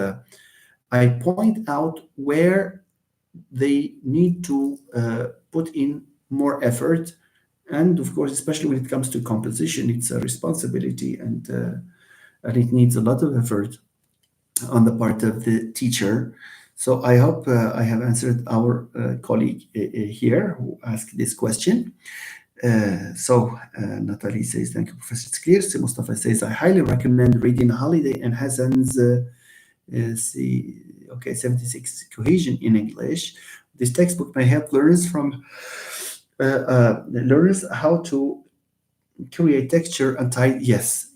I point out where they need to put in more effort, and of course, especially when it comes to composition, it's a responsibility, and it needs a lot of effort on the part of the teacher. So I hope I have answered our colleague here who asked this question. Natalie says, thank you, Professor. It's clear. So Mustafa says, I highly recommend reading Holiday and Hassan's 76 Cohesion in English. This textbook may help learners how to create texture and type. Yes,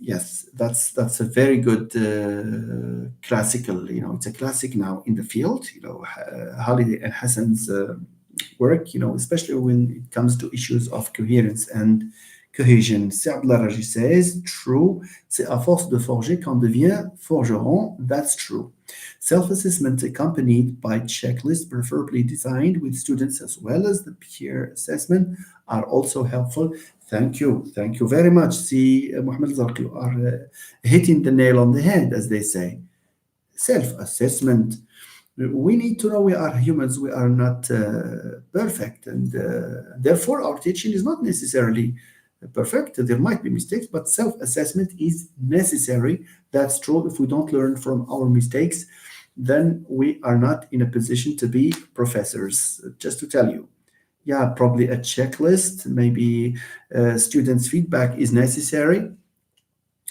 that's a very good classical. It's a classic now in the field. Holiday and Hassan's work. Especially when it comes to issues of coherence and cohesion. Saad Laraji says, true. C'est à force de forger qu'on devient forgeron. That's true. Self-assessment accompanied by checklists, preferably designed with students as well as the peer assessment, are also helpful. Thank you very much. See, Mohammed Zarq, you are hitting the nail on the head, as they say. self-assessment. We need to know we are humans, we are not perfect, and therefore our teaching is not necessarily perfect. There might be mistakes, but self-assessment is necessary. That's true. If we don't learn from our mistakes, then we are not in a position to be professors. Just to tell you, yeah, probably a checklist, maybe students' feedback is necessary,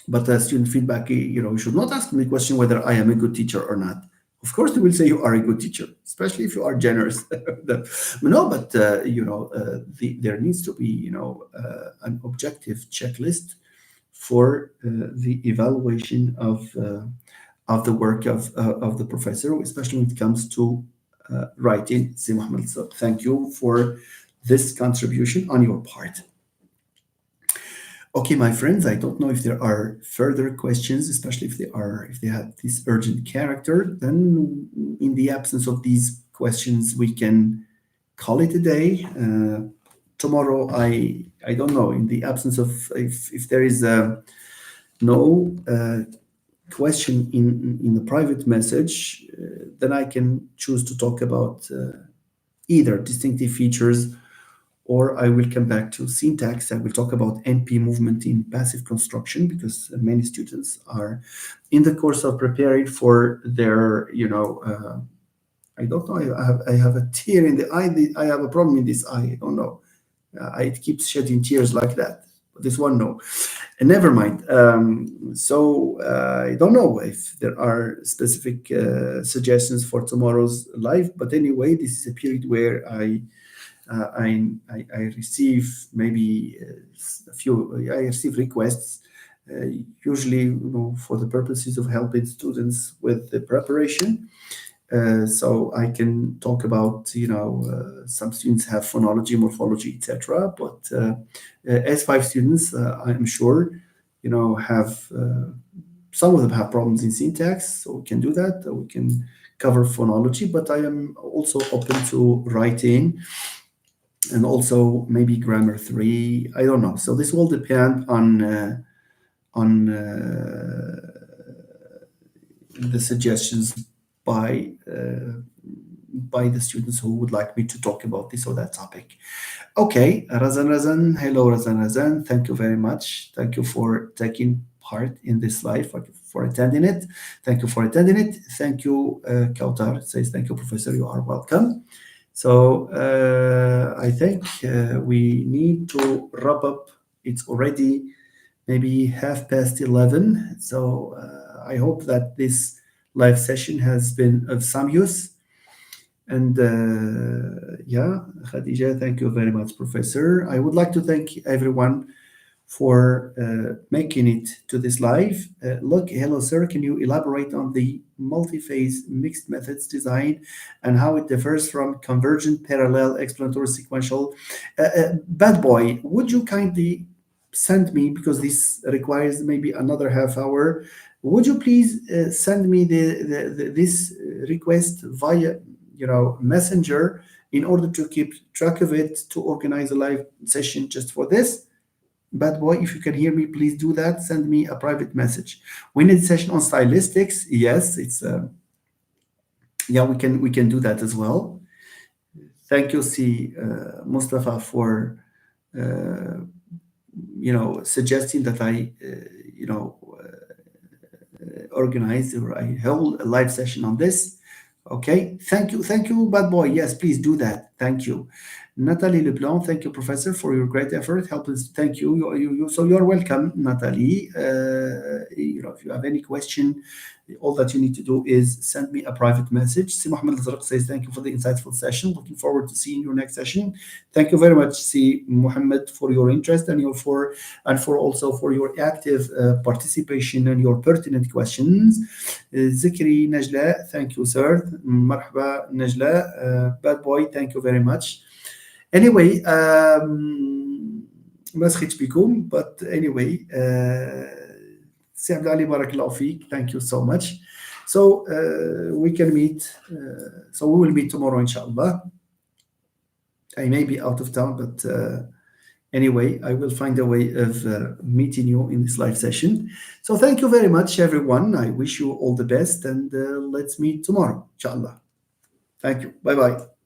but student feedback, you should not ask me the question whether I am a good teacher or not. Of course, they will say you are a good teacher, especially if you are generous. No, but there needs to be, an objective checklist for the evaluation of the work of the professor, especially when it comes to writing. Si Mohammed, so thank you for this contribution on your part. Okay, my friends, I don't know if there are further questions, especially if they have this urgent character. Then, in the absence of these questions, we can call it a day. Tomorrow, I don't know. In the absence of if there is no question in the private message, then I can choose to talk about either distinctive features, or I will come back to syntax. I will talk about NP movement in passive construction, because many students are in the course of preparing for their, I don't know, I have a tear in the eye. I have a problem in this eye. I don't know. It keeps shedding tears like that. But this one, no. And never mind. So I don't know if there are specific suggestions for tomorrow's live. But anyway, this is a period where I receive maybe I receive requests, usually for the purposes of helping students with the preparation. So I can talk about some students have phonology, morphology, etc. But S5 students, I'm sure have some of them have problems in syntax, so we can do that. We can cover phonology, but I am also open to writing, and also maybe grammar 3. I don't know. So this will depend on the suggestions by the students who would like me to talk about this or that topic. Okay, Razan, hello Razan. Thank you very much. Thank you for taking part in this live, for attending it. Thank you for attending it. Thank you, Kautar says, thank you, Professor. You are welcome. So I think we need to wrap up. It's already maybe 11:30. So I hope that this live session has been of some use. And yeah, Khadija, thank you very much, Professor. I would like to thank everyone for making it to this live. Look, hello, sir. Can you elaborate on the multi-phase mixed methods design and how it differs from convergent, parallel, explanatory, sequential? Bad boy, would you kindly send me, because this requires maybe another half hour, would you please send me this request via messenger, in order to keep track of it, to organize a live session just for this? Bad boy, if you can hear me, please do that. Send me a private message. We need a session on stylistics. Yes, it's yeah, we can do that as well. Thank you, Mustafa, for suggesting that I organize, or I hold a live session on this. Okay, thank you, Bad Boy. Yes, please do that. Thank you. Natalie Leblanc, thank you, Professor, for your great effort. Help us. Thank you. So you're welcome, Natalie. If you have any question, all that you need to do is send me a private message. Si Mohammed Al says, thank you for the insightful session. Looking forward to seeing your next session. Thank you very much, Si Mohammed, for your interest and for also for your active participation and your pertinent questions. Zikri Najla, thank you, sir. Marhaba Najla. Bad Boy, thank you very much. Anyway, ما سخيتش بكم, but anyway, سي عبد العلي بارك الله فيك. Thank you so much. So we can meet. So we will meet tomorrow, inshallah. I may be out of town, but Anyway, I will find a way of meeting you in this live session. So thank you very much, everyone. I wish you all the best, and let's meet tomorrow, inshallah. Thank you. Bye bye.